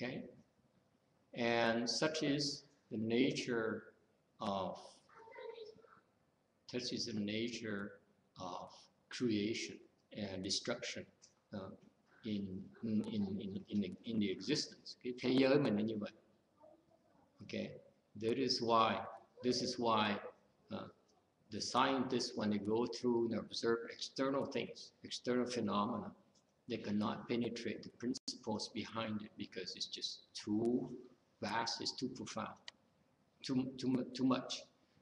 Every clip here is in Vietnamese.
Okay, and such is the nature of creation and destruction in the existence. Cái thế giới mình là như vậy. Okay, this is why the scientists, when they go through and observe external things, external phenomena, they cannot penetrate the principles behind it because it's just too vast, it's too profound, too much.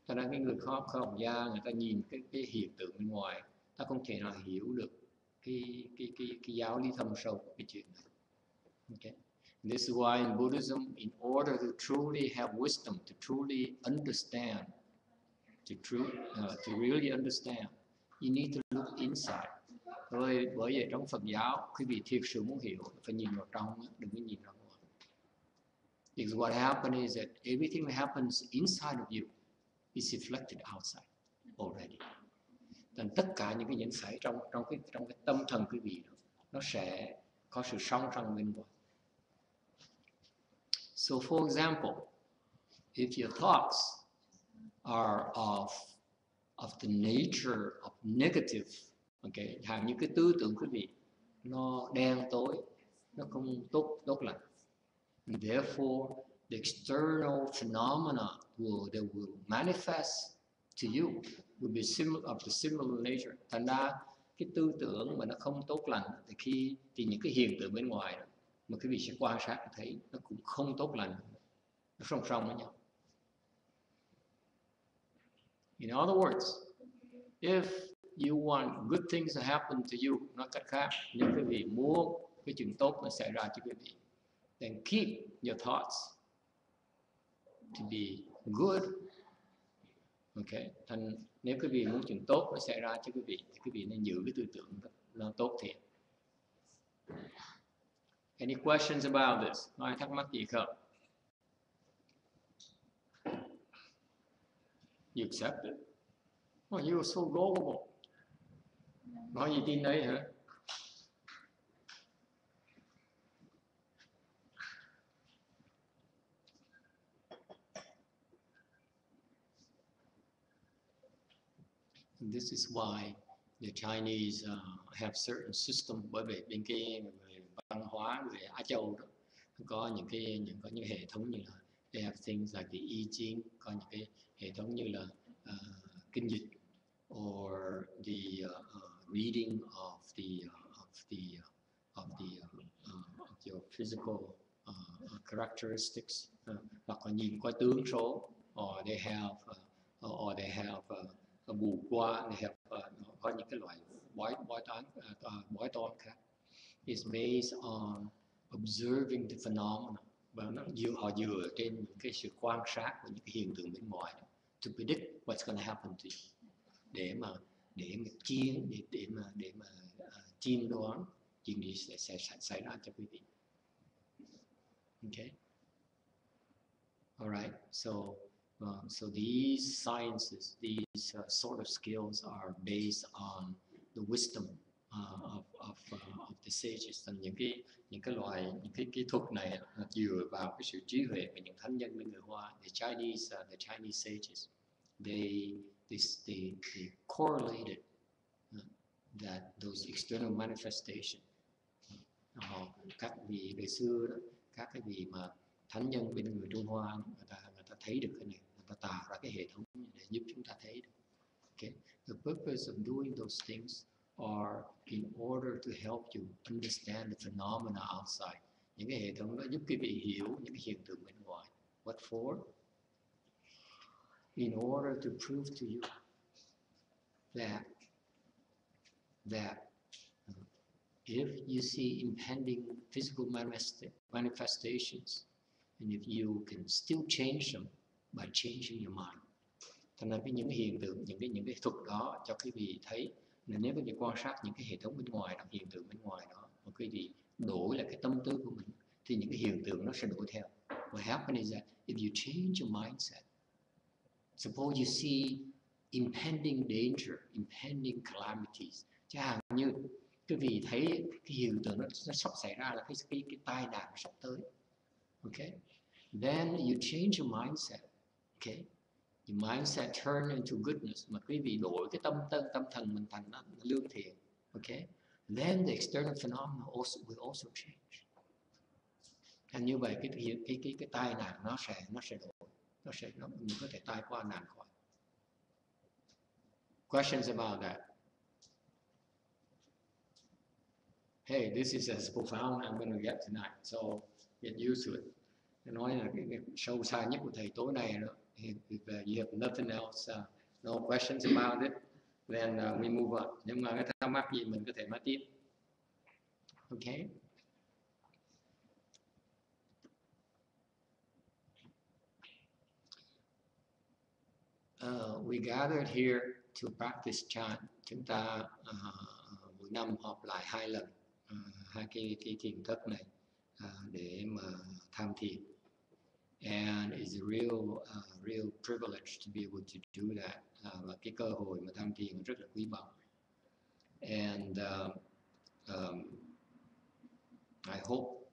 Cho nên cái người khoa học gia người ta nhìn cái hiện tượng bên ngoài, ta không thể nào hiểu được cái giáo lý thâm sâu của cái chuyện này. Okay. This is why in Buddhism, in order to truly have wisdom, to truly understand, to really understand, you need to look inside. Bởi vậy trong Phật giáo, quý vị thiệt sự muốn hiểu, phải nhìn vào trong, đừng có nhìn ra ngoài. Because what happens is that everything that happens inside of you is reflected outside already. Nên tất cả những cái diễn xảy trong cái tâm thần quý vị đó, nó sẽ có sự song song bên ngoài. So for example, if your thoughts are of the nature of negative, okay, những cái tư tưởng quý vị nó đen tối, nó không tốt lành. Therefore, the external phenomena will manifest to you will be of the similar nature. Thành ra cái tư tưởng mà nó không tốt lành thì những cái hiện tượng bên ngoài đó, mà quý vị sẽ quan sát thấy nó cũng không tốt lành, nó song song với nhau. In other words, if you want good things to happen to you, nói cách khác, nếu quý vị muốn cái chuyện tốt nó xảy ra cho quý vị, then keep your thoughts to be good. Okay, thành nếu quý vị muốn chuyện tốt nó xảy ra cho quý vị, thì quý vị nên giữ cái tư tưởng nó tốt thiện. Any questions about this? Có ai thắc mắc gì không? You accept it? Oh, you are so gullible. Nói gì tin đấy hả? And this is why the Chinese have certain system, bởi vì bên cái văn hóa về Á Châu đó có những hệ thống như là they have things like the I Ching, có những cái hệ thống như là kinh dịch or the reading of your physical characteristics, hoặc là nhìn qua tướng số, or they have bù qua, they have có những cái loại bói toán khác. Is based on observing the phenomena, và họ dựa trên những cái sự quan sát của những cái hiện tượng bên ngoài đó, to predict what's going to happen to you, để mà chiêm đoán chuyện gì sẽ xảy ra cho quý vị. Okay. All right. So these sciences, these sort of skills are based on the wisdom of the sages. And những cái thuật này dựa vào cái sự trí huệ của những thánh nhân bên người Hoa. The Chinese sages, they correlated that those external manifestations. Các vị ngày xưa đó, các cái vị mà thánh nhân bên người Trung Hoa, người ta thấy được cái này, người ta tạo ra cái hệ thống để giúp chúng ta thấy được. Okay. The purpose of doing those things are in order to help you understand the phenomena outside. Những cái hệ thống đó giúp quý vị hiểu những cái hiện tượng bên ngoài. What for? In order to prove to you that if you see impending physical manifestations, and if you can still change them by changing your mind. Thành ra những hiện tượng, những cái thuật đó cho quý vị thấy là nếu quý vị quan sát những cái hệ thống bên ngoài đó, hiện tượng bên ngoài đó, mà quý vị đổi lại cái tâm tư của mình, thì những cái hiện tượng nó sẽ đổi theo. What happens is that if you change your mindset, suppose you see impending danger, impending calamities, chẳng hạn như quý vị thấy cái hiện tượng nó sắp xảy ra là cái tai nạn sắp tới, Okay, then you change your mindset. Okay, your mindset turn into goodness. Mà quý vị đổi cái tâm thần mình thành lương thiện. Okay, then the external phenomena will also change. And như vậy cái tai nạn nó sẽ đổi, mình có thể tai qua nạn khỏi. Questions about that? Hey, this is as profound I'm going to get tonight, so get used to it. Nói là cái sâu xa nhất của thầy tối nay đó. If you have nothing else, no questions about it, then we move on. Nhưng mà cái thắc mắc gì mình có thể nói tiếp. Okay. We gathered here to practice chant. Chúng ta mỗi năm họp lại 2 lần, hai cái thiền thất này để mà tham thiền. And it's a real privilege to be able to do that. Và cái cơ hội mà tham thiền rất là quý báu. And I hope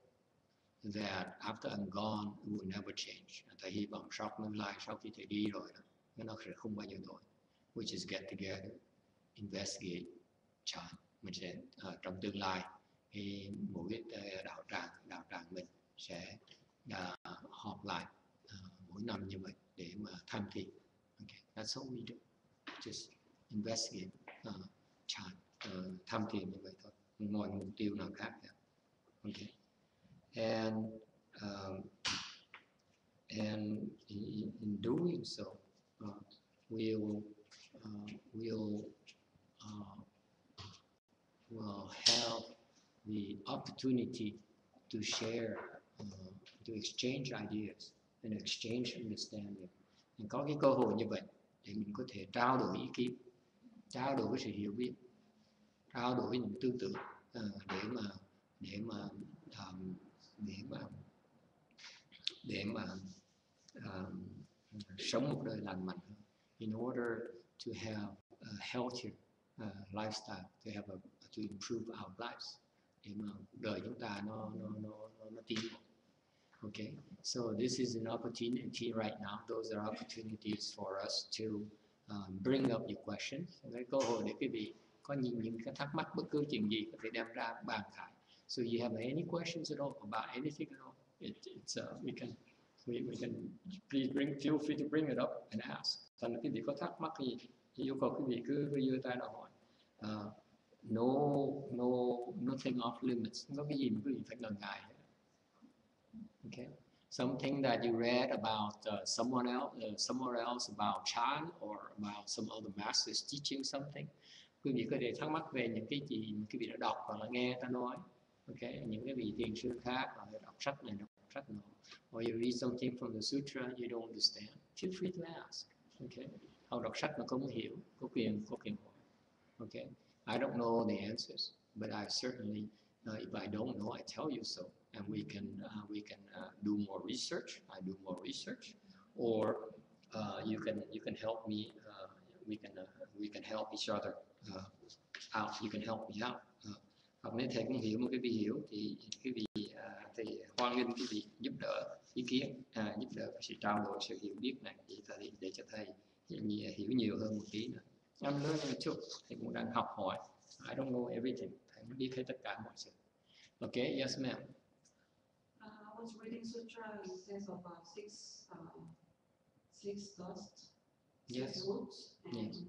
that after I'm gone, it will never change. Thầy hy vọng sau tương lai, sau khi thầy đi rồi, nó sẽ không bao giờ đổi. We just get together, investigate, chant. Mình sẽ trong tương lai, mỗi đạo tràng mình sẽ họp lại mỗi năm như vậy để mà tham thiền. Okay, that's all we do. Just investigate, chant, tham thiền như vậy thôi. Ngoài mục tiêu nào khác cả. Okay. And in doing so, we'll have the opportunity to share, to exchange ideas and exchange understanding. Mình có cái cơ hội như vậy để mình có thể trao đổi ý kiến, trao đổi cái sự hiểu biết, trao đổi những tư tưởng để mà sống một đời lành mạnh hơn. In order to have a healthier lifestyle, to improve our lives, để mà đời chúng ta nó tiến bộ. Okay, so this is an opportunity right now. Those are opportunities for us to bring up your questions. Cái cơ hội để quý vị có những cái thắc mắc, bất cứ chuyện gì có thể đem ra bàn thảo. So you have any questions at all about anything at all? We can feel free to bring it up and ask. Thành quý vị có thắc mắc gì, yêu cầu quý vị cứ giơ tay ra hỏi. Nothing off limits. Không có cái gì mà quý vị phải ngần ngại. Okay. Something that you read about somewhere else about Chan or about some other masters teaching something. Quý vị có thể thắc mắc về những cái gì mà quý vị đã đọc hoặc là nghe ta nói. Okay. Những cái vị thiền sư khác, hoặc là đọc sách này, đọc sách nọ. Or you read something from the sutra you don't understand. Feel free to ask. Okay. Hoặc đọc sách mà không hiểu, có quyền hỏi. Okay. I don't know the answers, but I certainly, if I don't know, I tell you so, and we can do more research. I do more research, or you can help me. We can help each other out. You can help me out. Hoặc nếu thầy cũng hiểu một cái vị hiểu thì cái vị thì hoan nghênh cái vị giúp đỡ ý kiến, giúp đỡ sự trao đổi, sự hiểu biết này để cho thầy hiểu nhiều hơn một tí nữa. I'm learning too. Thầy cũng đang học hỏi. I don't know everything. Thầy không biết hết tất cả mọi sự. Okay, yes ma'am. I was reading sutra. It says about six dust, Yes. roots, and Yes.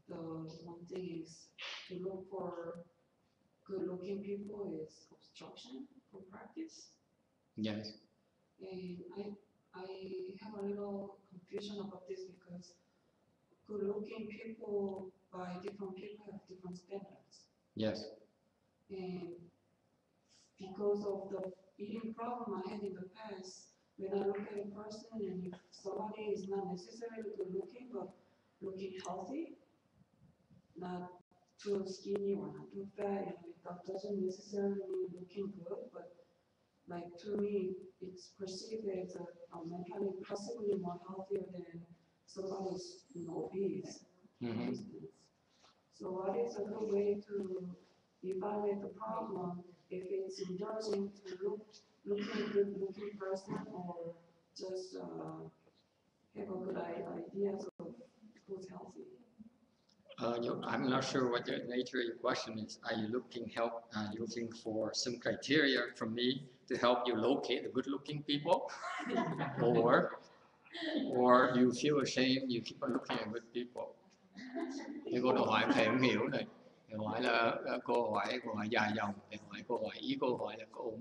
The one thing is to look for good-looking people is obstruction for practice. Yes. And I have a little confusion about this because good-looking people by different people have different standards. Yes. And because of the eating problem I had in the past, when I look at a person and if somebody is not necessarily good-looking but looking healthy, not too skinny or not too fat, that doesn't necessarily mean looking good, but like to me, it's perceived as a mentally possibly more healthier than somebody who's obese, for instance. So what is a good way to evaluate the problem if it's indulging to looking good looking person or just have a good ideas of who's healthy. I'm not sure what the nature of your question is. Are you looking for some criteria from me to help you locate the good-looking people, or you feel ashamed you keep on looking at good people? Cái câu hỏi thầy không hiểu này. Thầy hỏi là câu hỏi dài dòng. Thầy hỏi ý câu hỏi là cô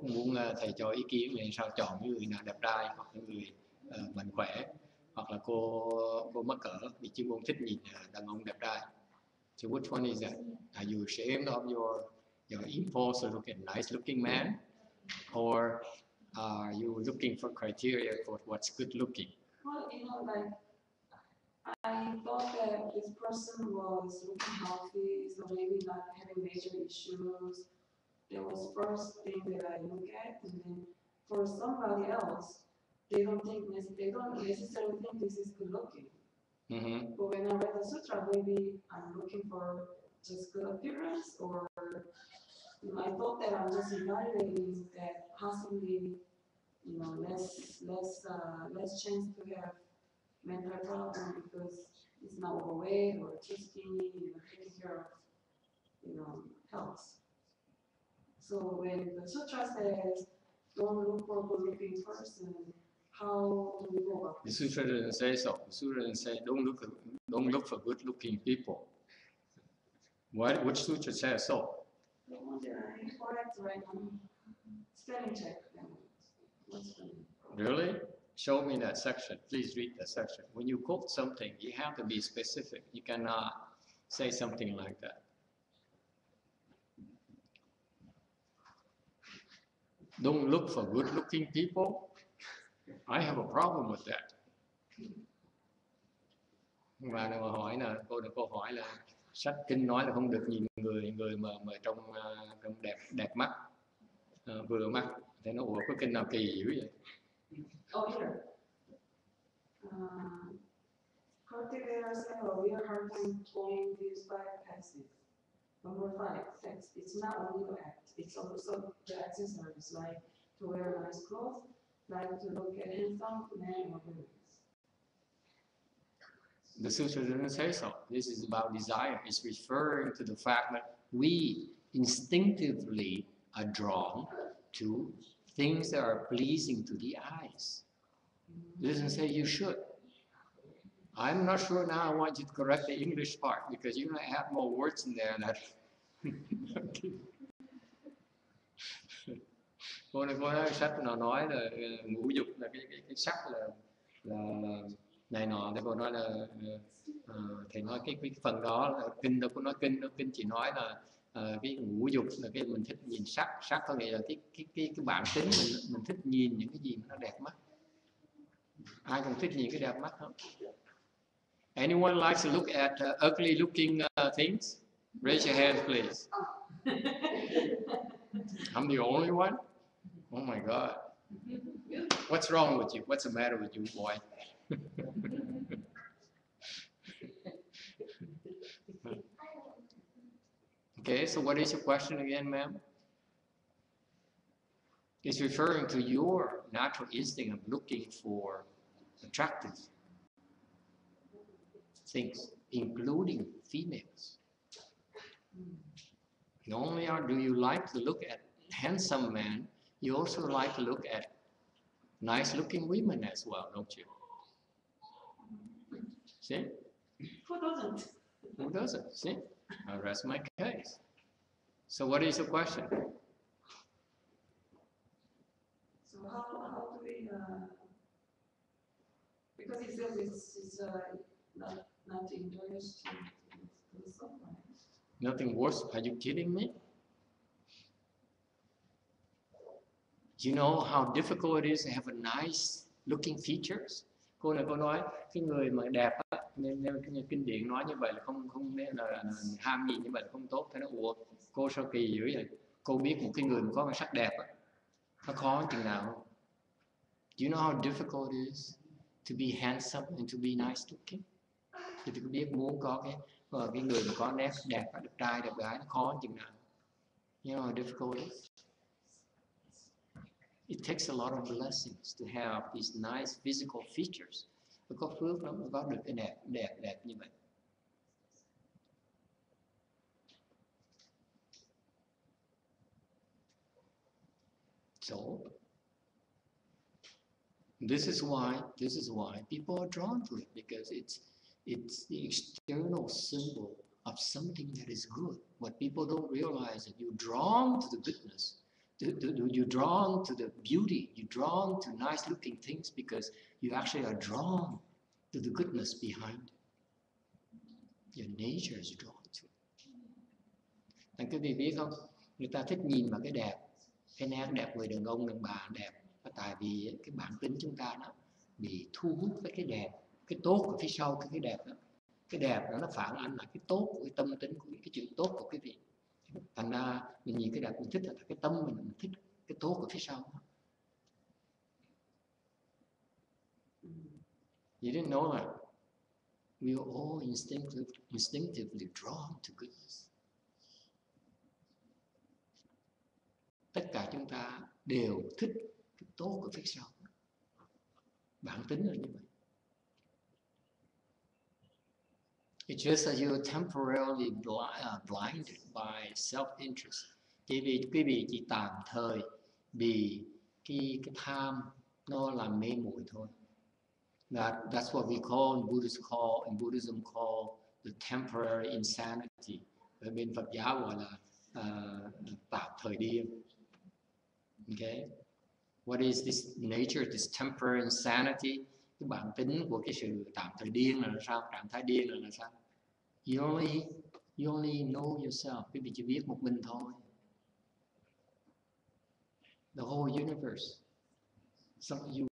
muốn thầy cho ý kiến về sao chọn những người nào đẹp trai hoặc những người mạnh khỏe, hoặc là cô mắc cỡ vì chuyên môn thích nhìn đàn ông đẹp trai. So which one is that? Are you ashamed of your impulse to look at nice looking man, or are you looking for criteria for what's good looking? Well, like I thought that this person was looking healthy, so maybe not having major issues. That was first thing that I look at, and then for somebody else, they don't necessarily think this is good looking. Mm-hmm. But when I read the sutra, maybe I'm looking for just good appearance, or I thought that I'm just evaluating that possibly, less chance to have mental problem because it's not overweight or too skinny, taking care of, health. So when the sutra says, don't look for a good-looking person, how do we go about this? The sutra doesn't say so. The sutra doesn't say don't look for good-looking people. Which sutra says so? The one that I correct right now. Spelling check. Really? Show me that section. Please read that section. When you quote something, you have to be specific. You cannot say something like that. Don't look for good-looking people. I have a problem with that. Và câu hỏi là sách kinh nói là không được nhìn người mà trong đẹp mắt, vừa mắt. Thế nó ủa có kinh nào kỳ dữ vậy? Oh, here. Cultivators have a real hard time going these 5 passages. Number 5, sex. It's not only the act, it's also the accessories, like to wear nice clothes, like to look at handsome men or women. The sutra doesn't say so. This is about desire. It's referring to the fact that we instinctively are drawn to things that are pleasing to the eyes. It doesn't say you should. I'm not sure now. I want you to correct the English part because you might have more words in there that. Cô nói sách nào nói là ngũ dục là cái sắc là này nọ, thì cô nói là thầy nói cái phần đó là kinh đâu có nói kinh chỉ nói là cái ngũ dục là cái mình thích nhìn sắc có nghĩa là cái bản tính mình thích nhìn những cái gì mà nó đẹp mắt. Ai cũng thích nhìn cái đẹp mắt không? Anyone likes to look at ugly looking things? Raise your hands, please. I'm the only one? Oh my God. What's wrong with you? What's the matter with you, boy? Okay, so what is your question again, ma'am? It's referring to your natural instinct of looking for attractive things, including females. Not only do you like to look at handsome men, you also like to look at nice-looking women as well, don't you? See? Who doesn't? Who doesn't? See? I'll rest my case. So what is the question? So how do we, because it says it's not encouraged to suffer. Nothing worse. Are you kidding me? You know how difficult it is to have a nice looking features? Cô nói cái người mà đẹp á, nên kinh điển nói như vậy là không nên là ham nhìn như vậy là không tốt. Thế nó ủa cô sao kỳ dữ vậy? Cô biết một cái người mà có sắc đẹp á, nó khó chừng nào? Do you know how difficult it is to be handsome and to be nice looking? Thì tôi biết muốn có cái người mà có nét đẹp trai đẹp gái nó khó chừng nào? You know how difficult it is? It takes a lot of blessings to have these nice physical features. Có phước lắm mới có được cái đẹp như vậy. So this is why people are drawn to it, because it's the external symbol of something that is good. What people don't realize is you're drawn to the goodness, you're drawn to the beauty, you're drawn to nice looking things because you actually are drawn to the goodness behind it. Your nature is drawn to it. Anh quý vị biết không? Người ta thích nhìn vào cái nét đẹp người đàn ông đàn bà đẹp, tại vì cái bản tính chúng ta nó bị thu hút với cái đẹp, cái tốt ở phía sau cái đẹp đó. Cái đẹp đó nó phản ánh lại cái tốt của cái tâm tính, của cái chuyện tốt của quý vị. Thành ra mình nhìn cái đẹp mình thích là cái tâm mình thích cái tốt ở phía sau đó. You didn't know that? We are all instinctively drawn to goodness. Tất cả chúng ta đều thích cái tốt của phía sau. Bản tính là như vậy. It's just that you're temporarily blinded by self-interest. Chỉ vì quý vị chỉ tạm thời bị cái tham nó làm mê muội thôi. That's what we call in Buddhism call the temporary insanity. Ở bên Phật giáo gọi là tạm thời điên. Okay. What is this nature, this temporary insanity? Cái bản tính của cái sự tạm thời điên là sao? Trạng thái điên là sao? You only know yourself. Quý vị chỉ biết một mình thôi. The whole universe. Some of you,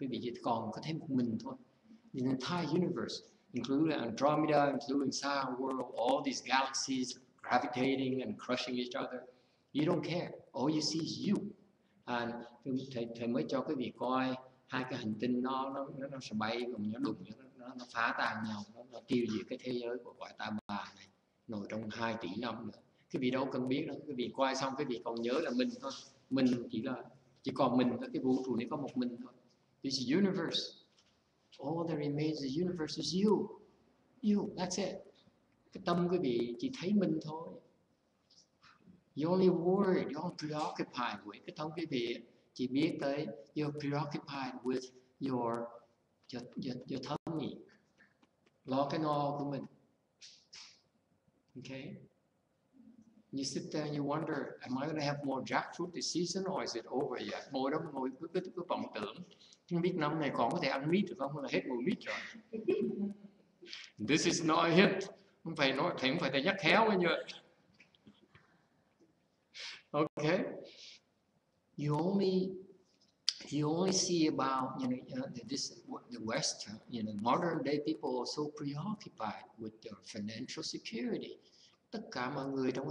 quý vị chỉ còn có thêm một mình thôi. The entire universe, including Andromeda, including Star World, all these galaxies gravitating and crushing each other. You don't care. All you see is you. And thầy mới cho quý vị coi hai cái hành tinh nó sẽ bay, nó đụng, nó phá tan nhau, nó tiêu diệt cái thế giới của cõi ta bà này, nổi trong 2 tỷ năm nữa. Quý vị đâu cần biết đâu, quý vị coi xong quý vị còn nhớ là mình thôi. Mình chỉ còn mình thôi, cái vũ trụ này có một mình thôi. This universe, all that remains the universe is you. You, that's it. Cái tâm quý vị chỉ thấy mình thôi. You only worried, you're preoccupied with. Cái tâm quý vị chỉ biết tới you're preoccupied with your tummy. Lo cái no của mình. Okay? You sit there and you wonder, am I going to have more jackfruit this season or is it over yet? Ngồi đó ngồi cứ vọng tưởng. Không biết năm này còn có thể ăn mít được không? Hay là hết mùa mít rồi? This is not a hint. Không phải nói, thầy không phải nhắc khéo ấy nhờ. Okay, you only see about the West, modern day people are so preoccupied with their financial security. Tất cả mọi người trong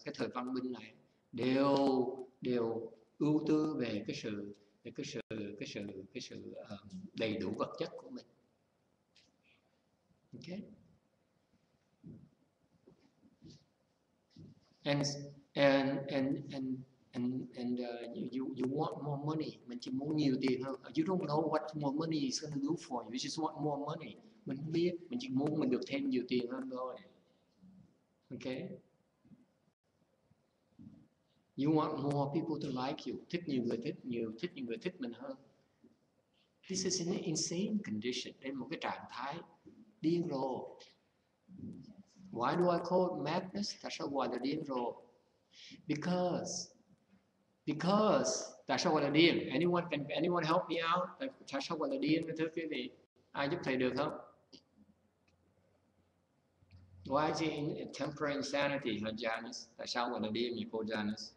cái thời văn minh này đều ưu tư về cái sự đầy đủ vật chất của mình. Okay. And you want more money. Mình chỉ muốn nhiều tiền hơn. You don't know what more money is going to do for you. You just want more money. Mình không biết. Mình chỉ muốn mình được thêm nhiều tiền hơn thôi. Okay. You want more people to like you. Thích nhiều người thích mình hơn. This is an insane condition. Đây là một cái trạng thái điên rồ. Why do I call it madness? Tại sao gọi là điên rồ? Because tại sao gọi là điên? Anyone help me out? Tại sao gọi là điên thưa quý vị? Ai giúp thầy được không? Why is it in temporary insanity, hả Janice? Tại sao gọi là điên vậy cô Janice?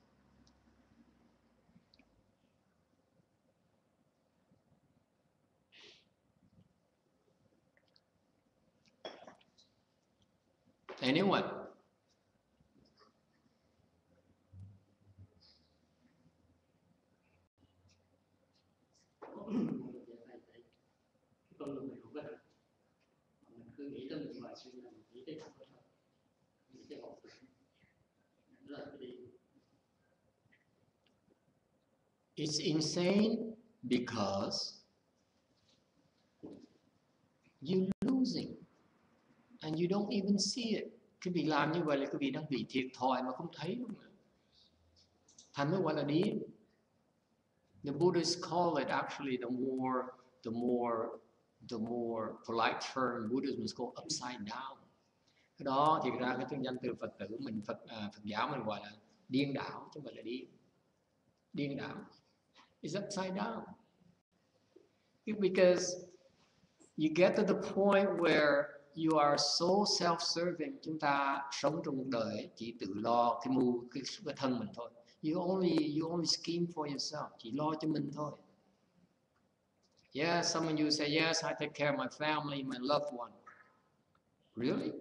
Anyone? It's insane because you're losing and you don't even see it. Cái vị làm như vậy là cái vị đang bị thiệt thòi mà không thấy luôn. Thành mới gọi là điên. The Buddhists call it actually the more polite term Buddhism is called upside down. Cái đó thì ra cái tiếng danh từ Phật tử mình Phật giáo mình gọi là điên đảo chứ không phải là điên. Điên đảo. It's upside down. Because you get to the point where you are so self-serving. Chúng ta sống trong một đời chỉ tự lo cái thân mình thôi. You only scheme for yourself. Chỉ lo cho mình thôi. Yes, some of you say, yes, I take care of my family, my loved one. Really?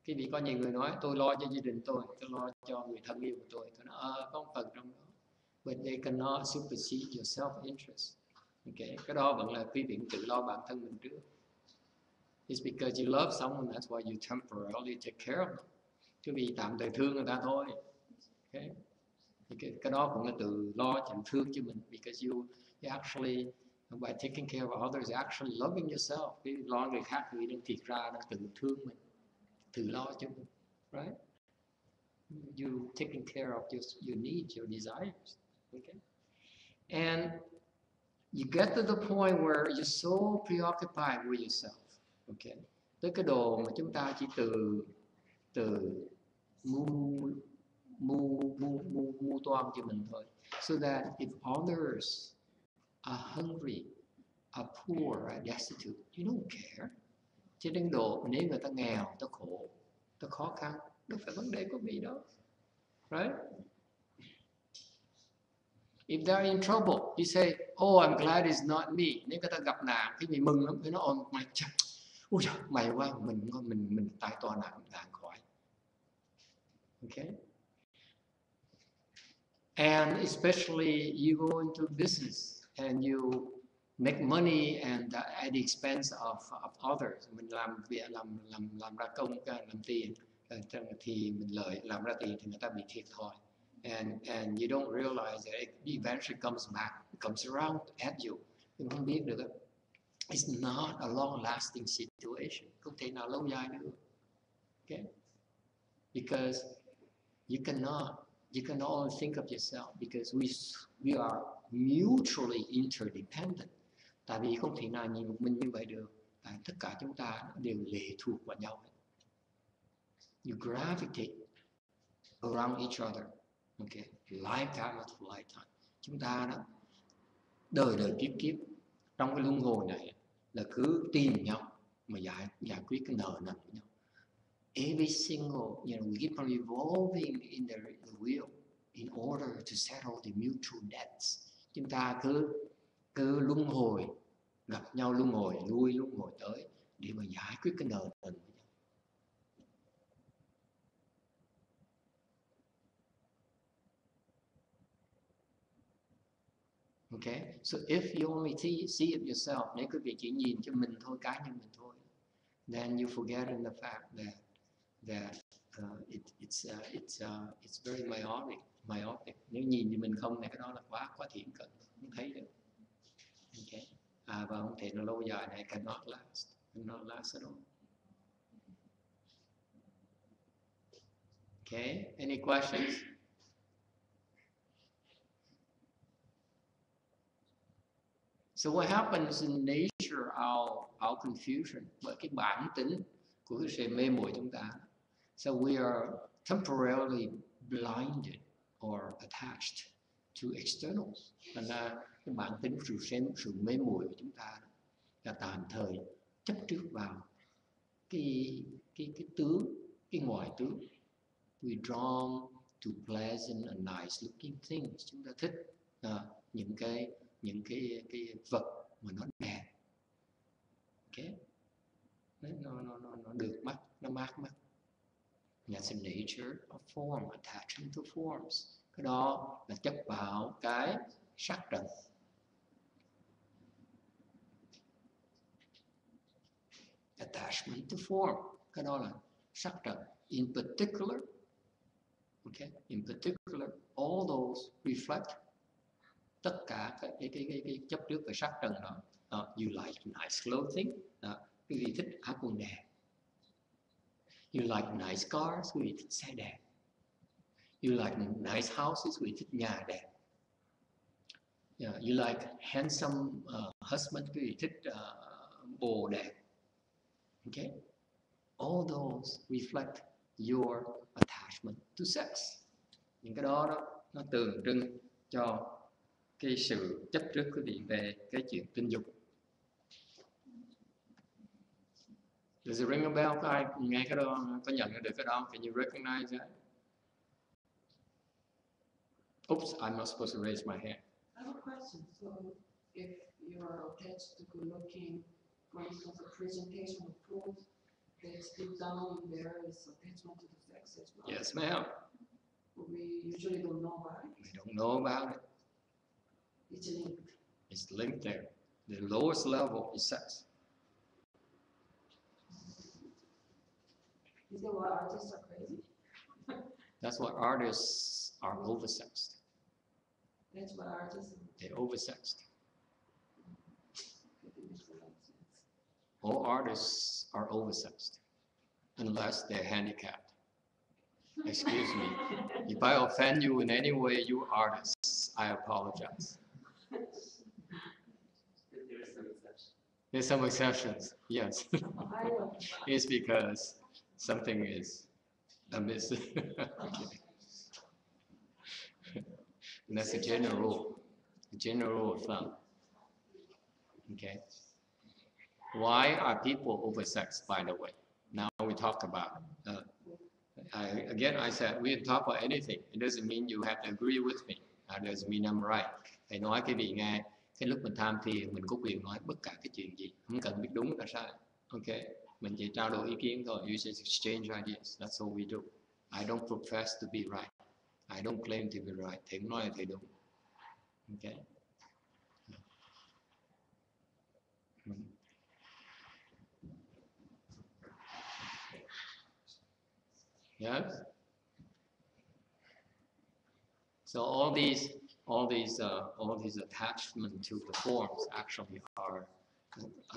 Cái vị có nhiều người nói, tôi lo cho gia đình tôi lo cho người thân yêu của tôi. Tôi nói, có một phần trong đó. But they cannot supersede your self-interest. Okay. Cái đó vẫn là quý vị tự lo bản thân mình trước. It's because you love someone, that's why you temporarily take care of them. Chứ vì tạm thời thương người ta thôi. Okay. Cái đó cũng là tự lo chẳng thương cho mình. Because you actually, by taking care of others, you're actually loving yourself. Cái lo người khác thì đang thiệt ra đang tự thương mình, tự lo cho mình. Right? You taking care of your needs, your desires. Okay. And you get to the point where you're so preoccupied with yourself. Okay. Tới cái độ mà chúng ta chỉ từ mu toan cho mình thôi. So that if others are hungry, are poor, are destitute, you don't care. Chứ đến độ nếu người ta nghèo, người ta khổ, người ta khó khăn, đâu phải vấn đề của vị đó. Right? If they're in trouble, you say, oh, I'm glad it's not me. Nếu người ta gặp nạn, cái mình mừng lắm, cái nó ôm mày chắc, ôi trời, may quá, mình tai to nạn khỏi. Okay? And especially you go into business and you make money and at the expense of others. Mình làm việc làm ra công làm tiền, thì mình lợi làm ra tiền thì người ta bị thiệt thòi. And you don't realize that it eventually comes around at you. Mình không biết được. It's not a long-lasting situation. Không thể nào lâu dài được. Okay? Because you can only think of yourself because we are mutually interdependent. Tại vì không thể nào nhìn một mình như vậy được. Tại tất cả chúng ta đều lệ thuộc vào nhau. You gravitate around each other. Okay, lifetime after lifetime. Chúng ta đó đời kiếp trong cái luân hồi này là cứ tìm nhau mà giải quyết cái nợ nần của nhau. Every single, we keep on evolving in the wheel in order to settle the mutual debts. Chúng ta cứ luân hồi, gặp nhau luân hồi lui luân hồi tới để mà giải quyết cái nợ nần. Okay, so if you only see it yourself, nếu quý vị chỉ nhìn cho mình thôi, cá nhân mình thôi, then you forget in the fact that it's very myopic. Nếu nhìn cho mình không thì cái đó là quá thiển cận, không thấy được. Okay, và không thể nó lâu dài này cannot last at all. Okay, any questions? So what happens in nature, our confusion, bởi cái bản tính của cái sự mê muội chúng ta. So we are temporarily blinded or attached to externals. Thành ra cái bản tính sự mê muội của chúng ta là tạm thời chấp trước vào cái tướng, cái ngoại tướng. We drawn to pleasant and nice looking things. Chúng ta thích những cái vật mà nó đẹp. Okay? Nó được mắt, nó mát mắt. That's the nature of form, attachment to forms. Cái đó là chấp vào cái sắc trần. Attachment to form. Cái đó là sắc trần. In particular, Okay, in particular, all those reflect tất cả cái chấp trước về sắc trần đó. You like nice clothing, quý vị thích áo quần đẹp. You like nice cars, quý vị thích xe đẹp. You like nice houses, quý vị thích nhà đẹp. Yeah, you like handsome husband, quý vị thích bồ đẹp. Okay, all those reflect your attachment to sex. Những cái đó nó tượng trưng cho cái sự chấp trước quý vị về cái chuyện tình dục. Does it ring a bell? Có ai nghe cái đó, có nhận được cái đó? Can you recognize that? Oops, I'm not supposed to raise my hand. I have a question. So, if you are attached to good looking, for instance, a presentation of clothes, that's deep down in there is attachment to the sex as well. Yes, ma'am. We usually don't know about it. We don't know about it. It's linked. It's linked there. The lowest level is sex. Is that why artists are crazy? That's why artists are oversexed. That's why artists They're oversexed. it makes a lot of sense. All artists are oversexed, unless they're handicapped. Excuse me. If I offend you in any way, you artists, I apologize. There's some exceptions, yes. It's because something is amiss. Okay. And that's a general rule of thumb. Okay. Why are people oversexed, by the way? Now we talk about it. I said we can talk about anything. It doesn't mean you have to agree with me. It doesn't mean I'm right. Thầy nói cái vị nghe, cái lúc mình tham thiền mình có quyền nói bất cả cái chuyện gì, không cần biết đúng là sai. Okay, mình chỉ trao đổi ý kiến thôi. You just exchange ideas. That's all we do. I don't profess to be right. I don't claim to be right. Thầy nói là thầy đúng. Okay. Yes. So all these attachment to the forms actually are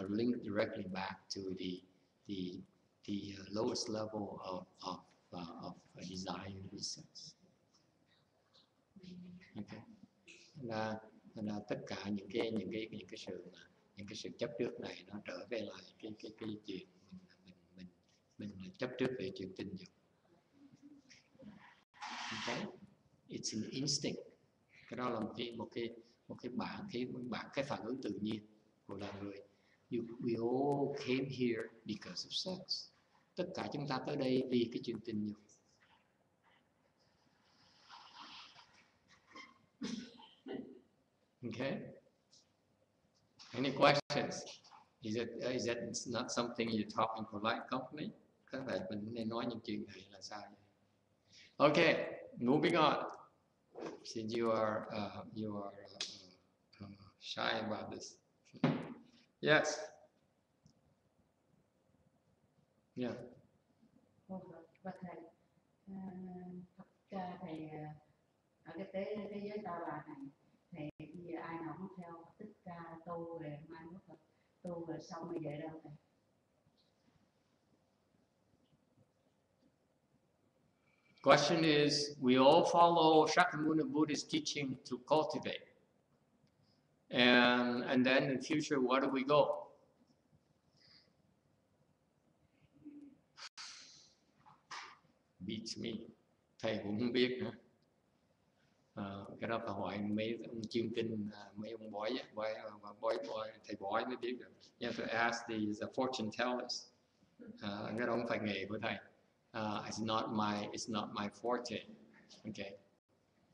linked directly back to the lowest level of desire and sex. Okay. Là tất cả những cái sự chấp trước này nó trở về lại cái chuyện mình chấp trước về chuyện tình dục. Okay. It's an instinct. Cái đó là một cái phản ứng tự nhiên của loài người. We all came here because of sex. Tất cả chúng ta tới đây vì cái chuyện tình dục. Okay. Any questions? Is that not something you talk in polite company? Có phải mình nên nói những chuyện này là sao? Okay, moving on. Since you are shy about this. Yes. Yeah. Và thầy, thật ra thầy ở cái giới ta bà này, thầy bây giờ ai nào không theo Thích Ca tu về mai mốt Phật tu rồi xong rồi về đâu thầy? Question is, we all follow Shakyamuni Buddha's teaching to cultivate. And then in the future, where do we go? Beats me. Thầy cũng không biết nữa. Cái đó phải hỏi mấy ông chiêm tinh, mấy ông bói, thầy bói mới biết được. You have to ask the fortune tellers. Cái đó không phải nghề của thầy. It's not my forte. Okay.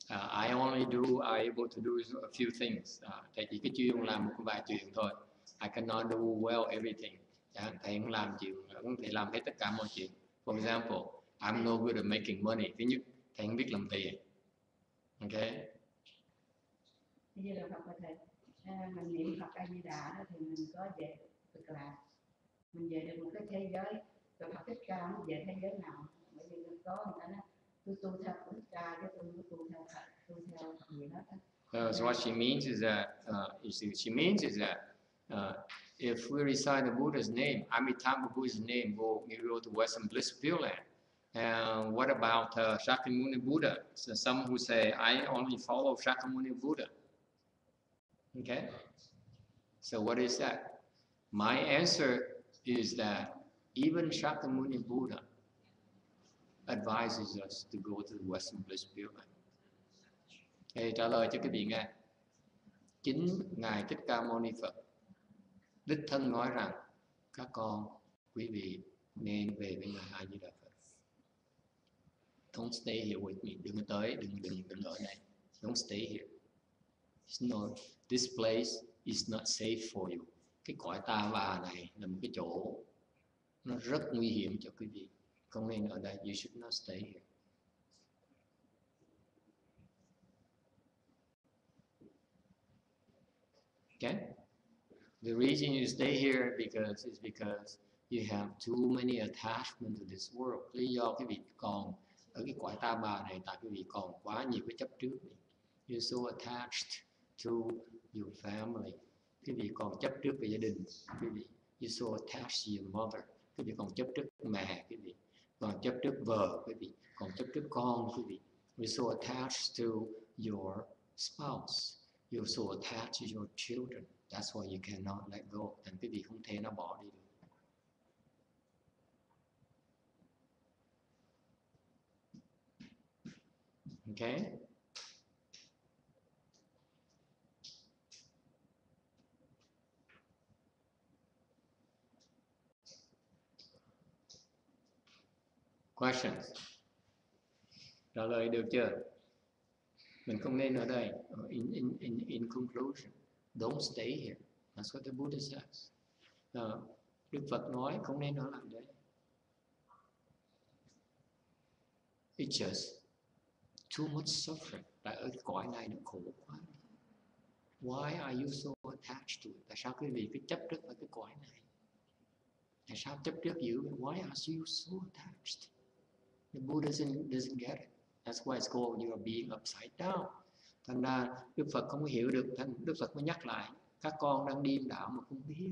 I only able to do a few things. Thầy chỉ cái chuyên làm một vài chuyện thôi. I cannot do well everything. Thầy không làm chuyện, thầy làm hết tất cả mọi chuyện. For example, I'm no good at making money. Thứ nhất, thầy không biết làm tiền. Okay. Bây giờ là Phật thầy, mình niệm Phật A Di Đà thì mình có về Cực Lạc, mình về được một cái thế giới. Rồi Phật Thích Ca nó về thế giới nào? Bởi vì có người ta nói tôi tu theo của Thích Ca, cái tôi tu theo Phật, tu theo người đó. So what she means is that if we recite the Buddha's name, Amitabha Buddha's name, we go to Western Bliss Pureland. And what about Shakyamuni Buddha? So some who say, I only follow Shakyamuni Buddha. Okay? So what is that? My answer is that even Shakyamuni Buddha advises us to go to the Western Bliss Pureland. Thì trả lời cho quý vị nghe. Chính Ngài Thích Ca Mâu Ni Phật đích thân nói rằng các con, quý vị nên về với Ngài A Di Đà Phật. Don't stay here with me. Đừng tới, đừng ở đây. Don't stay here. This place is not safe for you. Cái cõi ta bà này là một cái chỗ nó rất nguy hiểm cho quý vị. Không nên ở đây. You should not stay here. Okay? The reason you stay here is because you have too many attachments to this world. Lý do quý vị còn ở cái cõi ta bà này tại quý vị còn quá nhiều cái chấp trước. You're so attached to your family. Quý vị còn chấp trước về gia đình. Quý vị, you're so attached to your mother. Quý vị còn chấp trước mẹ. Quý vị còn chấp trước vợ. Quý vị còn chấp trước con. Quý vị, you're so attached to your spouse. You're so attached to your children. That's why you cannot let go. Thành quý vị không thể nào bỏ đi được. Okay? Questions? Trả lời được chưa? Mình không nên ở đây. In conclusion, don't stay here. That's what the Buddha says. Đức Phật nói không nên ở lại đây. It's just too much suffering. Tại ở cái cõi này nó khổ quá. Why are you so attached to it? Tại sao quý vị cứ chấp trước ở cái cõi này? Tại sao chấp trước dữ? Why are you so attached? The Buddha doesn't get it. That's why it's called you are being upside down. Thành ra Đức Phật không có hiểu được. Thành Đức Phật mới nhắc lại các con đang điên đảo mà không biết.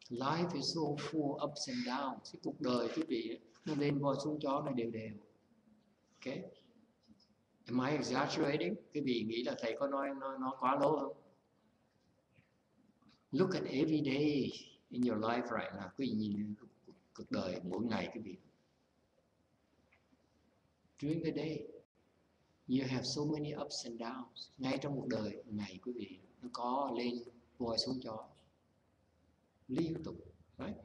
Life is so full ups and downs. Cái cuộc đời quý vị nó lên voi xuống chó nó đều đều. Okay? Am I exaggerating? Quý vị nghĩ là thầy có nói quá lố không? Look at every day in your life right now. Quý vị nhìn cuộc đời mỗi ngày quý vị. During the day, you have so many ups and downs. Ngay trong một đời ngày quý vị nó có lên voi xuống chó. Liên tục, right?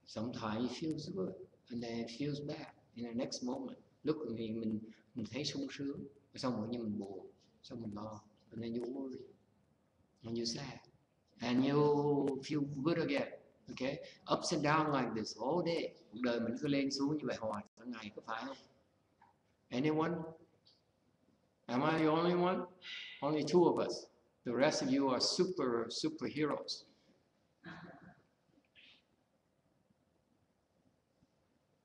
Sometimes it feels good and then it feels bad in the next moment. Lúc mình thấy sung sướng, xong rồi nhưng mình buồn, xong mình lo, and then you worry, and you sad, and you feel good again. Okay, ups and downs like this all day. Cuộc đời mình cứ lên xuống như vậy hoài cả ngày, có phải không? Anyone? Am I the only one? Only two of us. The rest of you are superheroes.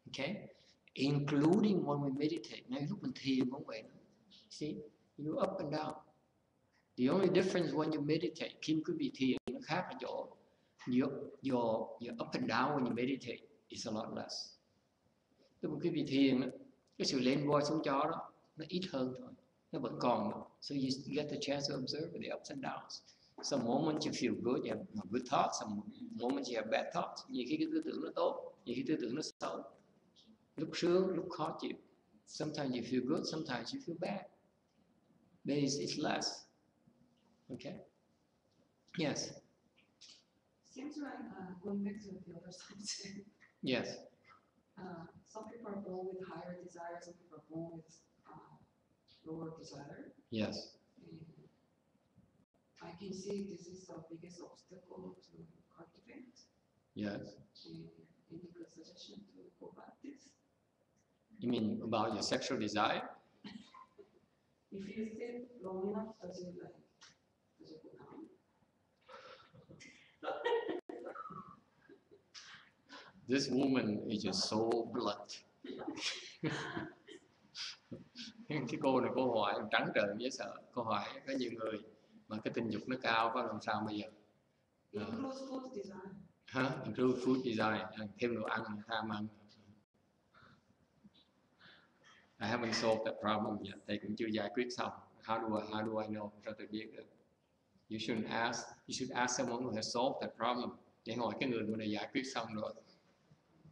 Okay, including when we meditate. Ngay lúc mình thiền cũng vậy. See, you up and down. The only difference when you meditate, khi quý vị thiền nó khác ở chỗ your up and down when you meditate is a lot less. Tức là quý vị thiền, cái sự lên voi xuống chó đó nó ít hơn thôi, nó vẫn còn đó. So you get the chance to observe the ups and downs. Some moments you feel good, you have good thoughts. Some moments you have bad thoughts. Nhiều khi cái tư tưởng nó tốt, nhiều khi tư tưởng nó xấu. Lúc sướng, lúc khó chịu. Sometimes you feel good, sometimes you feel bad. But it's less. Okay? Yes? Seems like going back to the other subject. Yes. Some people are born with higher desire, some people are born with lower desire. Yes. I can see this is the biggest obstacle to cultivate. Yes. Any good suggestion to go about this? You mean about your sexual desire? If you sit long enough, does it go down? This woman is just so blunt. Cái cô này cô hỏi trắng trợn dễ sợ. Cô hỏi có nhiều người mà cái tình dục nó cao có làm sao bây giờ? Includes food design. Include food design, thêm đồ ăn, tham ăn. I haven't solved that problem yet. Thầy cũng chưa giải quyết xong. How do I know? Sao tôi biết được? You should ask someone who has solved that problem. Để hỏi cái người mà đã giải quyết xong rồi.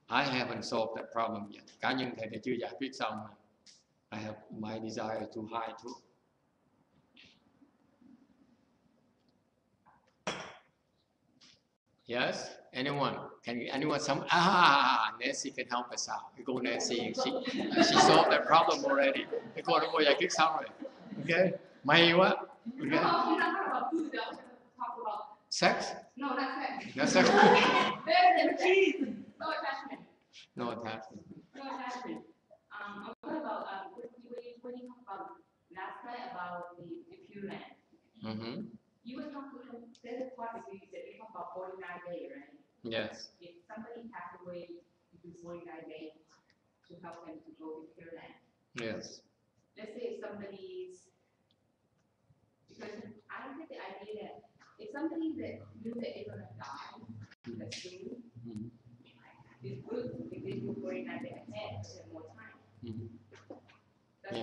I haven't solved that problem yet. Cá nhân thầy đã chưa giải quyết xong. I have my desire too high too. Yes? Anyone? Nancy can help us out. We go Nancy. She solved that problem already. Cái cô đã cô giải quyết xong rồi. Okay? May quá. Okay? No, you're not talking about food though. Talk about Sex? no, not sex. No sex. No attachment. No attachment. No attachment. What about when you talk about last night about the Pureland? Mm-hmm. You were talking. There's a part that you talk about 49 days, right? Yes. If somebody passed away, you do 49 days to help them to go to Pureland. Yes. Let's say if somebody's, because I get the idea that if somebody that knew that they're gonna die soon, it's good if they do 49 days ahead, they have more time. Mm-hmm. That's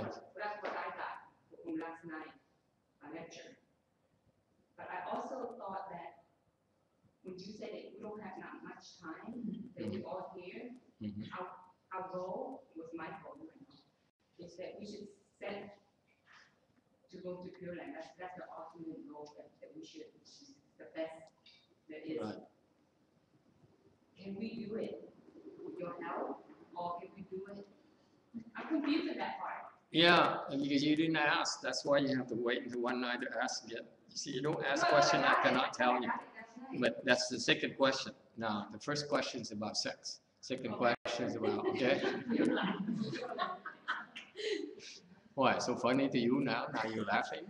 what I got from last night, a lecture. But I also thought that when you said that we don't have not much time, that we're all here, our goal was my goal, is that we should set to go to Pureland. That's the ultimate goal that we should, which is the best there is. Right. Can we do it with your help, or can we do it? I'm confused in that part. Yeah, because you didn't ask. That's why you have to wait until one night to ask it. You see, you don't ask question, I cannot tell you. But that's the second question. Now, the first question is about sex. Second question is about, okay? Why, so funny to you now? Now you're laughing?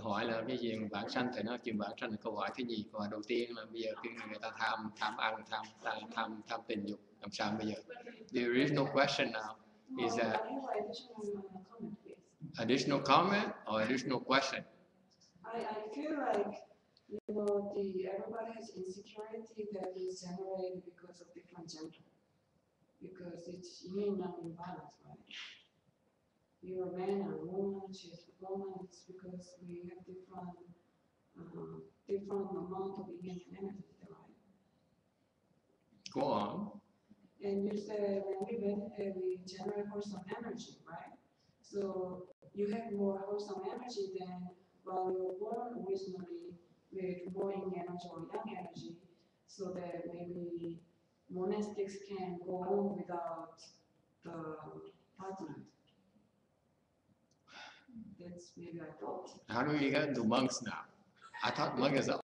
Hỏi là cái gì mà bản sanh, thầy nói chuyện bản sanh là câu hỏi thứ gì? Câu hỏi đầu tiên là bây giờ khi người ta tham ăn, tham tình dục, làm sao bây giờ? The original question now is that additional comment or additional question? I feel like, everybody has insecurity that is generated because of different gender. Because it's yin and imbalance, right? You're a man and a woman, she's a woman, it's because we have different amount of yin and energy, right? Go on. And you said when we meditate, we generate wholesome energy, right? So you have more wholesome energy than while you were born originally with more yin energy or yang energy, so that maybe monastics can go on without the partner. That's maybe I thought. How do we get into monks now? I thought monks are...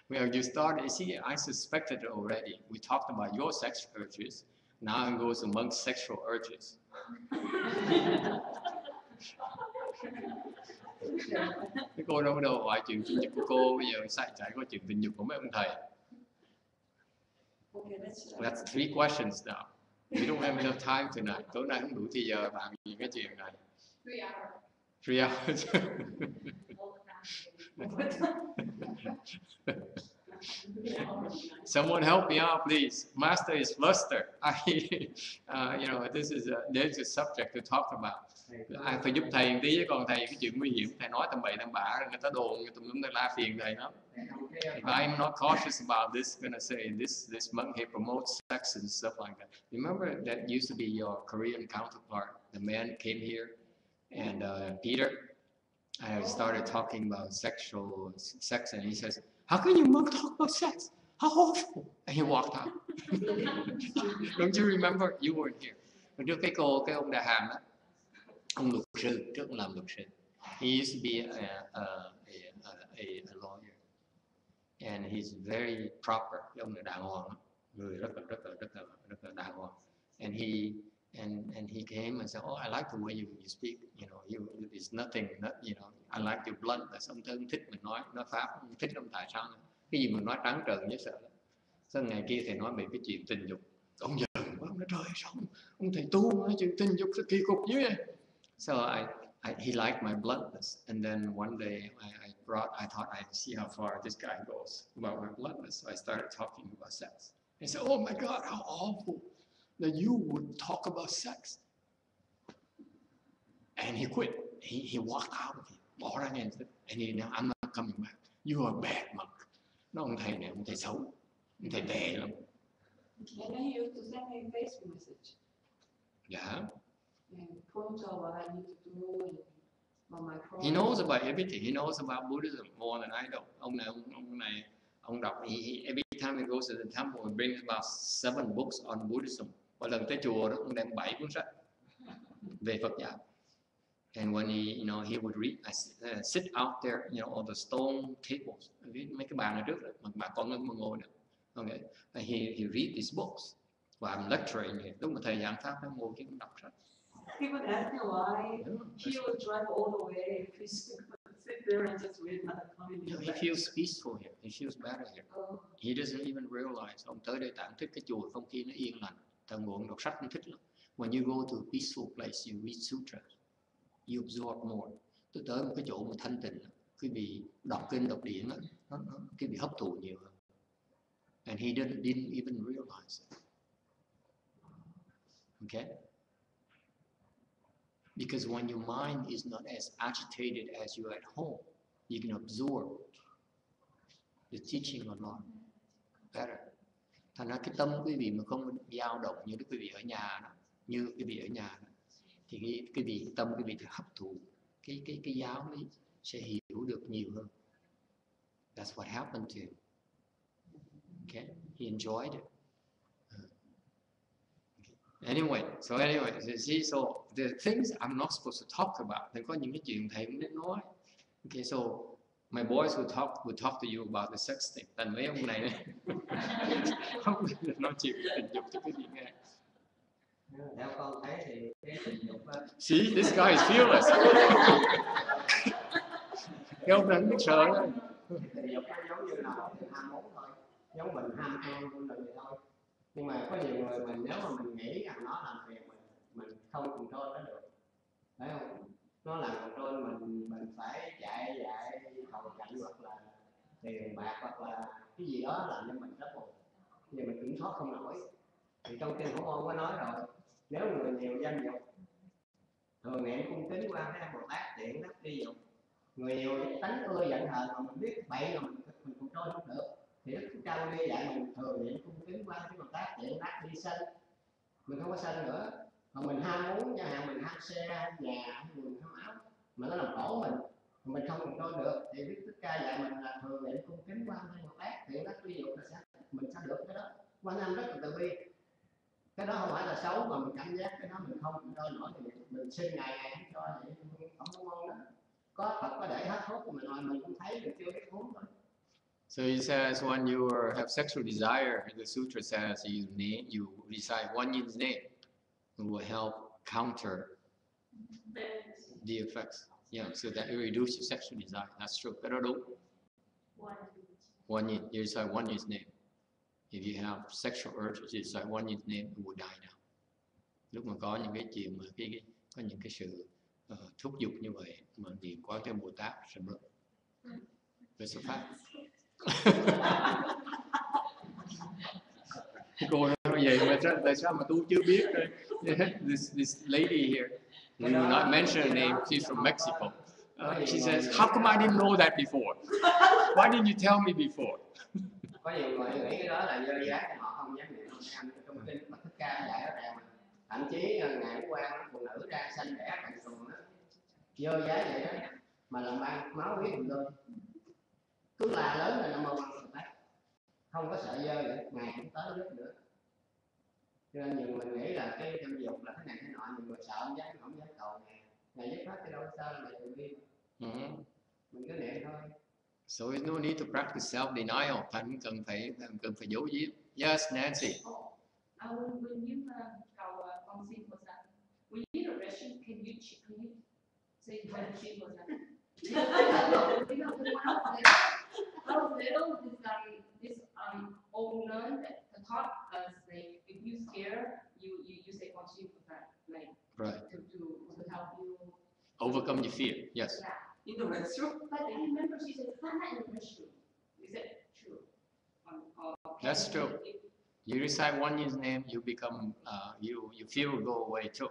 Well, you started, you see, I suspected it already. We talked about your sex urges. Now it goes to monks' sexual urges. Cái cô đâu có đâu hỏi chuyện tình dục của cô, bây giờ chạy có chuyện tình dục của mấy ông thầy. Okay, That's 3 questions now. We don't have enough time tonight. Tối nay không đủ thời giờ bàn gì cái chuyện này. 3 hours. Someone help me out, please. Master is flustered. There's a subject to talk about. Ai phải giúp thầy một tí, chứ còn thầy cái chuyện nguy hiểm, thầy nói tầm bậy tầm bạ, người ta đồn, tùm lum la phiền thầy lắm. If I'm not cautious about this, gonna say this monk he promotes sex and stuff like that. Remember that used to be your Korean counterpart. The man came here, and Peter. I started talking about sex, and he says, "How can you monk talk about sex? How awful!" And he walked out. Don't you remember? You weren't here. Trước cái ông Đà Hàm đó, ông luật sư, trước ông làm luật sư. He used to be a lawyer, and he's very proper. Ông là đàng hoàng, người rất là đàng hoàng. And he came and said, "Oh, I like the way you speak. It's nothing. I like your bluntness. Ông thích mình nói pháp, ông thích ông tại sao? Cái gì mình nói trắng trợn dễ sợ lắm. Sau ngày kia thầy nói về cái chuyện tình dục, ông giận quá, ông nói trời sao ông thầy tu nói chuyện tình dục sao kỳ cục dữ vậy. So he liked my bluntness, and then one day I thought I'd see how far this guy goes about my bluntness. So I started talking about sex. He said, "Oh my God, how awful that you would talk about sex." And he quit. He walked out of it. Bỏ ra nghe, and he now I'm not coming back. You are bad monk. Nó ông thầy này, ông thầy xấu, ông thầy tệ lắm. And then he used to send me a Facebook message. Yeah. And point out what I need to do and on my He knows about everything. He knows about Buddhism more than I do. Ông đọc. Every time he goes to the temple, he brings about 7 books on Buddhism. Mỗi lần tới chùa đó, ông đem 7 cuốn sách về Phật giáo. And when he would read, I sit out there, all the stone tables, mấy cái bàn ở trước đó, mà bà con mà ngồi được. Okay, and he read these books. Và I'm lecturing. Lúc mà thầy giảng pháp, nó ngồi kia đọc sách. People ask me why he would drive all the way. He sit there and just read another comment. He feels peaceful here. He feels better here. He doesn't even realize. Ông tới đây tạm thích cái chùa không khí nó yên lặng. Thầy ngồi đọc sách nó thích lắm. When you go to a peaceful place, you read sutras. You absorb more. Tôi tới một cái chỗ mà thanh tịnh, quý vị đọc kinh đọc điển, quý vị hấp thụ nhiều hơn. And he didn't even realize it. Okay? Because when your mind is not as agitated as you at home, you can absorb the teaching a lot better. Thành ra cái tâm quý vị mà không dao động như quý vị ở nhà đó, thì cái tâm quý vị thì hấp thụ cái giáo ấy sẽ hiểu được nhiều hơn. That's what happened to him. Okay, he enjoyed it. Anyway, so the things I'm not supposed to talk about. Thì có những cái chuyện thầy cũng đến nói. Okay, so my boys will talk to you about the sex thing. Thành mấy ông này không được nói chuyện tình dục cho quý vị nghe. Theo con thấy thì cái tình dục. See, this guy is fearless. Cái ông này không biết sợ đó. Tình dục giống như là ham muốn thôi, giống mình ham ăn cũng được vậy thôi. Nhưng mà có nhiều người nếu mà mình nghĩ rằng nó làm phiền mình không control nó được, phải không? Nó làm control mình phải chạy hầu cảnh hoặc là tiền bạc hoặc là cái gì đó làm cho mình rất buồn, nhưng mình kiểm soát không nổi. Thì trong kinh Phổ Môn có nói rồi, nếu người nhiều danh dục thường niệm cung kính qua Thế Bồ Tát tiện đắc đi dục, người nhiều tánh ưa giận hờn mà mình biết bậy mà mình control không được, thì Đức Cha Đi dạy mình thường niệm cung kính qua Thế Bồ Tát tiện đắc đi sân, mình không có sân nữa. Mà mình ham muốn, chẳng hạn mình ham xe, ham nhà, ham quần, ham áo mà nó làm khổ mình không control được, thì Đức Cha dạy mình là thường niệm cung kính qua Thế Bồ Tát tiện đắc đi dục là mình sẽ được cái đó. Quan Âm rất là từ bi. Cái đó không phải là xấu mà mình cảm giác cái đó mình không control nổi thì mình xin ngày không cho vậy không có ngon đó. Có Phật có để hết thuốc của mình rồi mình cũng thấy mình chưa biết uống thôi. So he says when you have sexual desire, the sutra says you recite one yin's name, it will help counter the effects. Yeah, so that it reduces your sexual desire. That's true. Cái đó đúng. One yin, you recite one yin's name. If you have sexual urges, you recite one yin's name, it will die down. Lúc mà có những cái chuyện mà có những cái sự thúc giục như vậy mà niệm Quán Thế Bồ Tát sẽ mất. That's a fact. Cô nói vậy mà tại sao mà tôi chưa biết? This lady here, we will not mention her name. She's from Mexico. She says, "How come I didn't know that before? Why didn't you tell me before?" Có nhiều người nghĩ cái đó là dơ giá, họ không dám niệm trong kinh Phật Thích Ca dạy ở đây mà. Thậm chí ngày hôm qua phụ nữ ra sanh đẻ cạnh tuần đó, dơ giá vậy đó, mà làm ban máu huyết mình lên, cứ là lớn là Nam Mô Phật Tát, không có sợ dơ vậy, ngày cũng tới rất nữa. Cho nên nhiều người nghĩ là cái dâm dục là cái này cái nọ, nhiều người sợ không dám cầu ngày dứt hết cái đâu sao là tự nhiên. Mình cứ niệm thôi. So there's no need to practice self-denial. Thành cần phải giấu giếm. Yes, Nancy. When you cầu con xin Phật rằng, when you need a direction, can you say when xin Phật rằng? I was little, this all learned taught us like if you scare, you say conscious like Right. to help you Overcome your fear. Yes. yeah. You know, that's true. But I remember she said not in the true. Is it true? That's true. You recite one Yin's name, you become you fear will go away too.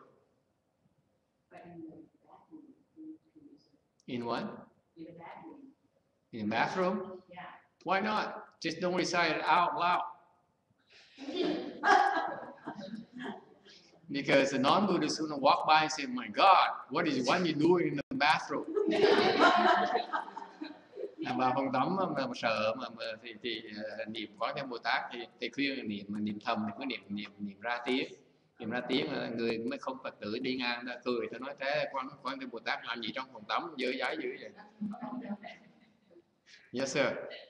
But in the bathroom, you can use it. In what? In the bathroom. In the bathroom? Yeah. Why not? Just don't recite it out loud. Because the non-Buddhist who walk by and say, "My God, what is one you doing in the bathroom?" Vào phòng tắm mà sợ mà thì niệm có theo Bồ Tát thì khuyên niệm mà niệm thầm thì cứ niệm ra tiếng là người mới không Phật tử đi ngang ta cười ta nói thế quan theo Bồ Tát làm gì trong phòng tắm dơ giấy dữ vậy. Yes sir.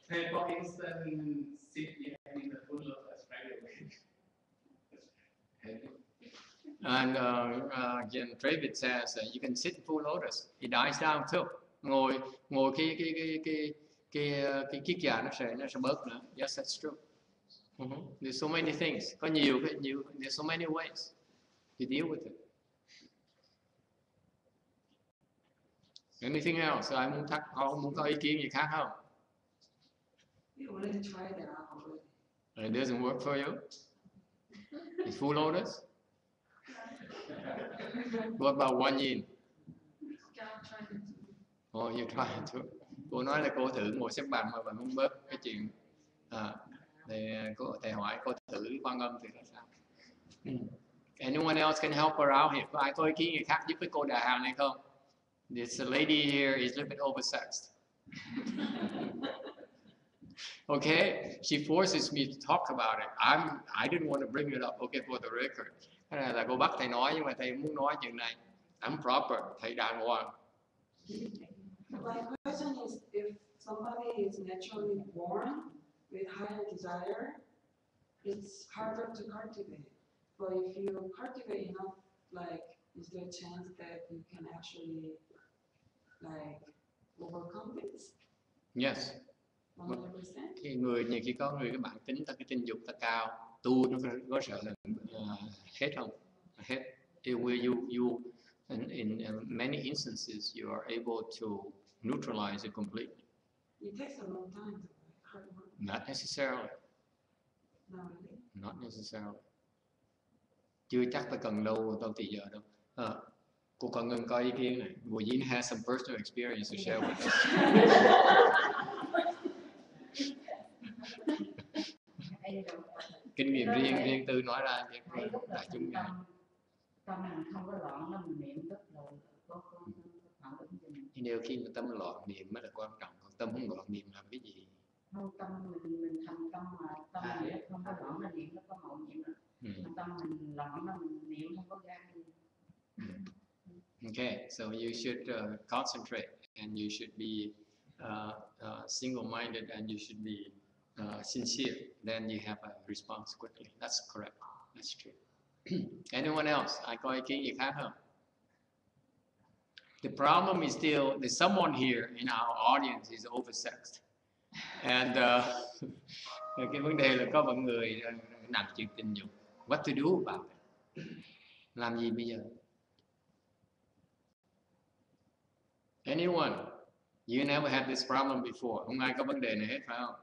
For instance, sit in the full lotus right away. And David says you can sit in full lotus. It dies down too. Ngồi cái kiết già nó sẽ bớt nữa. Yes, that's true. There's so many things. Có nhiều there's so many ways to deal with it. Anything else? Ai muốn có ý kiến gì khác không? You already tried that out already. It doesn't work for you? It's full lotus? What about one yin? Oh, you try to. Cô nói là cô thử ngồi xếp bằng mà vẫn không bớt cái chuyện. Thầy hỏi cô thử Quan Âm thì là sao? Anyone else can help her out here? Có ai có ý kiến gì khác giúp với cô Đà Hàn này không? This lady here is a little bit oversexed. Okay, she forces me to talk about it. I didn't want to bring it up. Okay, for the record. Cái này là cô bắt thầy nói nhưng mà thầy muốn nói chuyện này. I'm proper, thầy đàng hoàng. My question is, if somebody is naturally born with higher desire, it's harder to cultivate. But if you cultivate enough, like, is there a chance that you can actually, like, overcome this? Yes. 100%? Khi nhiều khi có người cái bản tính ta cái tình dục ta cao, tu nó có sợ là hết không? Hết. You in many instances you are able to neutralize it completely. It takes a long time, hard work. Not necessarily. Not really. Not necessarily. Chưa chắc ta cần lâu thì giờ đâu. Cô còn ngừng coi ý kiến này. Well, Yin has some personal experience to share with us. Kinh nghiệm riêng tư nói ra cho đại chúng nghe. Tâm mình không có loạn nó mình niệm rất là có phản ứng cho mình. Nếu khi mà tâm loạn niệm mới là quan trọng, còn tâm không loạn niệm làm cái gì? Không, tâm mình thành tâm mà tâm mình không có loạn nó niệm nó có màu niệm nữa. Tâm mình loạn nó mình niệm không có ra. Okay, so you should concentrate and you should be single-minded and you should be sincere. Then you have a response quickly. That's correct. That's true. Anyone else? I có ý kiến gì khác không? The problem is still there's someone here in our audience is oversexed, and cái vấn đề là có một người nặng chuyện tình dục. What to do about it? Làm gì bây giờ? Anyone? You never had this problem before. Không ai có vấn đề này hết phải không?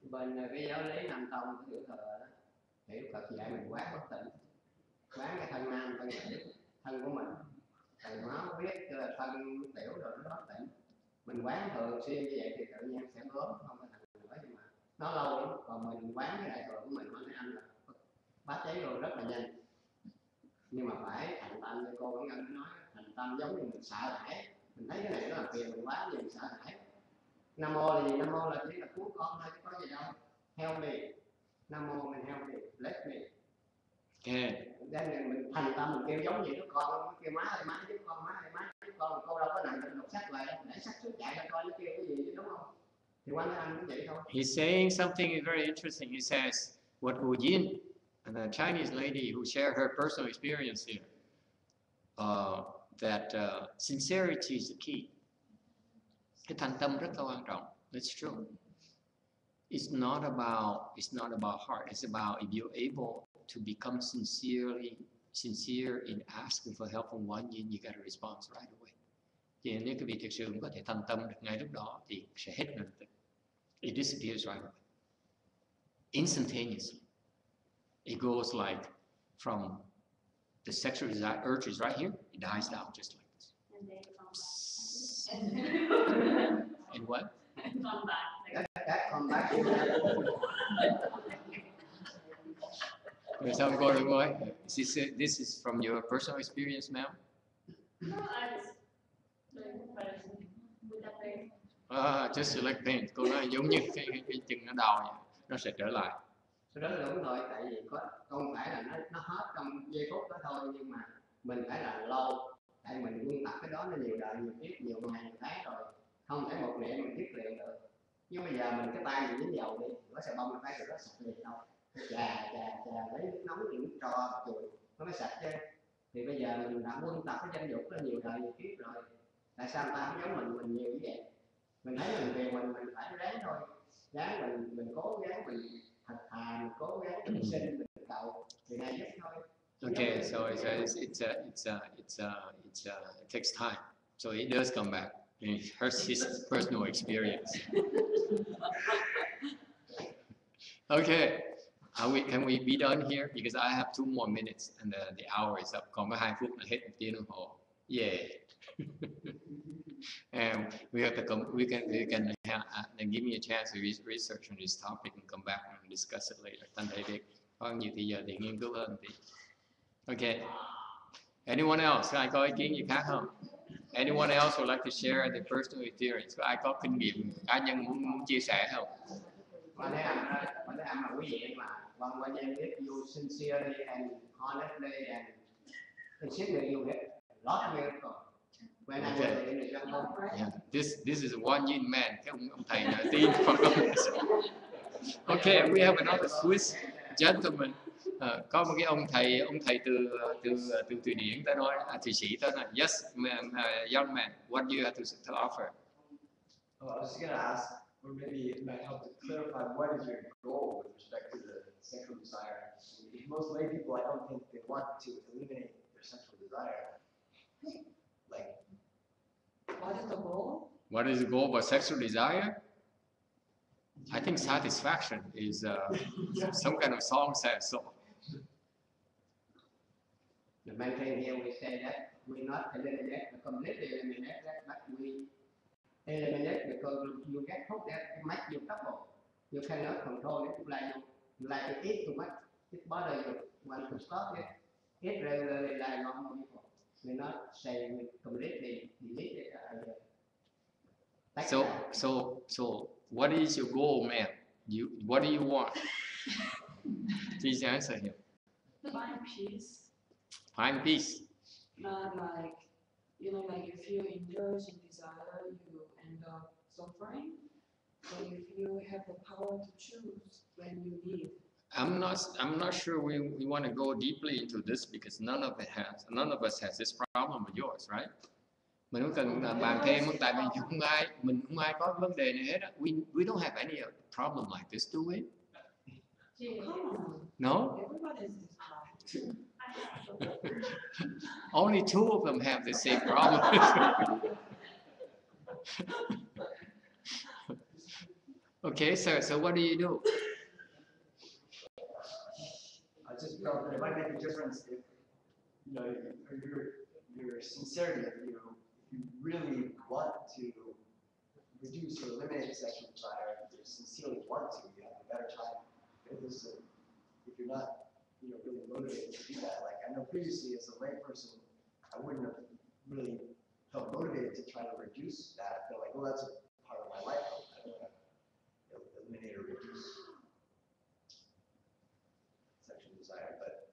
Bên cái giáo lý Nam Tông cái tiểu thừa đó, thì Phật dạy mình quán bất tịnh, quán cái thân nam thân nữ thân của mình, thì nó biết thân tiểu rồi nó bất tịnh, mình quán thường xuyên như vậy thì tự nhiên sẽ bớt không có thành nữa, nhưng mà nó lâu lắm. Còn mình quán cái đại thừa của mình nói anh là bát cháy rồi rất là nhanh, nhưng mà phải thành tâm. Như cô Quảng Ngân nói, thành tâm giống như mình sợ hãi, mình thấy cái này nó là phiền mình quá gì mình sợ hãi. Nam mô là gì? Nam mô là chỉ là cứu con thôi chứ có gì đâu. Help me. Nam mô mình help me, bless me. Okay. Nên mình thành tâm mình kêu giống như đứa con, nó kêu má ơi má giúp con, má ơi má giúp con. Cô đâu có nằm đọc sách lại để sách xuống chạy ra coi nó kêu cái gì chứ, đúng không? Thì quan anh cũng vậy thôi. He's saying something very interesting. He says, what Wu Yin, the Chinese lady who shared her personal experience here, that sincerity is the key. Cái thành tâm rất là quan trọng. That's true. it's not about heart. It's about if you're able to become sincere in asking for help from one yin, you get a response right away. Thì nếu quý vị thực sự có thể thành tâm được ngay lúc đó thì sẽ hết ngay lập tức. It disappears right away, instantaneously. It goes like from the sexual desire urge is right here, it dies down just like this. And then And what? come back. That come back. Rồi xong cô đừng nói, this is from your personal experience, ma'am? No, I just with that pain. Just like pain. Cô nói giống như cái chân nó đau vậy, nó sẽ trở lại. Cái đó là đúng rồi, tại vì không phải là nó hết trong giây phút đó thôi, nhưng mà mình phải là lâu, tại mình quân tập cái đó nó nhiều đời, nhiều kiếp, nhiều ngày, nhiều tháng rồi, không thể một niệm mình tiếp liền được. Nhưng bây giờ mình cái tay mình dính dầu đi, nó sẽ bong cái tay nó sạch liền đâu, chà lấy nước nóng thì nước tro và chùi nó mới sạch chứ. Thì bây giờ mình đã quân tập cái danh dục nó nhiều đời, nhiều kiếp rồi, tại sao người ta không giống mình nhiều như vậy? Mình thấy mình về mình phải ráng thôi, ráng mình cố gắng mình thật thà, mình cố gắng mình sinh mình cầu thì này nhất thôi. Okay, so it takes time, so it does come back. And it hurts his personal experience. Okay, can we be done here? Because I have 2 more minutes and the hour is up. Còn có 2 phút là hết 1 tiếng đồng hồ. Yeah. And we have to come. We can and give me a chance to research on this topic and come back and discuss it later. Thành thầy thì có nhiều thì giờ thì nghiên cứu hơn thì. Okay. Anyone else? Ai có ý kiến gì khác không? Anyone else would like to share the personal experience? Có ai có kinh nghiệm cá nhân muốn chia sẻ không? When I'm a quý mà when if you sincerely and honestly and sincerely you get a lot of miracles. When I was in the jungle. Yeah. This is one yin man. Cái ông thầy là tin Phật. Okay, we have another Swiss gentleman. Có một cái ông thầy từ Thụy Điển tới nói, Thụy Sĩ tới nói, yes, young man, what do you have to offer? I was just going to ask, or maybe it might help to clarify, what is your goal with respect to the sexual desire? Most lay people, I don't think they want to eliminate their sexual desire. Like, What is the goal? What is the goal for sexual desire? I think satisfaction is some kind of song says so. The main thing here we say that we not eliminate, completely eliminate that, but we eliminate because you get hooked at it makes you trouble. You cannot control it. You like to eat too much. It bothers you. Want to stop it. Eat regularly like normal people. We not say we completely delete it. So what is your goal, man? What do you want? Please answer him. Find peace. Find peace. Not like, like if you indulge in desire, you end up suffering. But if you have the power to choose when you need. I'm not sure we want to go deeply into this because none of us has this problem with yours, right? Mình không cần bàn thêm, tại vì mình không ai có vấn đề này hết. We don't have any problem like this, do we? Come on. No? Everybody has this problem. Only 2 of them have the same problem. Okay, sir. So what do you do? I just felt that it might make a difference if, your sincerity, if you really want to reduce or eliminate sexual desire, if you sincerely want to, you have a better time. If you're not, really motivated to do that. Like I know previously as a lay person, I wouldn't have really felt motivated to try to reduce that. I feel like, well, that's a part of my life. I don't want to eliminate or reduce sexual desire, but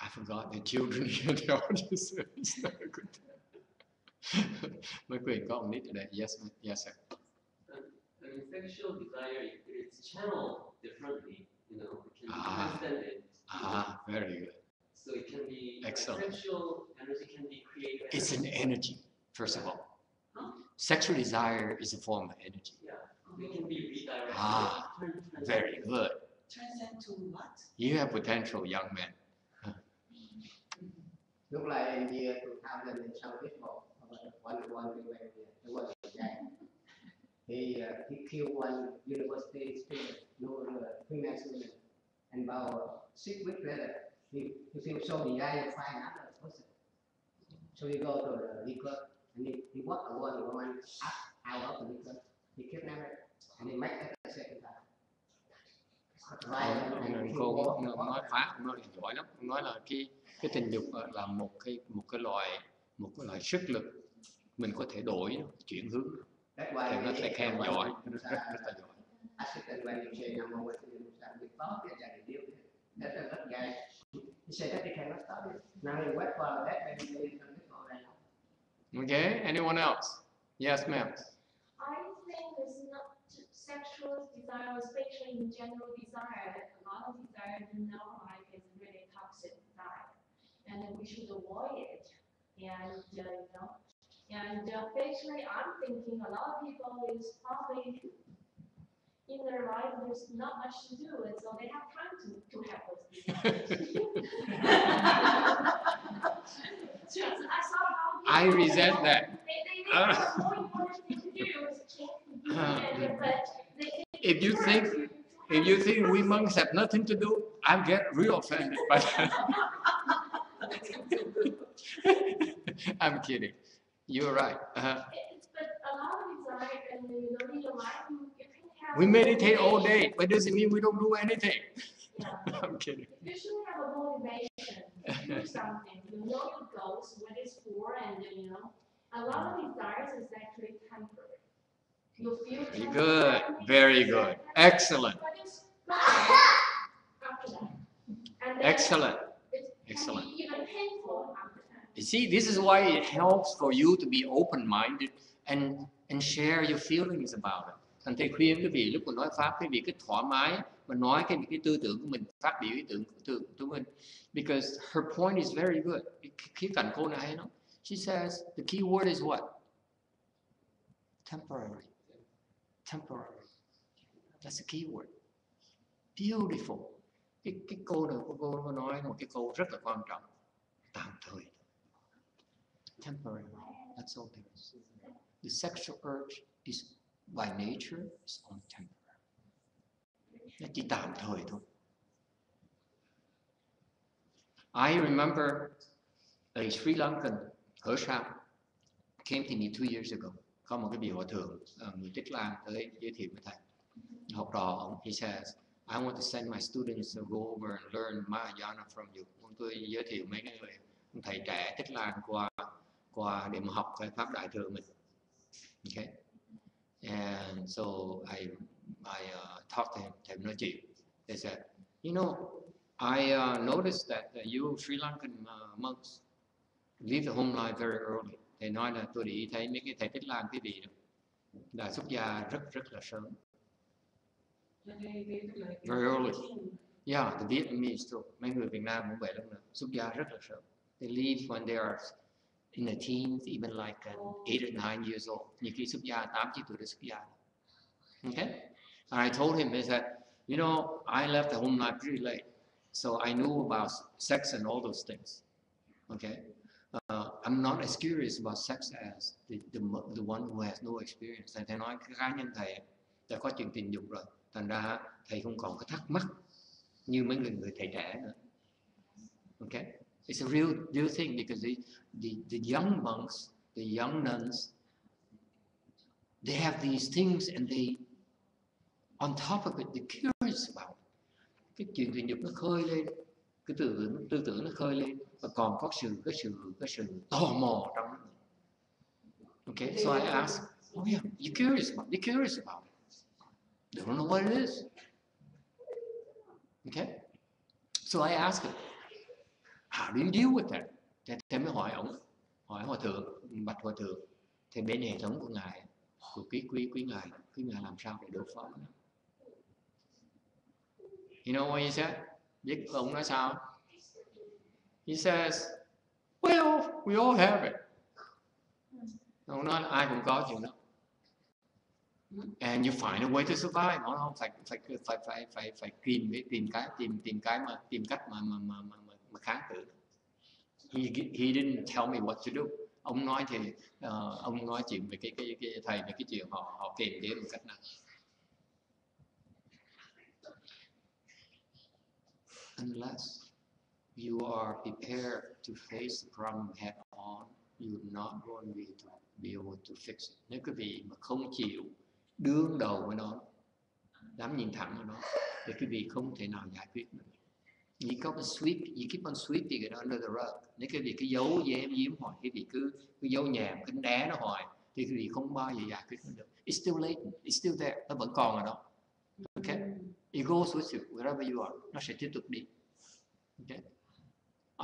I forgot the children here in the audience. It's not a good time. Mấy quyền có ông nít ở đây. Yes, sir. I mean, sexual desire, it's channeled differently, it can be transcended. Very good. So it can be, excellent. Like sexual energy can be created. It's an energy, first of all. Huh? Sexual desire is a form of energy. Yeah, it can be redirected. Ah, very good. Transcend to what? You have potential, young man. Look like in year 2000 in some people, one guy. He killed one university student, female student, and about 6 weeks later, he feels so desire to find another person. So he go to the liquor and he walked away the woman out of the liquor. He kidnapped her and he make it the second time. Cô nói Pháp, ông nói giỏi lắm. Ông nói là cái tình dục là một cái loại sức lực mình có thể đổi, chuyển hướng. Thì nó sẽ khen giỏi, rất là giỏi. Okay, anyone else? Yes, ma'am. I think it's not sexual desire, especially in general desire. A lot of desire in our life is really toxic desire, and we should avoid it. And and basically, I'm thinking a lot of people is probably in their life there's not much to do, and so they have time to have those desires. I saw how I resent that. they have more important thing to do. If you think we monks have nothing to do, I get real offended. But I'm kidding. You're right. But a lot of desire, and in your life, you can have. We meditate all day, but doesn't mean we don't do anything. Yeah. I'm kidding. You should have a motivation to do something. You know your goals, what it's for, and a lot of desires is actually temporary. You feel Good, very good, excellent. But it's after that. And Excellent. Excellent. Even painful after that. You see, this is why it helps for you to be open-minded and share your feelings about it. Thành thầy khuyên quý vị lúc mà nói Pháp, quý vị cứ thoải mái mà nói cái tư tưởng của mình, phát biểu ý tưởng của mình. Because her point is very good. Khía cạnh cô này hay lắm. She says the key word is what? Temporary. Temporary. That's the key word. Beautiful. Cái câu này của cô nói một cái câu rất là quan trọng. Tạm thời. Temporary. That's all there is. The sexual urge is by nature is only temporary. Nó chỉ tạm thời thôi. I remember a Sri Lankan Hershap came to me 2 years ago. Có một cái vị hòa thượng người Tích Lan tới giới thiệu với thầy. Học trò ông, he says, I want to send my students to go over and learn Mahayana from you. Tôi giới thiệu mấy cái người thầy trẻ Tích Lan qua để mà học cái pháp đại thừa mình. Okay. And so I talked to him, thầy nói chuyện. They said, you know, I noticed that you Sri Lankan monks live the home life very early. Thầy nói là tôi để ý thấy mấy cái thầy Tích Lan cái vị là xuất gia rất là sớm. Very early. Yeah, the Vietnamese too. Mấy người Việt Nam cũng vậy lắm nữa. Xuất gia rất là sớm. They leave when they are in the teens, even like 8 or 9 years old. Nhiều khi xuất gia 8-9 tuổi đã xuất gia. Okay? And I told him, I said, you know, I left the home life pretty late, so I knew about sex and all those things. Okay? I'm not as curious about sex as the one who has no experience. Thầy nói cái cá nhân thầy đã có chuyện tình dục rồi, thành ra thầy không còn có thắc mắc như mấy người thầy trẻ nữa. Okay, it's a real thing because the young monks, the young nuns, they have these things and they on top of it they're curious about it. Cái chuyện tình dục nó khơi lên, cái tư tưởng nó khơi lên. Và còn có sự tò mò trong nó. Okay, so I asked, oh yeah, you're curious about it. They don't know what it is. Okay, so I asked him, how do you deal with that? Thế mới hỏi hòa thượng, bạch hòa thượng, thì bên hệ thống của ngài, của quý ngài làm sao để đối phó với nó? You know what he said? Biết ông nói sao? He says, well, we all have it. Ông nói là ai cũng có chuyện đó. and you find a way to survive. Nó không phải tìm cách mà kháng cự. He didn't tell me what to do. Ông nói thì ông nói chuyện về cái thầy về cái chuyện họ kiềm chế một cách nào. Unless you are prepared to face the problem head on, you're not going to be able to fix it. Nếu quý vị mà không chịu đương đầu với nó, dám nhìn thẳng vào nó, thì quý vị không thể nào giải quyết được. You keep on sweeping it under the rug. Nếu quý vị cứ giấu giếm hoài, quý vị cứ giấu nhẹm, cứ né nó hoài, thì quý vị không bao giờ giải quyết nó được. It's still latent, it's still there, nó vẫn còn ở đó. Okay? It goes with you wherever you are. Nó sẽ tiếp tục đi. Okay?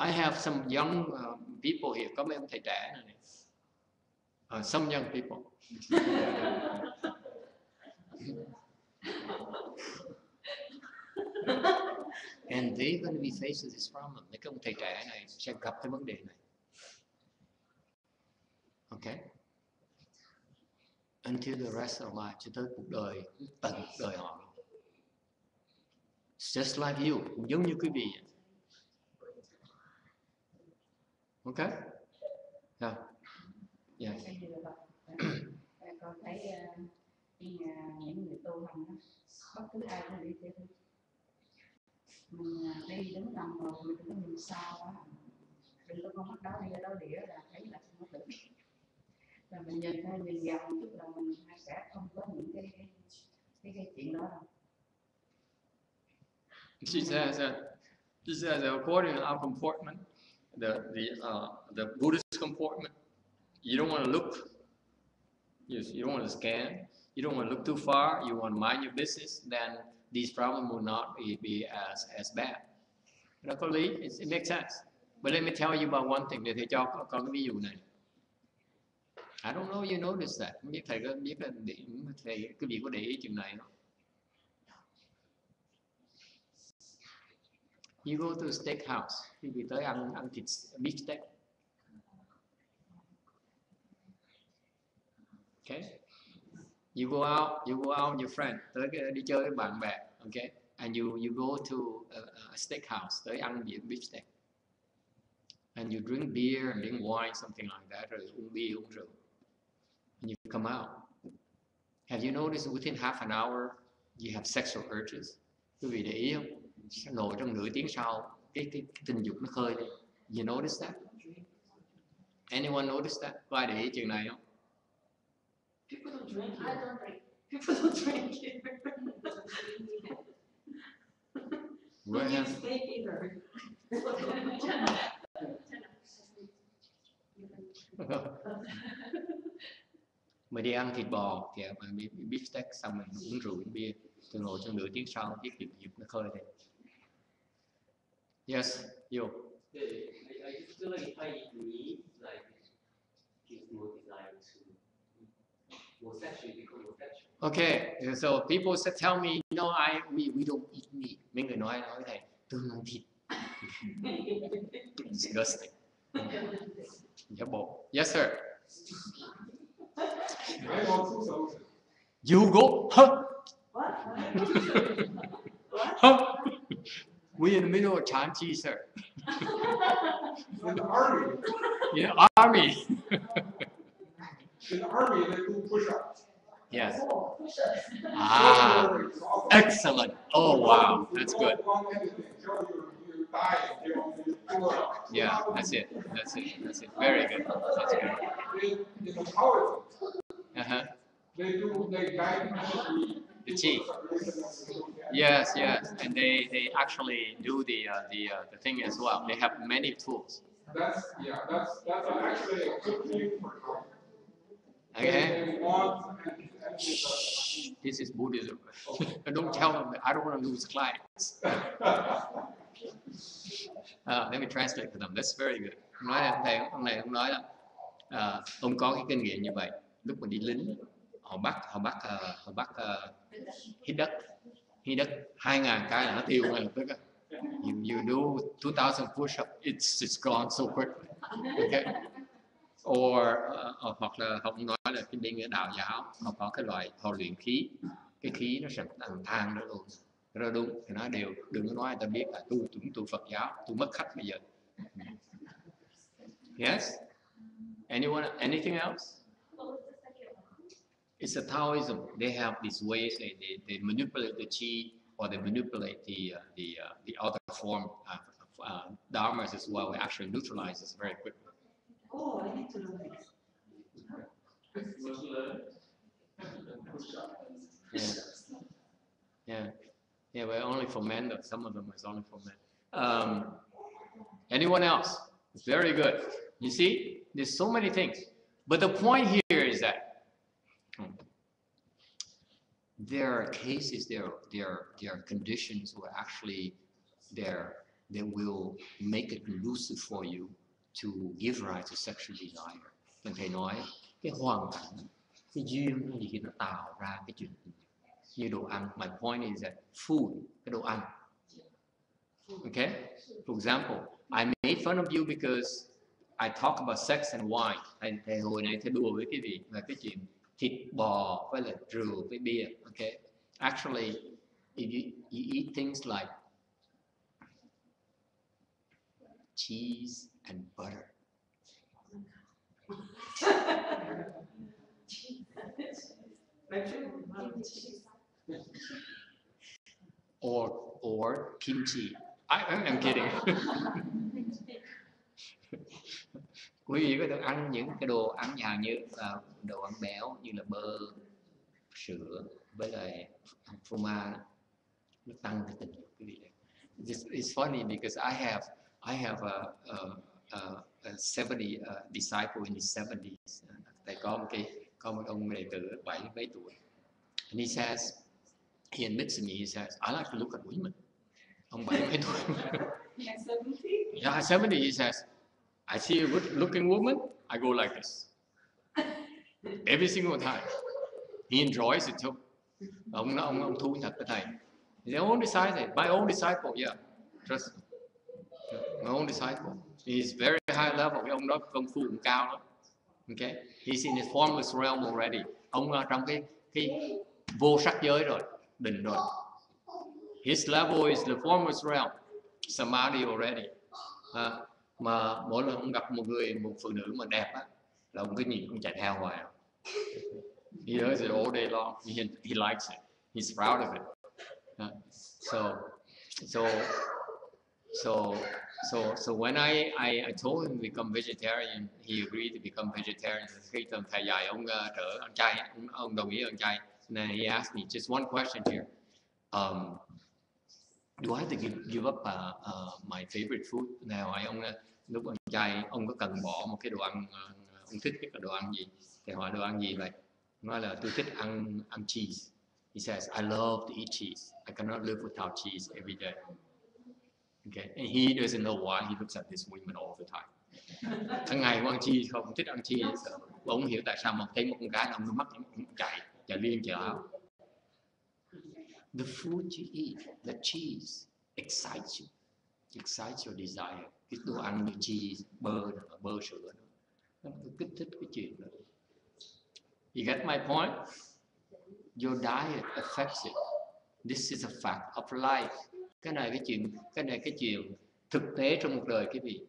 I have some young people here. Có mấy ông thầy trẻ này. Some young people. And they're going to be faced with this problem. Mấy cái ông thầy trẻ này sẽ gặp cái vấn đề này. Okay? Until the rest of life, cho tới cuộc đời, tận cuộc đời họ. It's just like you, giống như quý vị. Okay? Yeah. Yes. Con thấy những người tu hành đó, bất cứ ai cũng đi theo. Mình đi đứng nằm rồi mình đừng có nhìn sao quá, đừng có con mắt đó đi đó đĩa là thấy là không có được. Và mình nhìn gần một chút là mình sẽ không có những cái chuyện đó đâu. She says according to our comportment, the Buddhist comportment, you don't want to look, you don't want to scan, you don't want to look too far, you want to mind your business, then these problems will not be as bad. Nó có lý, it makes sense. But let me tell you about one thing, để thầy cho con cái ví dụ này. I don't know you notice that. Không biết thầy có biết là thầy quý vị có để ý chuyện này không? You go to a steakhouse, quý vị tới ăn thịt beef steak. Okay? You go out with your friend, tới đi chơi với bạn bè, okay? And you go to a steakhouse, tới ăn beef steak. And you drink beer and drink wine, something like that, rồi uống bia, uống rượu. And you come out. Have you noticed within half an hour you have sexual urges? Quý vị để ý không? Nổi trong nửa tiếng sau, cái tình dục nó khơi lên. You notice that? Anyone notice that? Có ai để ý chuyện này không? People don't drink. I don't drink. People don't drink it. Where You have sleep either. Mình đi ăn thịt bò thì mình beef steak xong mình uống rượu uống bia, từ ngồi trong nửa tiếng sau cái tình dục nó khơi lên. Yes, you. Yeah, I just feel like if I eat meat, like it gives more desire to more sexually become more sexual. Okay, so people said tell me, no, we don't eat meat. Mấy người nói thầy, tôi không ăn thịt. Disgusting. Dạ bộ. Yes, sir. You go, huh? What? Huh? We're in the middle of Chanchi, sir. In the army. Yeah, army. In the army, they do push-ups. Yes. Oh, push-ups. Ah, excellent. Oh, wow, that's good. Yeah, that's it. Very good. That's good. In the politics, Uh-huh. they guide The chief. Yes, and they actually do the thing as well. They have many tools. That's actually a good thing for them. Okay. They want Shh, this is Buddhism. Don't tell them that I don't want to lose clients. Let me translate for them. That's very good. Nói là ông này ông nói là ông có cái kinh nghiệm như vậy. Lúc mà đi lính, họ bắt hít đất 2.000 cái là nó tiêu ngay lập tức. You do 2,000 push-up, it's gone so quickly. Okay. hoặc là họ nói là cái bên đạo giáo họ có cái loại họ luyện khí, cái khí nó sẽ thành than đó luôn, rất đúng. Thì nói đều đừng có nói người ta biết là tu Phật giáo, tu mất khách bây giờ. Yes. Anyone? Anything else? It's a Taoism. They have these ways. They manipulate the chi, or they manipulate the other form of dharmas as well. It actually neutralizes very quickly. Oh, I need to know this. Yeah, but only for men, though. Some of them is only for men. Anyone else? Very good. You see, there's so many things. But the point here is that there are cases, there are conditions where actually they will make it conducive for you to give rise to sexual desire. Nên thầy nói cái hoàn cảnh, cái duyên cái gì nó tạo ra cái chuyện như đồ ăn. My point is that food, cái đồ ăn. Okay? For example, I made fun of you because I talk about sex and wine. Thầy hồi nãy thầy đùa với cái gì là cái chuyện thịt bò với là rượu với bia. Okay? Actually, if you eat things like cheese and butter, or kimchi. I'm kidding. Quý vị có thể ăn những cái đồ ăn nhà như đồ ăn béo như là bơ, sữa với lại phô mai, nó tăng cái tình dục quý vị. It's funny because I have a 70 disciple in his 70s. Thầy có một ông đệ tử 70 mấy tuổi. And he says, he admits to me, he says, I like to look at women. Ông 70 mấy tuổi. Yeah, 70. He says, I see a good looking woman, I go like this. Every single time. He enjoys it too. Ông thu thật cái thầy. His own disciple, my own disciple, yeah. Trust me. My own disciple. He's very high level. Cái ông đó công phu cũng cao lắm. Okay? He's in his formless realm already. Ông trong cái vô sắc giới rồi, định rồi. His level is the formless realm. Samadhi already. Mà mỗi lần ông gặp một phụ nữ mà đẹp á, là ông cứ nhìn, ông chạy theo hoài. He does it all day long. He likes it. He's proud of it. So when I told him to become vegetarian, he agreed to become vegetarian. Khi thầy dạy ông trở ăn chay, ông đồng ý ăn chay. And he asked me just one question here. Do I have to give up my favorite food? Nào ông lúc ăn chay, ông có cần bỏ một cái đồ ăn ông thích cái đồ ăn gì? Thì hỏi đồ ăn gì vậy? Nói là tôi thích ăn cheese. He says, I love to eat cheese. I cannot live without cheese every day. Okay, and he doesn't know why he looks at these women all the time. Tháng ngày ông ăn cheese không, thích ăn cheese. Ông không hiểu tại sao mà thấy một con gái ông mắt ông chạy liên chạy áo. The food you eat, the cheese, excites you, excites your desire. Cái đồ ăn như cheese, bơ sữa, nó kích thích cái chuyện đó. You get my point? Your diet affects it. This is a fact of life. Cái này cái chuyện thực tế trong một đời quý vị.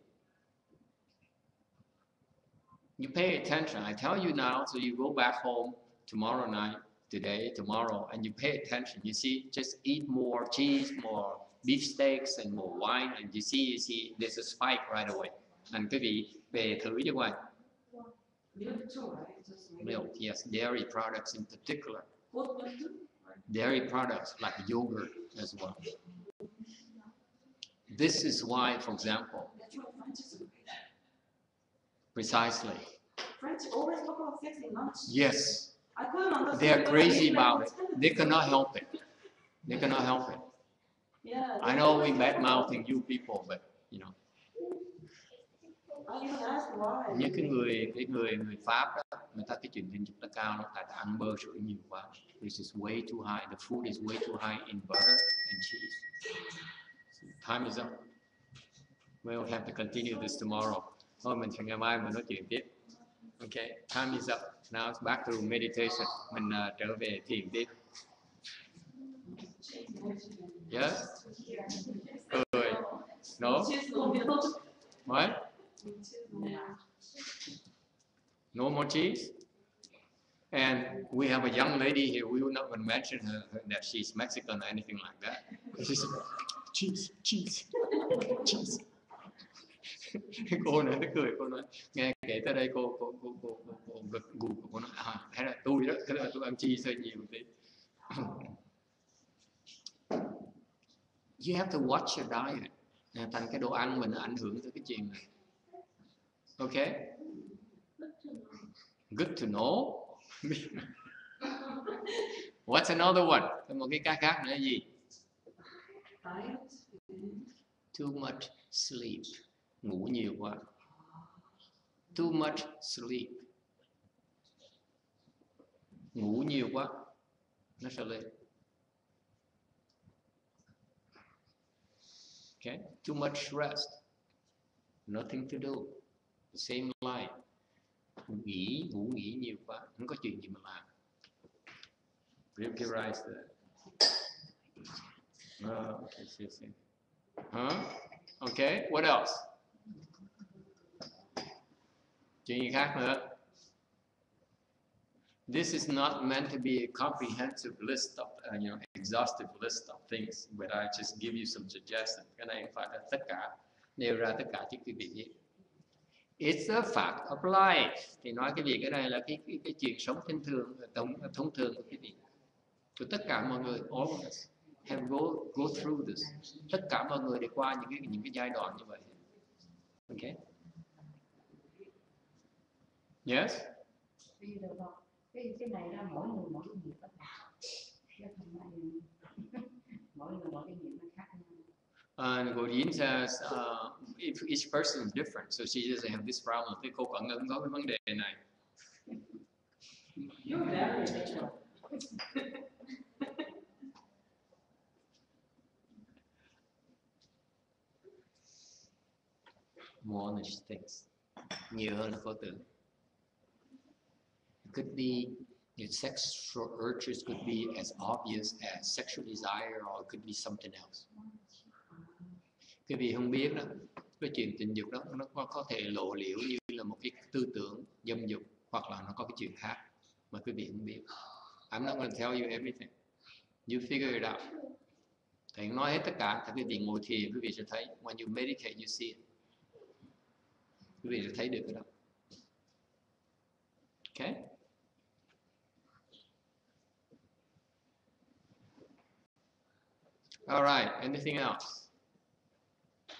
You pay attention. I tell you now, so you go back home tomorrow night, today, tomorrow, and you pay attention. You see, just eat more cheese, more beef steaks, and more wine, and you see, there's a spike right away. And quý vị về thử cho ngoài. Milk too, right? Milk, yes, dairy products in particular. Dairy products like yogurt as well. This is why, for example, precisely. French always talk about sex in lunch. Yes. I couldn't understand. They are crazy about it. They cannot help it. They cannot help it. Yeah. I know we bad mouthing you people, but you know. I even asked why. Như người Pháp đó, người ta cái chuyện tình dục nó cao lắm, tại ăn bơ sữa nhiều quá. This is way too high. The food is way too high in butter and cheese. So time is up. We'll have to continue this tomorrow. Thôi mình sẽ ngày mai mình nói chuyện tiếp. Okay, time is up. Now it's back to meditation. Mình trở về thiền tiếp. Yes? Cười. No? What? No more cheese? And we have a young lady here. We will not going to mention her that she's Mexican or anything like that. She's cheese, cheese, cheese. Cô nữa nó cười, cô nói nghe kể tới đây cô gật gù, cô nói thế là tôi đó, thế là tôi ăn cheese hơi nhiều một tí. You have to watch your diet. Thành cái đồ ăn mình nó ảnh hưởng tới cái chuyện này. Okay? Good to know. What's another one? Một cái khác nữa là gì? Too much sleep. Ngủ nhiều quá. Too much sleep. Ngủ nhiều quá. Nó sẽ lên. Okay? Too much rest. Nothing to do. The same line. Ngủ nghỉ nhiều quá. Không có chuyện gì mà làm. Regularize that. Okay, see. Okay, what else? Chuyện gì khác nữa? This is not meant to be a comprehensive list of, exhaustive list of things, but I just give you some suggestions. Cái này phải là tất cả, nêu ra tất cả chứ quý vị biết. It's a fact of life. Thì nói cái gì cái này là cái chuyện sống thông thường của quý vị. Của tất cả mọi người, all of us have go through this. Tất cả mọi người đi qua những cái giai đoạn như vậy. Okay? Yes? Cái này là mỗi người mỗi cái nghiệp đó. Mỗi người mỗi cái nghiệp nó khác nhau. And Godin says, if each person is different, so she doesn't have this problem. Thì cô còn có cái vấn đề này. You're very More than she thinks. Nhiều hơn là cô tưởng. It could be your sexual urges could be as obvious as sexual desire, or it could be something else. Quý vị không biết đó, cái chuyện tình dục đó nó có thể lộ liễu như là một cái tư tưởng dâm dục, hoặc là nó có cái chuyện khác mà quý vị không biết. I'm not going to tell you everything. You figure it out. Thầy nói hết tất cả, thì quý vị ngồi thiền quý vị sẽ thấy. When you meditate, you see it. Quý vị sẽ thấy được cái đó. Okay? All right. Anything else?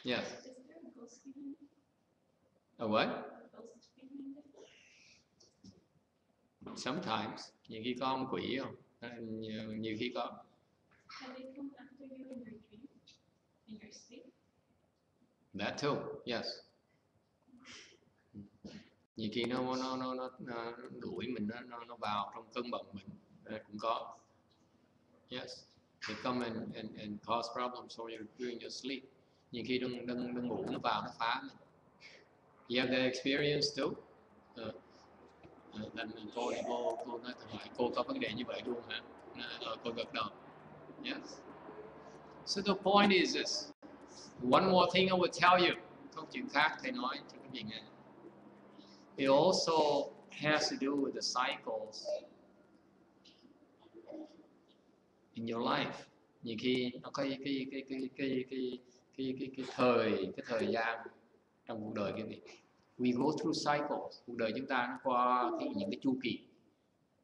Yes. Is there a ghost behind it? A what? A ghost behind it? Sometimes. Nhiều khi có ông quỷ không? Nhiều khi có. Have they come after you in your dream? In your sleep? That too. Yes. Nhiều khi nó đuổi mình, nó vào trong cơn mộng mình, cũng có. Yes. They come and cause problems for you during your sleep. Nhiều khi đang ngủ nó vào nó phá mình. You have that experience too? Cô nói thật lại, cô có vấn đề như vậy luôn hả? Cô gật đầu. Yes. So the point is this. One more thing I will tell you. Câu chuyện khác thầy nói cho các vị nghe. It also has to do with the cycles in your life. Nhiều khi nó có cái thời gian trong cuộc đời cái gì. We go through cycles. Cuộc đời chúng ta nó qua những cái chu kỳ.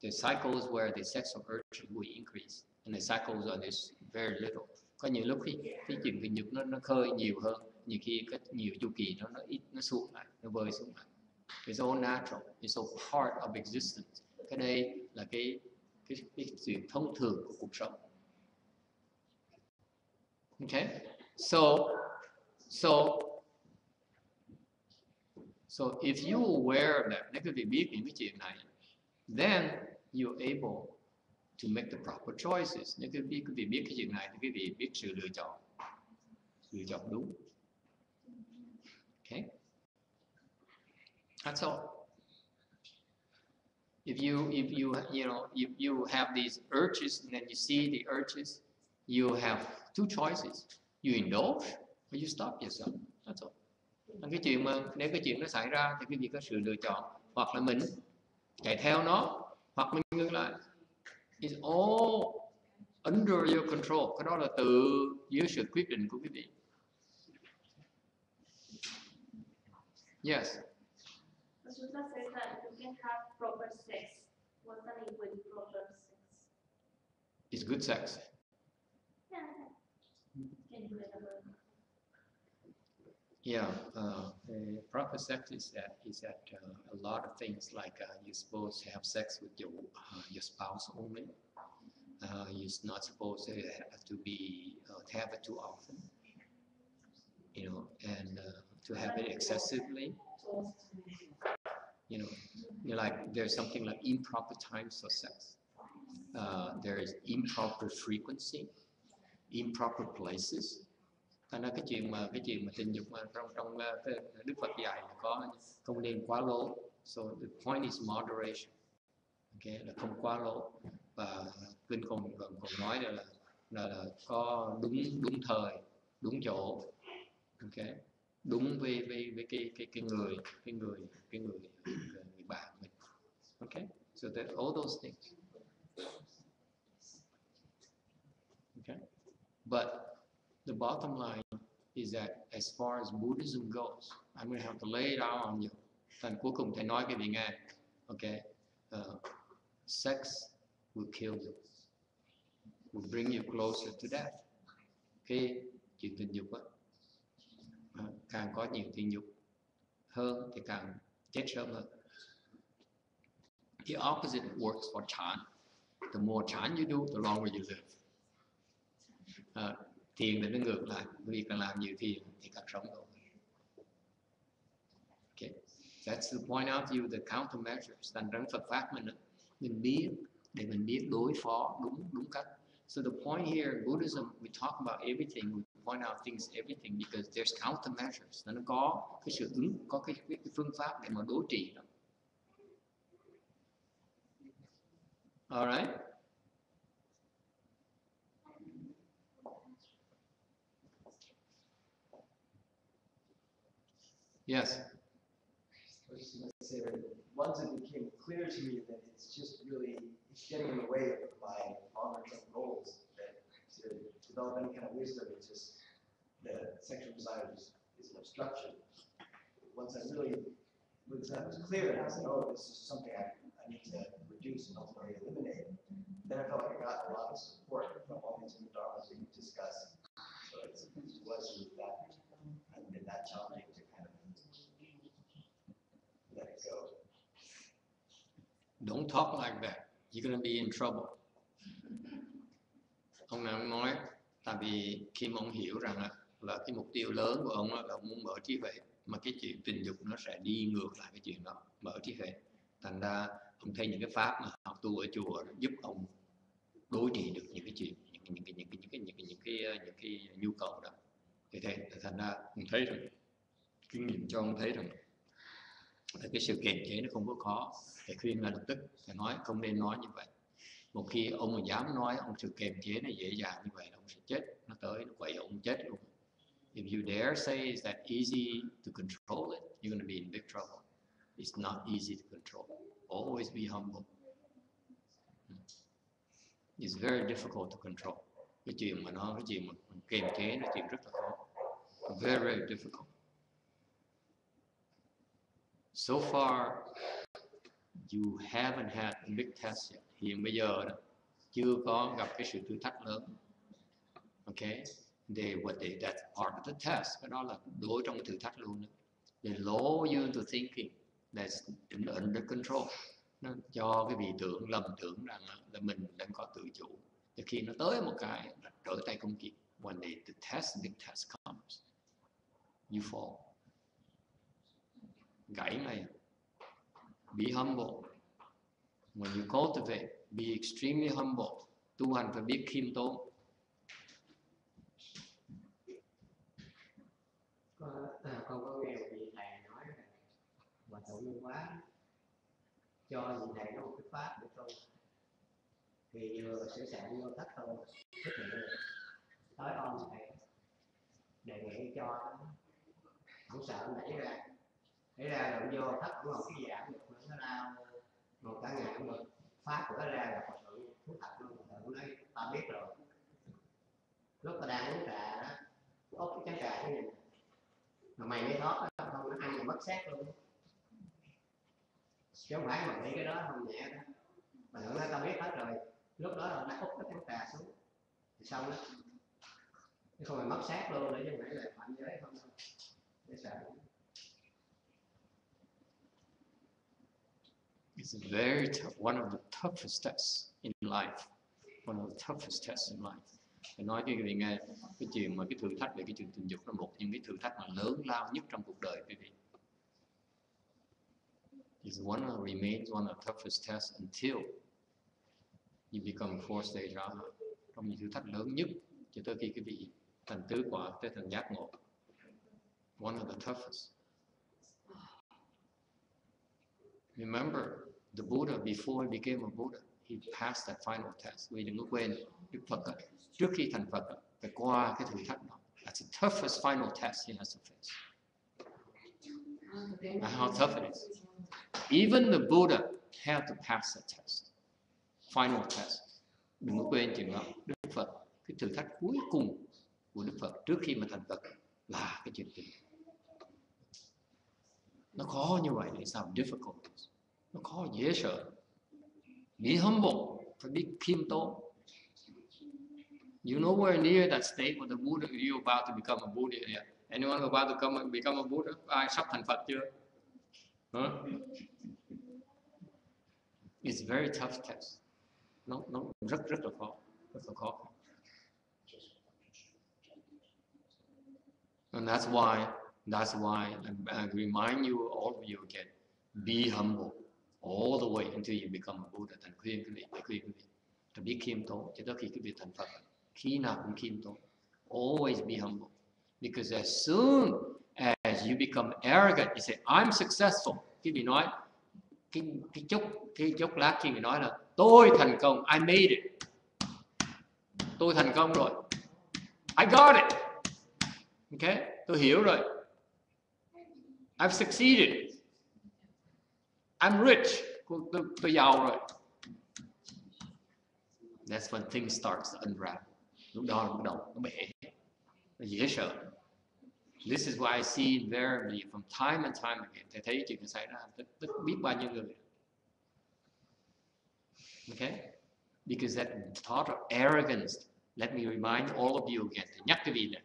The cycles where the sexual urge will increase, and the cycles are this very little. Có những lúc cái chuyện tình dục nó khơi nhiều hơn, nhiều khi có nhiều chu kỳ nó ít, nó xuống lại, nó vơi xuống lại. It's all natural. It's all part of existence. Cái đây là cái chuyện thông thường của cuộc sống. Okay? So if you are aware of that, nếu quý vị biết những cái chuyện này, then you're able to make the proper choices. Nếu quý vị biết cái chuyện này thì quý vị biết sự lựa chọn đúng. Okay? That's all. If you have these urges and then you see the urges, you have two choices. You indulge or you stop yourself. That's all. Cái chuyện mà nếu cái chuyện nó xảy ra thì quý vị có sự lựa chọn, hoặc là mình chạy theo nó, hoặc mình ngừng lại. It's all under your control. Cái đó là tự dưới sự quyết định của quý vị. Yes. Chúng ta say that you can have proper sex. What's the meaning with proper sex? It's good sex. Yeah. Can you elaborate? Yeah, proper sex is that a lot of things like you're supposed to have sex with your spouse only. You're not supposed to have it too often, and to have it excessively. Like there's something like improper times for sex. There is improper frequency, improper places. Thành ra cái chuyện mà tình dục mà trong cái Đức Phật dạy là có không nên quá lố. So the point is moderation. Okay, là không quá lố. Và kinh còn nói là có đúng thời, đúng chỗ. Okay, đúng với cái người bạn mình. Okay, so that all those things. Okay, but the bottom line is that as far as Buddhism goes, I'm going to have to lay it out on you. Thành cuối cùng thầy nói cái gì nghe. Okay, sex will kill you, will bring you closer to death. Cái chuyện tình dục á, càng có nhiều tình dục hơn thì càng chết sớm hơn. The opposite works for Chan. The more Chan you do, the longer you live. Thiền thì nó ngược lại, vì càng làm nhiều thiền thì càng sống lâu. Okay, that's the point out to you, the countermeasures. Thành trong Phật pháp mình biết để mình biết đối phó đúng cách. So the point here in Buddhism, we talk about everything, we point out things, everything, because there's countermeasures. Nó có cái sự có cái phương pháp để mà đối trị đó. All right. Yes. I was just going to say, once it became clear to me that it's just really, it's getting in the way of my longer-term goals, that to develop any kind of wisdom, it's just, the sexual desire is an obstruction. Once I was clear, and I said, oh, this is something I need to reduce and ultimately eliminate, then I felt like I got a lot of support from all these new dharmas that you discussed. So it was that, and that challenging to kind of let it go. Don't talk like that. You're going to be in trouble. Ông nào ông nói, tại vì khi mà ông hiểu rằng là cái mục tiêu lớn của ông là muốn mở trí huệ, mà cái chuyện tình dục nó sẽ đi ngược lại cái chuyện đó, mở trí huệ. Thành ra ông thấy những cái pháp mà học tu ở chùa giúp ông đối trị được những cái chuyện, những cái nhu cầu đó. Thì thành ra ông thấy rằng kinh nghiệm cho ông thấy rằng cái sự kiềm chế nó không có khó. Thầy khuyên là lập tức thầy nói không nên nói như vậy. Một khi ông mà dám nói ông sự kiềm chế nó dễ dàng như vậy, ông sẽ chết. Nó tới nó quậy ông chết luôn. If you dare say is that easy to control it, you're going to be in big trouble. It's not easy to control. Always be humble. It's very difficult to control. Cái chuyện mà kiềm chế là chuyện rất là khó. Very, very difficult. So far, you haven't had a big test yet. Hiện bây giờ đó, chưa có gặp cái sự thử thách lớn. Okay? That's part of the test. Cái đó là đối trong thử thách luôn. They lower you into thinking that's under control. Nó cho cái vị lầm tưởng rằng là mình đang có tự chủ. Thì khi nó tới một cái là trở tay không kịp. When the big test comes, you fall. Gãy ngay. Be humble. When you cultivate, be extremely humble. Tu hành phải biết khiêm tốn. Con có nghe một vị thầy nói là hòa thượng YongHua cho vị thầy nó một cái pháp để tu. Thì vừa sửa soạn vô tất thôi, xuất hiện rồi. Tới ông thầy đề nghị cho không sợ đẩy ra rồi vô thất cũng một cái dạng được nó lao một cả ngày cũng được, pháp của nó ra là Phật sự thú thật luôn. Phật nói ta biết rồi, lúc ta đang uống trà đó ốc cái chén trà cái này mà mày mới thoát đó, không nó ăn là mất xác luôn, chứ không phải mà nghĩ cái đó không nhẹ đó. Mà nữa nói tao biết hết rồi, lúc đó là đã úp cái chén trà xuống thì xong đó, chứ không phải mất xác luôn để chứ không phải là phạm giới không đâu, để sợ. It's very tough, one of the toughest tests in life. One of the toughest tests in life. Tôi nói cho quý vị nghe, cái chuyện mà cái thử thách về cái chuyện tình dục là một trong những cái thử thách mà lớn lao nhất trong cuộc đời quý vị. Remains one of the toughest tests until you become fourth stage Dharma. Trong những thử thách lớn nhất cho tới khi quý vị thành tứ quả, tới thành giác ngộ. One of the toughest. Remember, the Buddha, before he became a Buddha, he passed that final test. Vì đừng có quên, Đức Phật trước khi thành Phật phải qua cái thử thách đó. That's the toughest final test he has to face. And how tough it is. Even the Buddha had to pass that test. Final test. Đừng có quên chuyện đó. Đức Phật, cái thử thách cuối cùng của Đức Phật trước khi mà thành Phật là cái chuyện tình. Nó khó như vậy, it's how difficult it is. Nó khó dễ sợ. Be humble, phải biết khiêm tốn. You nowhere near that state where the Buddha, you're about to become a Buddha yet. Anyone about to become a Buddha? Ai sắp thành Phật chưa? Huh? It's very tough test. Nó rất là khó, rất là khó. And that's why I remind you, all of you again, be humble all the way until you become a Buddha. Thành khuyên quý vị, phải biết khiêm tốn cho tới khi quý vị thành Phật. Khi nào cũng khiêm tốn. Always be humble. Because as soon as you become arrogant, you say, I'm successful. Quý vị nói, cái chốc lát khi người nói là tôi thành công, I made it. Tôi thành công rồi. I got it. Okay? Tôi hiểu rồi. I've succeeded. I'm rich. Tôi giàu rồi. That's when things starts to unravel. Lúc đó nó bắt đầu nó bể. Nó dễ sợ. This is why I see invariably from time and time again. Thầy thấy chuyện nó xảy ra tất biết bao nhiêu người. Okay? Because that thought of arrogance, let me remind all of you again. Thầy nhắc cái gì này.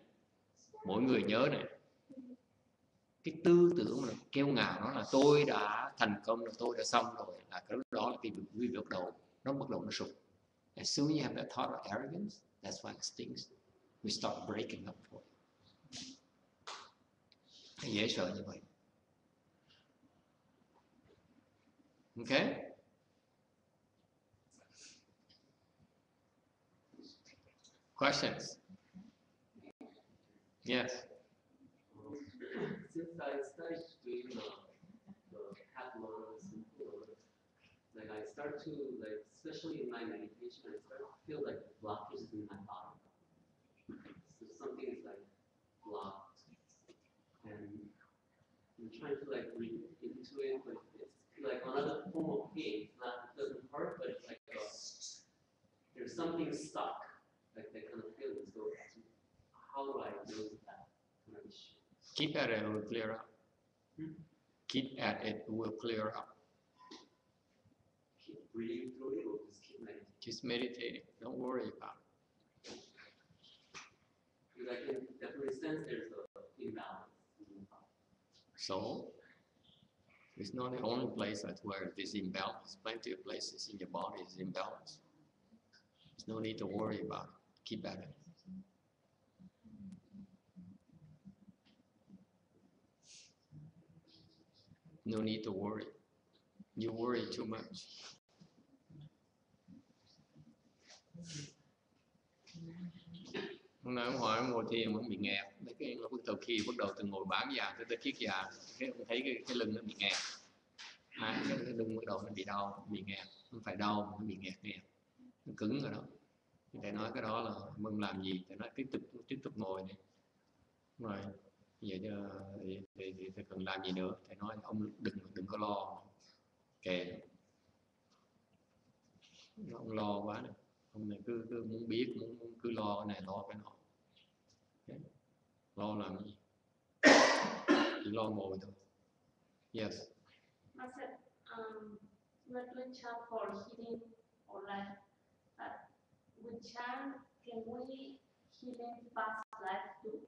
Mỗi người nhớ này. Cái tư tưởng mà kiêu ngạo nó là tôi đã thành công rồi, tôi đã xong rồi, là cái đó là cái quý vị bắt đầu nó sụp. As soon as you have that thought of arrogance, that's when it stings. We start breaking up for it. Dễ sợ như vậy. Okay? Questions? Yes. Since I started doing the Atlas, like I start to especially in my meditation, I start to feel like blockages in my body. So something is blocked, and I'm trying to breathe into it, but it's like another form of pain. It doesn't hurt, but it's there's something stuck, that kind of feeling. So how do I deal with that kind of issue? Keep at it, it will clear up. Keep at it, it will clear up. Keep breathing through it, or just keep meditating? Just meditating. Don't worry about it. Because I can definitely sense there's an imbalance. So, it's not the only place where there's imbalance. Plenty of places in your body is imbalance. There's no need to worry about it. Keep at it. No need to worry. You worry too much. Hôm nay ông hỏi ngồi thiền mà ông bị nghẹt. Đấy cái khi bắt đầu từ ngồi bán già tới kiết già, cái ông thấy cái lưng nó bị nghẹt. cái lưng bắt đầu nó bị đau, bị nghẹt, không phải đau mà nó bị nghẹt, nó cứng rồi đó. Thầy nói cái đó là mừng làm gì? Thầy nói tiếp tục ngồi đi. Rồi vậy thì thầy cần làm gì nữa? Thầy nói ông đừng có lo, kệ ông lo quá này. Ông này cứ muốn biết, muốn cứ lo cái này lo cái nọ. Okay. Lo làm gì? Chỉ lo ngồi thôi. Yes. Master, not doing chant for healing or life, but with chant, can we healing past life too?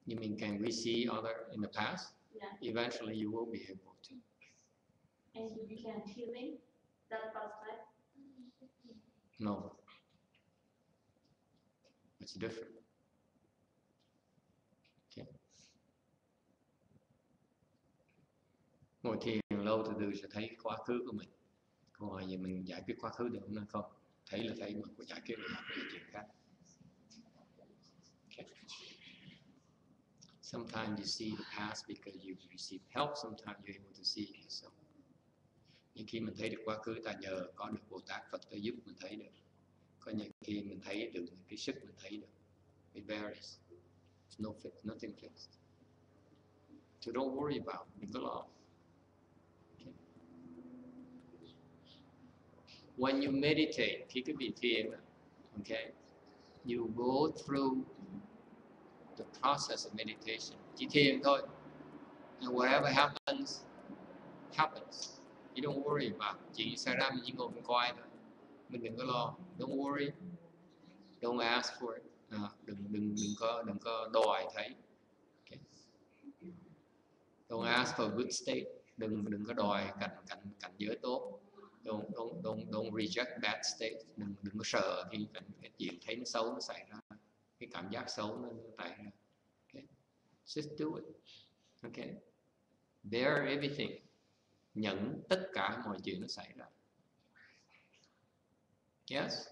You mean can we see other in the past? Yeah. Eventually you will be able to. And you can healing that past life? No. It's different. Okay. Ngồi thiền lâu từ từ sẽ thấy cái quá khứ của mình. Câu hỏi gì mình giải quyết quá khứ được không? Thấy là thấy mà có giải quyết được là chuyện khác. Okay. Sometimes you see the past because you receive help. Sometimes you're able to see it yourself. Nhưng khi mình thấy được quá khứ, ta nhờ có được Bồ Tát Phật tới giúp mình thấy được. Có những khi mình thấy được cái sức mình thấy được. It varies. There's no fix, nothing fixed. So don't worry about it. Đừng có lo. Okay. When you meditate, khi quý vị thiền, okay, you go through the process of meditation. Chỉ thiền thôi. And whatever happens, happens. You don't worry about it. Chuyện xảy ra mình chỉ ngồi mình coi thôi. Mình đừng có lo. Don't worry. Don't ask for it. Đừng có đòi thấy. Okay. Don't ask for a good state. Đừng có đòi cảnh giới tốt. Don't reject bad state. Đừng có sợ khi cái chuyện thấy nó xấu nó xảy ra. Cái cảm giác xấu nó xảy ra. Okay. Just do it. Okay. Bear everything. Nhận tất cả mọi chuyện nó xảy ra. Yes.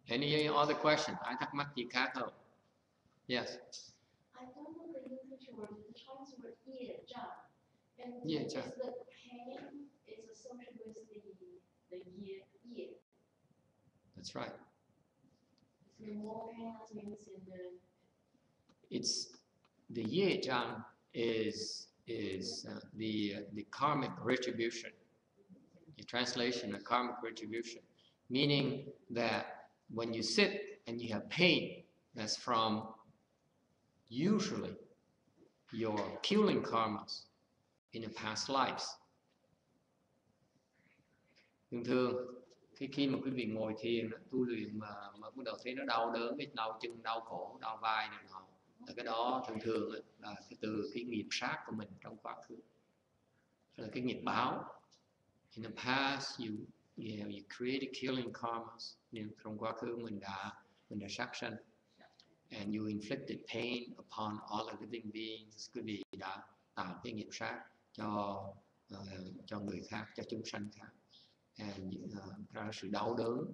Any other question? Ai thắc mắc gì khác không? Yes. I don't know the English word. The Chinese word "ye zhang," and Ye is zhang. the pain is associated with the ye. That's right. The more pain means in the. It's the ye zhang is the karmic retribution. The translation of karmic retribution, meaning that when you sit and you have pain, that's from usually your killing karmas in the past lives. Thường khi mà quý vị ngồi thiền, tu luyện mà bắt đầu thấy nó đau đớn, cái đau chân, đau cổ, đau vai này nọ, là cái đó thường là từ cái nghiệp sát của mình trong quá khứ, là cái nghiệp báo. In the past, you created killing karmas. Trong quá khứ mình đã sát sanh, and you inflicted pain upon all the living beings. Quý vị đã tạo cái nghiệp sát cho người khác, cho chúng sanh khác, and ra sự đau đớn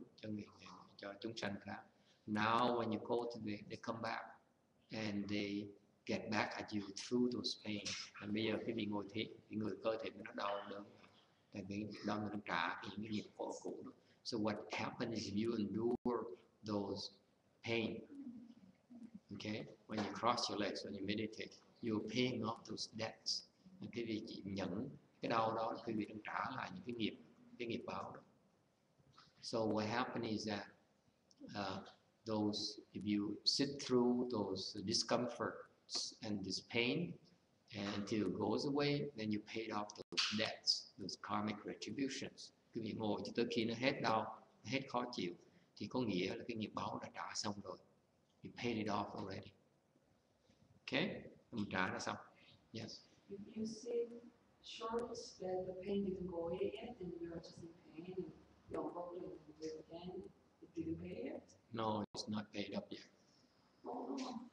cho chúng sanh khác. Now when you go to they come back and they get back at you through those pain. And bây giờ quý vị ngồi thiền, thì người cơ thể nó đau đớn. Tại vì đó nó trả những cái nghiệp cũ đó. So what happens is you endure those pain. Okay? When you cross your legs, when you meditate, you're paying off those debts. Cái vị chỉ nhận cái đau đó, quý vị đang trả lại những cái nghiệp báo đó. So what happens is that if you sit through those discomforts and this pain, and until it goes away, then you paid off those debts, those karmic retributions. Quý vị ngồi cho tới khi nó hết đau, hết khó chịu, thì có nghĩa là cái nghiệp báo đã trả xong rồi. You paid it off already. Okay? Mình trả ra xong. Yes. If you sit short, that the pain didn't go away yet, and you're just in pain, and you're bubbling and do it again, it didn't pay yet? No, it's not paid up yet. Oh no.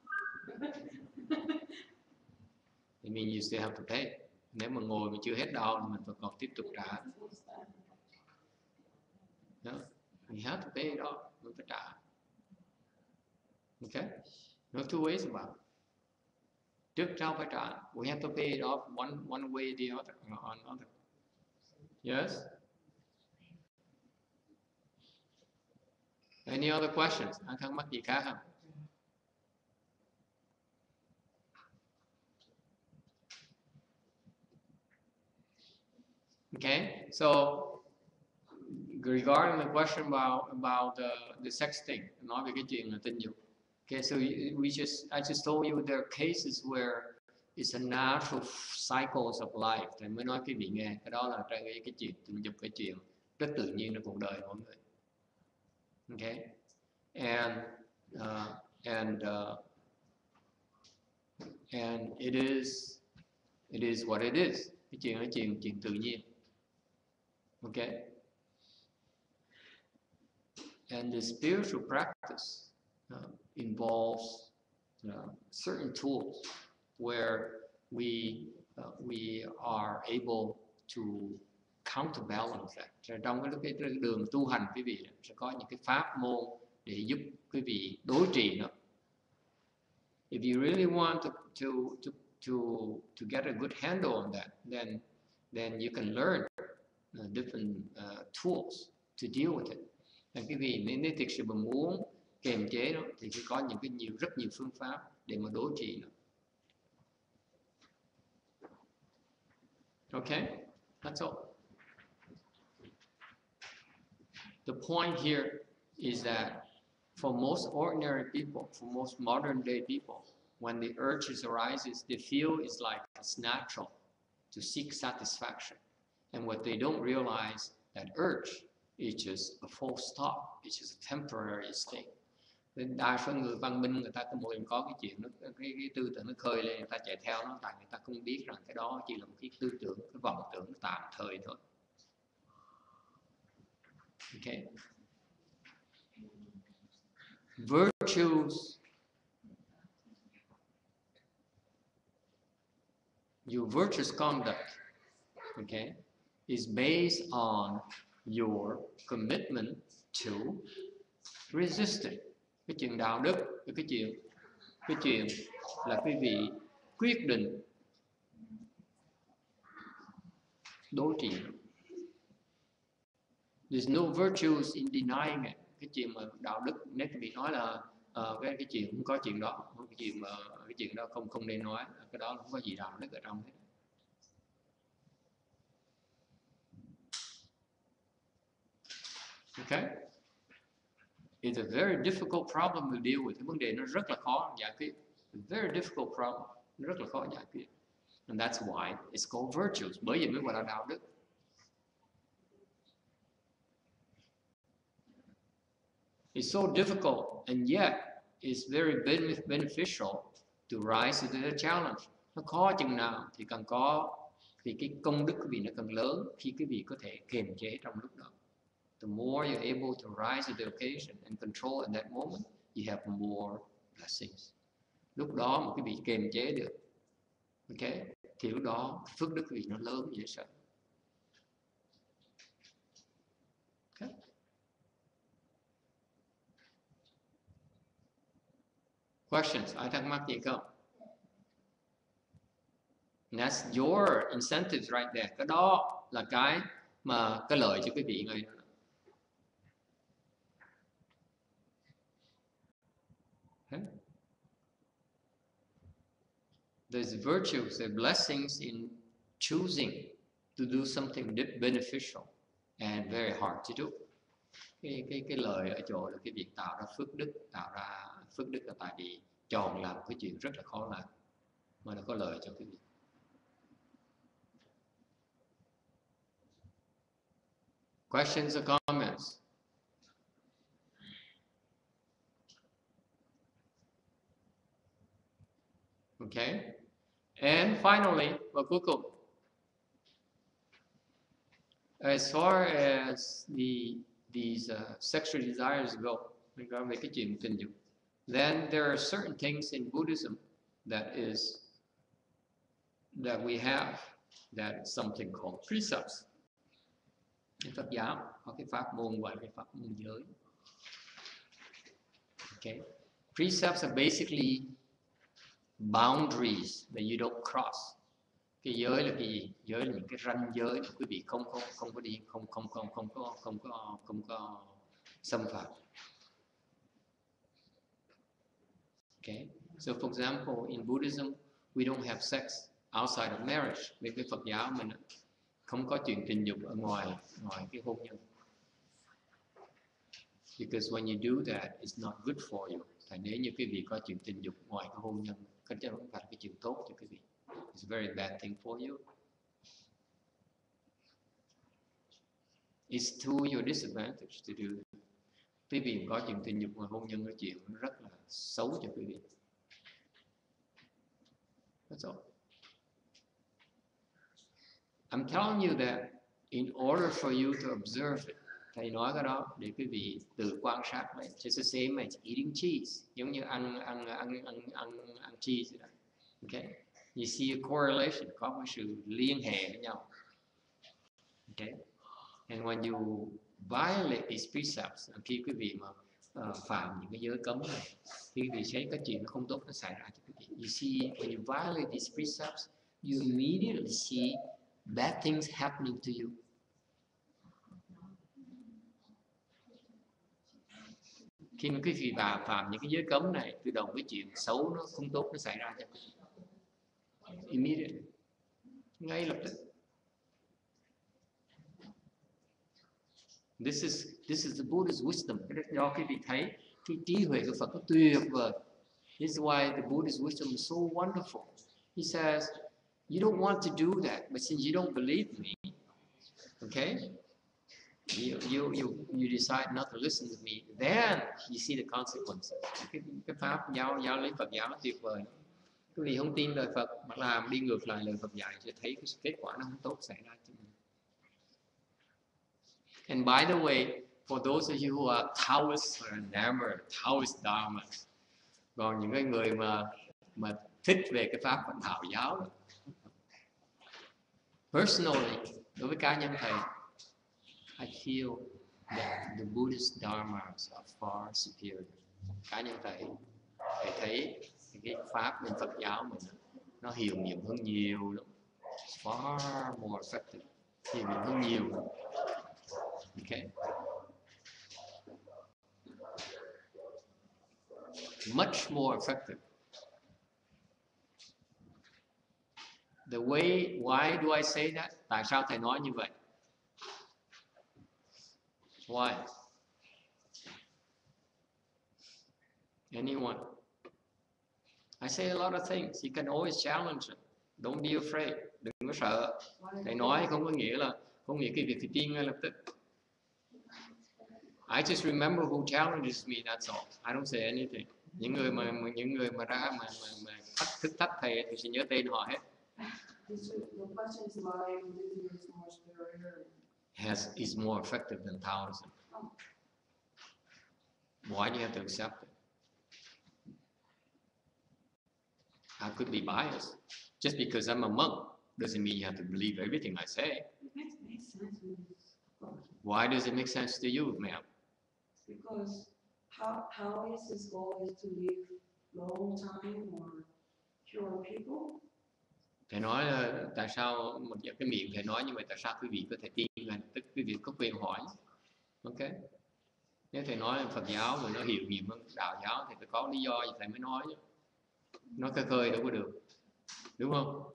It means you still have to pay. Nếu mà ngồi mà chưa hết đau thì mình phải còn tiếp tục trả. No, you have to pay it off. Mình phải trả. Okay? No two ways about it. Trước sau phải trả. We have to pay it off one way or the other. Yes. Any other questions? Anh thắc mắc gì khác không? Okay, so regarding the question about the sexting, nói về cái chuyện là tình dục. Okay, so I just told you there are cases where it's a natural cycles of life. Thì mới nói quý vị nghe, cái đó là cái chuyện tình dục, cái chuyện rất tự nhiên trong cuộc đời mọi người. Okay, and it is what it is. Cái chuyện là chuyện tự nhiên. Okay, and the spiritual practice involves certain tools where we are able to counterbalance that. Trong cái đường tu hành quý vị sẽ có những cái pháp môn để giúp quý vị đối trị nó. If you really want to get a good handle on that, then you can learn different tools to deal with it. Và quý vị nếu thực sự mà muốn kiềm chế nó thì sẽ có rất nhiều phương pháp để mà đối trị nó. Okay, that's all. The point here is that for most ordinary people, for most modern day people, when the urges arises, they feel it's like it's natural to seek satisfaction. And what they don't realize, that urge is just a full stop, it's just a temporary state. Nên đa số người văn minh người ta có cái chuyện cái tư tưởng nó khơi lên, người ta chạy theo nó, tại người ta không biết rằng cái đó chỉ là một cái tư tưởng, cái vọng tưởng tạm thời thôi. Okay. Your virtuous conduct, okay, is based on your commitment to resisting. Cái chuyện đạo đức, cái chuyện là quý vị quyết định đối trị. There's no virtues in denying it. Cái chuyện mà đạo đức, nếu quý vị nói là cái chuyện không có chuyện đó, cái chuyện đó không nên nói, cái đó không có gì đạo đức ở trong hết. Okay. It's a very difficult problem to deal with. Cái vấn đề nó rất là khó giải quyết. A very difficult problem, rất là khó giải quyết. And that's why it's called virtues. Bởi vì mới gọi là đạo đức. It's so difficult, and yet it's very beneficial to rise to the challenge. Nó khó chừng nào thì càng có, thì cái công đức của vị nó càng lớn khi quý vị có thể kiềm chế trong lúc đó. The more you're able to rise to the occasion and control in that moment, you have more blessings. Lúc đó mà quý vị kiềm chế được, okay, thì lúc đó phước đức quý vị nó lớn dễ sợ. Okay. Questions? Ai thắc mắc gì không? And that's your incentives right there. Cái đó là cái lợi cho quý vị ngay đó. Okay. There's virtues, there's blessings in choosing to do something beneficial and very hard to do. Cái lợi ở chỗ là cái việc tạo ra phước đức là tại vì chọn làm cái chuyện rất là khó làm mà nó có lợi cho cái việc. Questions or comments? Okay. And finally, và cuối cùng, as far as these sexual desires go, về cái chuyện tình dục, then there are certain things in Buddhism that we have that is something called precepts. Phật giáo có cái pháp môn gọi là cái pháp môn giới. Okay. Precepts are basically boundaries that you don't cross. Cái giới là cái gì? Giới là những cái ranh giới mà quý vị không có đi, không có xâm phạm. Okay, so for example, in Buddhism, we don't have sex outside of marriage. Với cái Phật giáo mình không có chuyện tình dục ở ngoài cái hôn nhân. Because when you do that, it's not good for you. Tại nếu như quý vị có chuyện tình dục ngoài cái hôn nhân, cái đó không phải là cái chuyện tốt cho quý vị. It's a very bad thing for you. It's to your disadvantage to do that. Quý vị có chuyện tình dục ngoài hôn nhân là chuyện rất là xấu cho quý vị. That's all. I'm telling you that in order for you to observe it. Thầy nói cái đó để quý vị tự quan sát lại. Just the same as eating cheese, giống như ăn cheese vậy. Okay, you see a correlation, có một sự liên hệ với nhau. Okay, and when you violate these precepts, khi quý vị mà phạm những cái giới cấm này, khi quý vị thấy cái chuyện không tốt nó xảy ra cho quý vị. You see, when you violate these precepts, you immediately see bad things happening to you. Khi mà quý vị phạm những cái giới cấm này, tự động cái chuyện xấu nó không tốt nó xảy ra cho quý vị. Immediately, ngay lập tức. This is the Buddha's wisdom. Do quý vị thấy cái trí huệ của Phật nó tuyệt vời. This is why the Buddha's wisdom is so wonderful. He says, you don't want to do that, but since you don't believe me, okay, you decide not to listen to me, then you see the consequences. Cái pháp giáo lý Phật giáo nó tuyệt vời. Quý vị không tin lời Phật mà làm đi ngược lại lời Phật dạy sẽ thấy cái kết quả nó không tốt xảy ra cho mình. And by the way, for those of you who are Taoists or enamored, Taoist Dharma, còn những cái người mà thích về cái pháp Phật Đạo giáo đó. Personally, đối với cá nhân thầy, I feel that the Buddhist dharmas are far superior. Cá nhân thầy thấy cái pháp bên Phật giáo mình nó hiệu nghiệm hơn nhiều lắm. Far more effective. Hiệu nghiệm hơn nhiều lắm. Okay. Much more effective. The way, why do I say that? Tại sao thầy nói như vậy? Why? Anyone? I say a lot of things. You can always challenge it. Don't be afraid. Đừng có sợ. Thầy nói không có nghĩa cái việc phải tin ngay lập tức. I just remember who challenges me. That's all. I don't say anything. Những người mà ra mà thức thách thầy thì sẽ nhớ tên họ hết. The question is why Buddhism is more superior. Is more effective than Taoism. Why do you have to accept it? I could be biased. Just because I'm a monk doesn't mean you have to believe everything I say. It makes sense. Why does it make sense to you, ma'am? Because how is his goal is to live long time or cure people? Thầy nói là tại sao một cái miệng thầy nói như vậy, tại sao quý vị có thể tin là tức quý vị có quyền hỏi. Ok, nếu thầy nói Phật giáo mà nó hiệu nghiệm hơn đạo giáo thì phải có lý do gì thầy mới nói chứ. Nói khơi đâu có được, đúng không?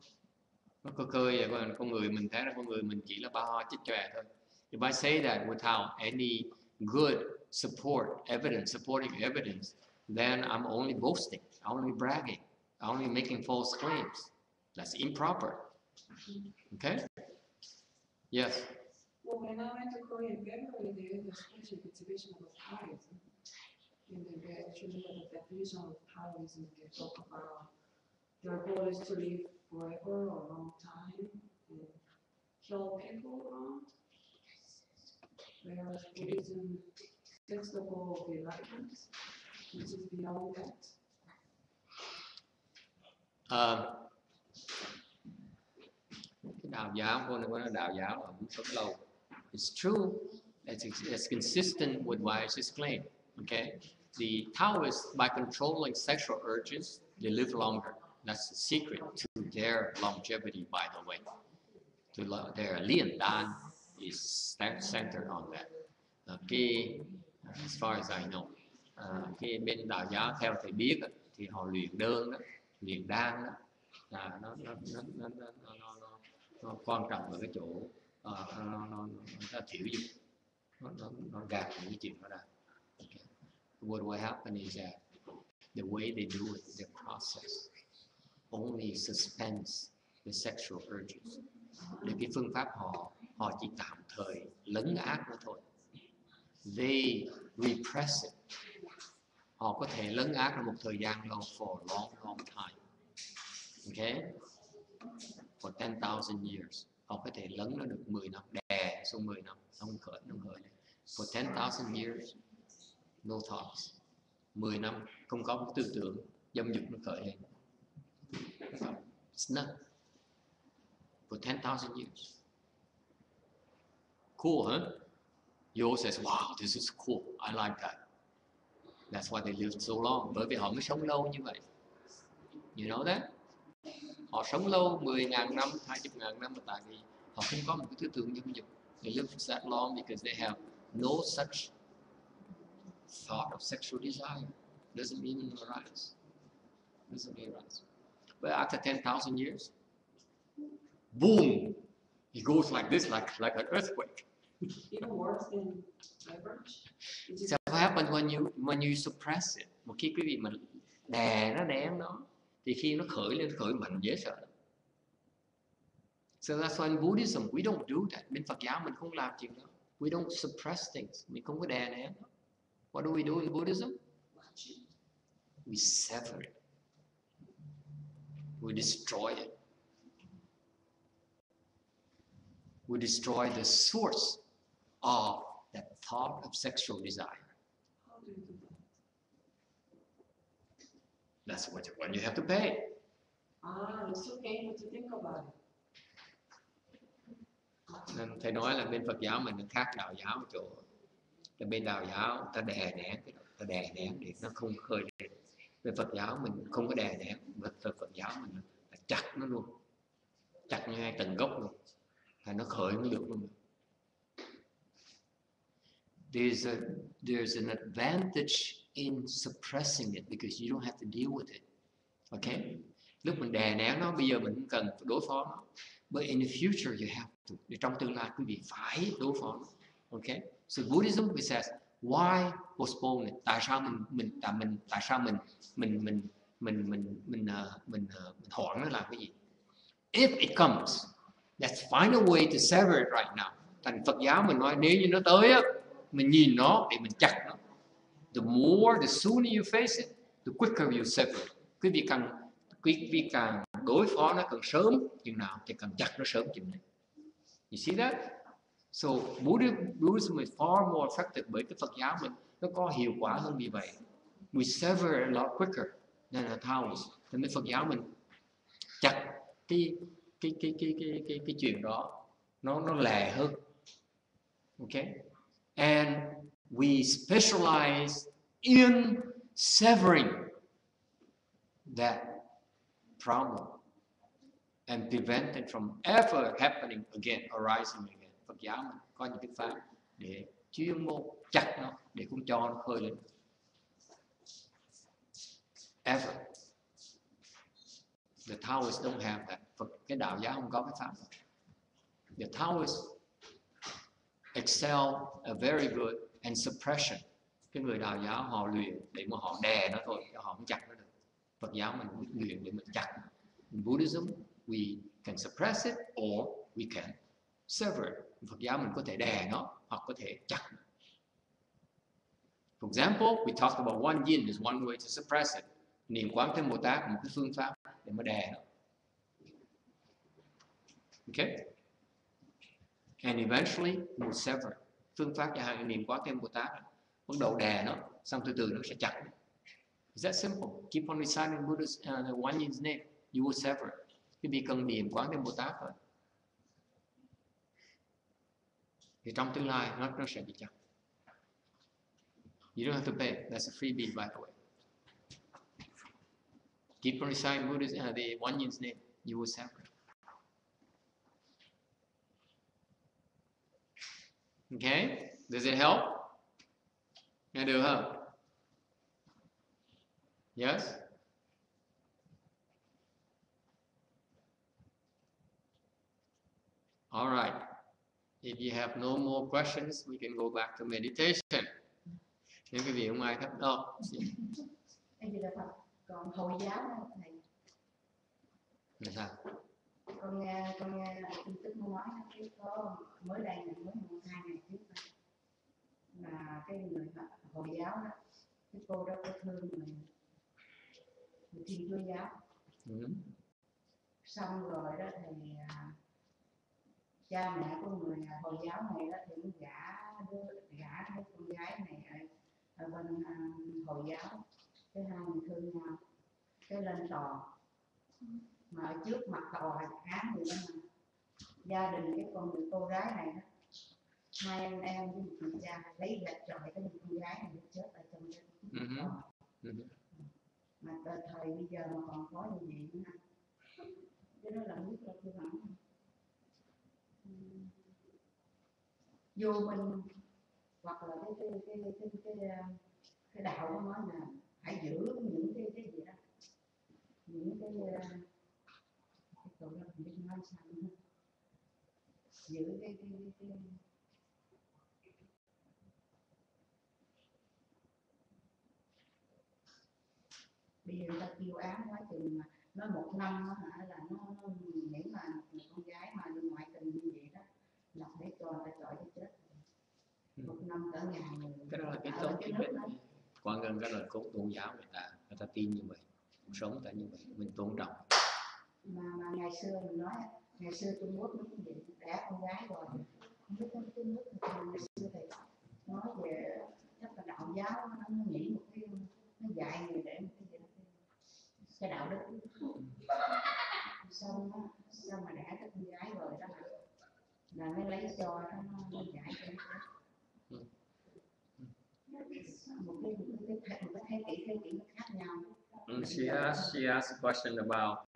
Nó khơi vậy, con người mình thấy là con người mình chỉ là ba hoa chích chòe thôi. If I say that without any good supporting evidence, then I'm only boasting, only bragging, only making false claims. That's improper. Okay? Yes. Well, when I went to Korea in February, there was a special exhibition of Taoism. And then they actually have a definition of Taoism. They talk about their goal is to live forever or a long time and kill people around. Whereas Buddhism sets the goal of enlightenment, which is beyond that. Cái đạo giáo của nó là đạo giáo là cũng sống lâu. It's true. It's consistent with what I just claimed. Okay, the Taoists, by controlling sexual urges, they live longer. That's the secret to their longevity, by the way. Their Lian Dan is centered on that. As far as I know, cái bên đạo giáo theo thầy biết thì họ luyện đơn đó, luyện đan đó, là nó quan trọng ở cái chỗ nó thiểu dục, nó gạt những cái chuyện đó ra. Okay. What will happen is that the way they do it, the process only suspends the sexual urges. Để cái phương pháp họ chỉ tạm thời lấn át nó thôi. They repress it. Họ có thể lấn át nó một thời gian lâu, for a long time. Okay? For 10,000 years. Họ có thể lấn nó được 10 năm, đè xuống 10 năm, không khởi. For 10,000 years, no thoughts. 10 năm không có một tư tưởng dâm dục nó khởi lên. It's not. For 10,000 years. Cool, huh? You all says, wow, this is cool. I like that. That's why they lived so long. Bởi vì họ mới sống lâu như vậy. You know that? Họ sống lâu 10.000 năm, 20.000 năm, tại vì họ không có một cái tư tưởng dâm dục. They live that long because they have no such thought of sexual desire. Doesn't even arise. But after 10,000 years, boom, it goes like this, like an earthquake. Even worse than leverage. So what happens when you suppress it? Một khi quý vị mình đè nó, thì khi nó khởi mạnh dễ sợ. So that's why in Buddhism we don't do that. Bên Phật giáo mình không làm chuyện đó. We don't suppress things. Mình không có đè nén. What do we do in Buddhism? We sever it. We destroy it. We destroy the source of that thought of sexual desire. How do you do that? That's what you have to pay. It's okay to think about it. Nên thầy nói là bên Phật giáo mình khác đạo giáo chỗ là bên đạo giáo ta đè nén để nó không khơi lên. Bên Phật giáo mình không có đè nén, Phật giáo mình là chặt nó luôn, chặt như hai tầng gốc luôn, là nó khởi nó được luôn. There's an advantage in suppressing it because you don't have to deal with it. Okay? Lúc mình đè nén nó, bây giờ mình không cần đối phó nó. But in the future you have to. Trong tương lai quý vị phải đối phó nó. Okay? So Buddhism it says why postpone it? Tại sao mình hoãn nó làm cái gì? If it comes, let's find a way to sever it right now. Thành Phật giáo mình nói nếu như nó tới á, mình nhìn nó để mình chặt nó. The sooner you face it, the quicker you sever it. Quý vị càng đối phó nó càng sớm chừng nào thì càng chặt nó sớm chừng này. You see that? So Buddhism is far more effective bởi cái Phật giáo mình nó có hiệu quả hơn vì vậy. We sever a lot quicker than a Taoist. Nên cái Phật giáo mình chặt cái chuyện đó nó lẹ hơn. Okay? And we specialize in severing that problem and prevent it from ever happening again, arising again. Phật giáo mình có những cái pháp để chuyên môn chặt nó, để không cho nó khơi lên. Ever. The Taoists don't have that. Cái đạo giáo không có cái pháp. The Taoists excel a very good in suppression. Cái người đạo giáo họ luyện để mà họ đè nó thôi, chứ họ không chặt nó được. Phật giáo mình luyện để mình chặt. In Buddhism, we can suppress it or we can sever it. Phật giáo mình có thể đè nó hoặc có thể chặt. For example, we talked about one yin is one way to suppress it. Niệm Quán Thế Bồ Tát là một cái phương pháp để mà đè nó. Okay? And eventually we'll sever. Phương pháp cho hai niệm Quán Thế Bồ Tát bắt đầu đè nó, xong từ từ nó sẽ chặt. It's that simple. Keep on reciting Buddha's the one yin's name. You will sever. Quý vị cần niệm Quán Thế Bồ Tát thôi. Thì trong tương lai nó sẽ bị chặt. You don't have to pay. That's a freebie, by the way. Keep on reciting Buddha's, the One Yin's name. You will separate. Okay? Does it help? Nghe được không? Yes? All right. If you have no more questions, we can go back to meditation. Nếu quý vị không ai thắc đâu. Cái gì là Phật? Còn Hồi giáo đó thầy. Là sao? Con nghe tin tức nó nói cái có mới đây là mới 2 ngày trước là cái người Hồi giáo đó, cái cô đó có thương người Thiên Chúa giáo. Xong rồi đó thì cha mẹ của người Hồi giáo này đó thì cũng gả cái con gái này ở bên Hồi giáo, cái hai người thương nhau, cái lên tòa, mà ở trước mặt tòa án thì đó mà gia đình cái cô gái này đó, hai anh em với một người cha lấy gạch chọi cái con gái này chết ở trong cái tòa. Mà thời bây giờ mà còn có như vậy nữa, cái đó là biết là tôi nói vô minh, hoặc là cái đạo nó nói là hãy giữ những cái gì đó, những cái câu đó không biết nói sao nữa. Giữ cái bây giờ người ta kêu án quá chừng mà nói 1 năm là nó nghĩ là một con gái mà đi ngoại tình như vậy đó là phải cho người ta chọi cái chết 1 năm cả ngày. Cái đó là cái tốt cái bệnh quan gần cái là cốt tôn giáo người ta tin như vậy, cuộc sống ta như vậy, mình tôn trọng. Mà ngày xưa mình nói, ngày xưa Trung Quốc nó cũng vậy, đẻ con gái rồi không biết cái nước ngày xưa thầy nói về chắc là đạo giáo nó nghĩ một cái, nó dạy người để một cái gì đó, cái đạo đức. Xong mà đẻ cái con gái rồi đó là mới lấy cho nó dạy cho nó. She asked a question about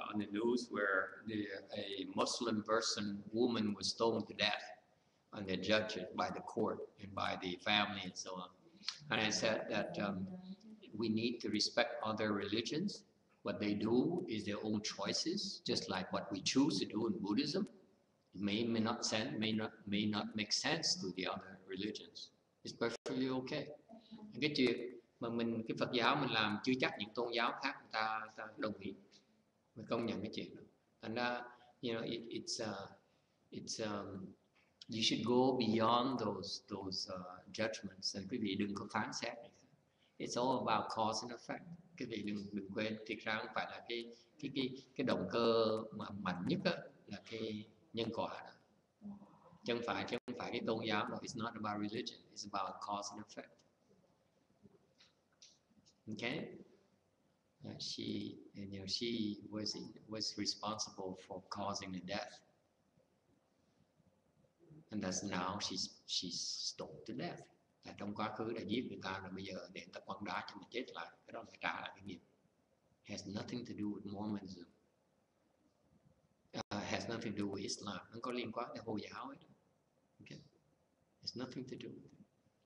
on the news where a Muslim woman was stoned to death, and they're judged by the court and by the family and so on. And I said that we need to respect other religions. What they do is their own choices, just like what we choose to do in Buddhism. It may not make sense to the other religions. It's perfectly okay. Cái chuyện mà cái Phật giáo mình làm chưa chắc những tôn giáo khác người ta đồng ý, mình công nhận cái chuyện đó. Thành ra, you know, you should go beyond those judgments, and quý vị đừng có phán xét. It's all about cause and effect. Quý vị đừng quên, thực ra không phải là cái động cơ mà mạnh nhất đó, là cái nhân quả đó. Chứ không phải cái tôn giáo đó. It's not about religion. It's about cause and effect. Okay? She was responsible for causing the death, and thus now she's stoned to death. Là trong quá khứ đã giết người ta, rồi bây giờ để người ta quăng đá cho mình chết lại, cái đó phải trả lại cái nghiệp. Has nothing to do with Mormonism. Has nothing to do with Islam. Không có liên quan đến Hồi giáo ấy. Okay? It's nothing to do with it.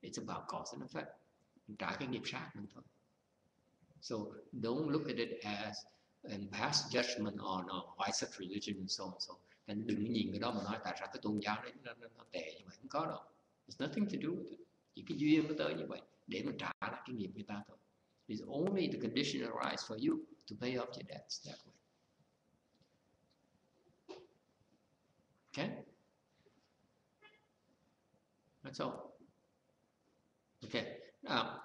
It's about cause and effect. Mình trả cái nghiệp sát mình thôi. So don't look at it as and pass judgment on why such religion and so on. So đừng nhìn cái đó mà nói tại sao cái tôn giáo đấy nó tệ như vậy. Không có đâu. It's nothing to do with it. Chỉ cái duyên nó tới như vậy để mình trả lại cái nghiệp người ta thôi. It's only the condition arise for you to pay off your debts that way. Okay? That's all. Okay. Now,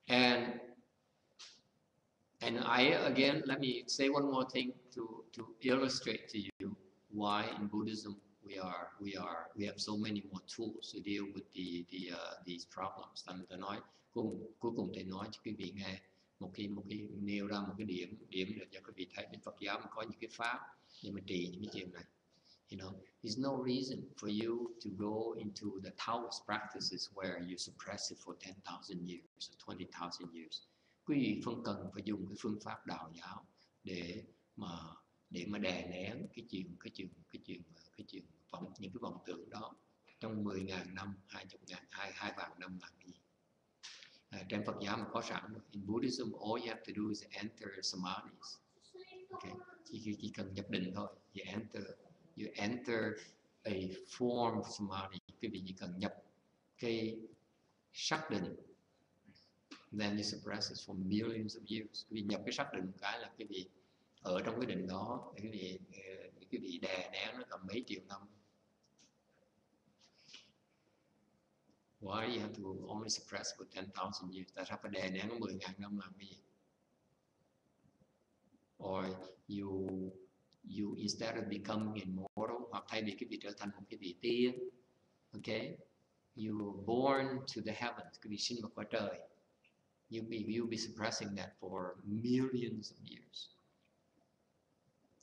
and again, let me say one more thing to illustrate to you why in Buddhism we have so many more tools to deal with these problems. Tôi nói cuối cùng thầy nói cho quý vị nghe một cái nêu ra một cái điểm để cho quý vị thấy bên Phật giáo có những cái pháp để mà trị những cái chuyện này. You know, there's no reason for you to go into the Taoist practices where you suppress it for 10,000 years or 20,000 years. quý vị không cần phải dùng cái phương pháp đạo giáo để mà đè nén những cái vọng tưởng đó trong 10.000 năm, 20.000, 2 vạn năm làm gì. Trong Phật giáo mà có sẵn rồi. In Buddhism, all you have to do is enter samadhis. Okay. Chỉ cần nhập định thôi. You enter a form of samadhi. Quý vị chỉ cần nhập cái sắc định. Then you suppress it for millions of years. Quý vị nhập cái sắc định cái là quý vị ở trong cái định đó, quý vị đè nén nó cả mấy triệu năm. Why do you have to only suppress for 10,000 years? Tại sao phải đè nén nó 10.000 năm làm cái gì? Or you instead of becoming immortal, hoặc thay vì cái vị trở thành một cái vị tiên, okay? You were born to the heavens, cái vị sinh vào cõi trời. You'll be suppressing that for millions of years.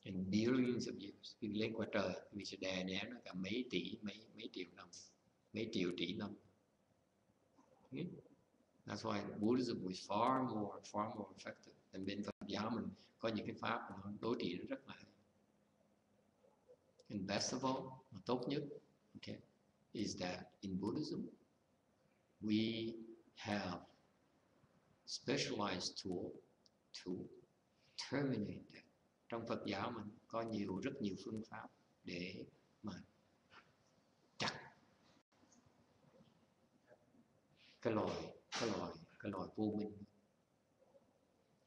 And billions of years. Khi lên cõi trời, vì sẽ đè nén nó cả mấy triệu năm, mấy triệu tỷ năm. Okay? That's why Buddhism is far more effective. And bên Phật giáo mình có những cái pháp nó đối trị rất là hay. And best of all, tốt nhất, okay, is that in Buddhism we have specialized tool to terminate that. Trong Phật giáo mình có rất nhiều phương pháp để mà chặt cái loài vô minh.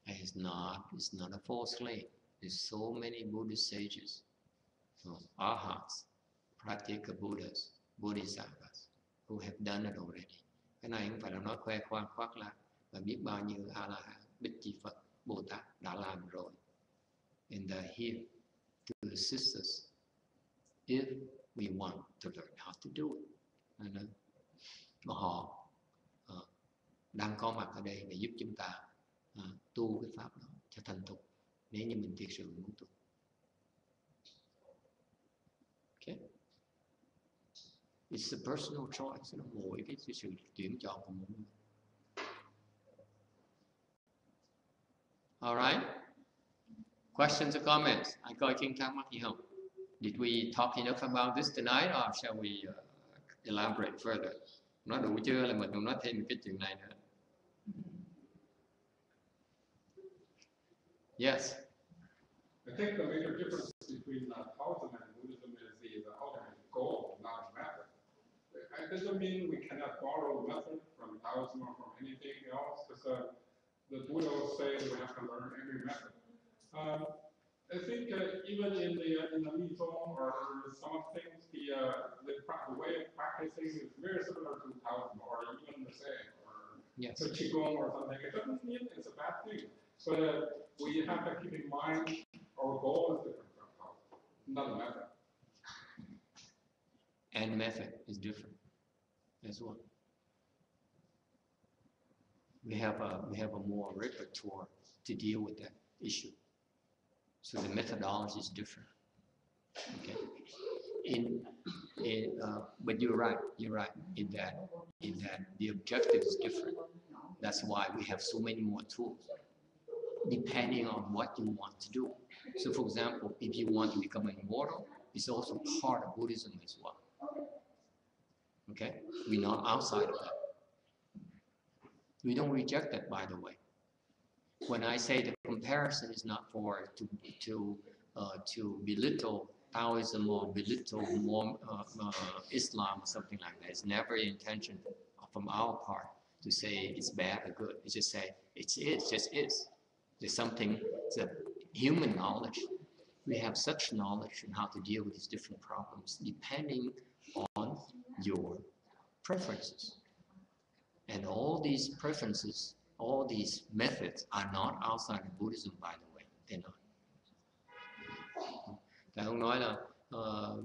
It's not a false claim. There's so many Buddhist sages, arhats, practical Buddhas, Bodhisattvas who have done it already. Cái này không phải là nói khoe khoang khoác lác, mà biết bao nhiêu A-la-hán, Bích Chi Phật, Bồ Tát đã làm rồi. And they're here to assist us if we want to learn how to do it. Mà họ đang có mặt ở đây để giúp chúng ta tu cái pháp đó cho thành thục, nếu như mình thiệt sự muốn tu. Okay. It's a personal choice. Nó mỗi cái sự tuyển chọn của mình. All right. Questions or comments? Ai có ý kiến thắc mắc gì không? Did we talk enough about this tonight, or shall we elaborate further? Nói đủ chưa là mình còn nói thêm cái chuyện này nữa. Yes. I think the major difference between Taoism and Buddhism is the ultimate goal, not the method. It doesn't mean we cannot borrow the method from Taoism or from anything else, because the Buddha will say we have to learn every method. I think even in the Mizong or some things, the way of practicing is very similar to Taoism, or even the same, or yes. to Qigong or something. It doesn't mean it's a bad thing, but we have to keep in mind our goal is different from Taoism, not a method. And method is different as well. We have a more repertoire to deal with that issue. So the methodology is different. Okay. But you're right in that the objective is different. That's why we have so many more tools, depending on what you want to do. So for example, if you want to become immortal, it's also part of Buddhism as well. Okay? We're not outside of that. We don't reject that, by the way. When I say the comparison is not for to belittle Taoism or belittle Islam or something like that, it's never the intention from our part to say it's bad or good. It's just say it just is. There's something, it's a human knowledge. We have such knowledge on how to deal with these different problems depending on your preferences. And all these preferences, all these methods are not outside of Buddhism, by the way. They're not. Thầy không nói là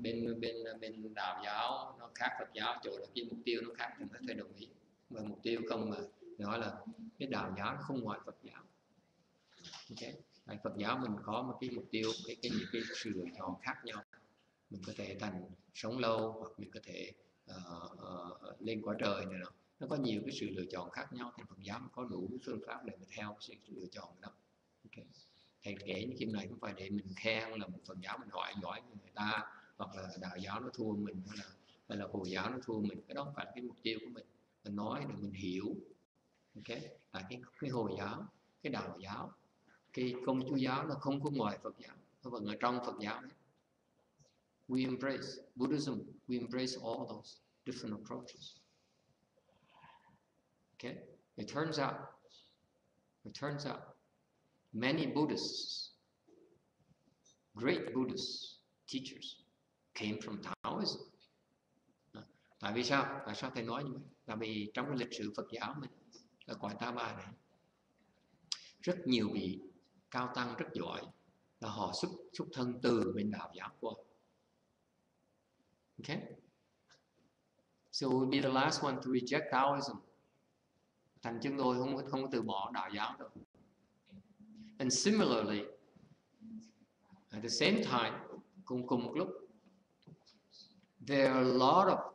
bên đạo giáo nó khác Phật giáo, chỗ là cái mục tiêu nó khác, thì thầy đồng ý. Và mục tiêu không mà nói là cái đạo giáo nó không ngoài Phật giáo. Okay. Tại Phật giáo mình có một cái mục tiêu, những cái sự lựa chọn khác nhau. Mình có thể sống lâu, hoặc mình có thể lên cõi trời này nọ. Nó có nhiều cái sự lựa chọn khác nhau, thì Phật giáo có đủ phương pháp để mà theo sự lựa chọn đó. Okay. Thầy kể những phim này không phải để mình khen là một Phật giáo mình giỏi như người ta, hoặc là Đạo giáo nó thua mình, hay là Hồi giáo nó thua mình. Cái đó không phải cái mục tiêu của mình. Mình nói để mình hiểu. Okay. Là cái Hồi giáo, cái Đạo giáo, cái Công Chúa giáo nó không có ngoài Phật giáo, nó vẫn ở trong Phật giáo đấy. We embrace Buddhism, we embrace all those different approaches. Okay? It turns out many Buddhists, great Buddhist teachers came from Taoism. Tại vì sao? Tại sao thầy nói như vậy? Tại vì trong cái lịch sử Phật giáo mình, ở cõi Ta Bà này, rất nhiều vị cao tăng rất giỏi là họ xuất thân từ bên Đạo giáo qua. Okay? So we'll be the last one to reject Taoism. Thành chúng tôi không có từ bỏ Đạo giáo đâu. And similarly, at the same time, cùng một lúc, there are a lot of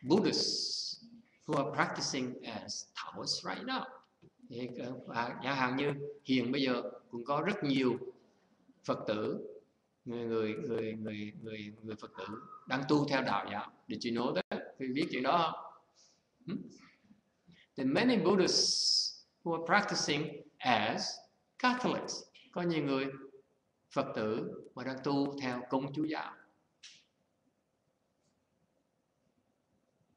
Buddhists who are practicing as Taoists right now. Chẳng hạn như hiện bây giờ cũng có rất nhiều Phật tử, người Phật tử đang tu theo Đạo giáo. Did you know that? Quý biết chuyện đó không? There are many Buddhists who are practicing as Catholics. Có nhiều người Phật tử mà đang tu theo Công Chúa giáo.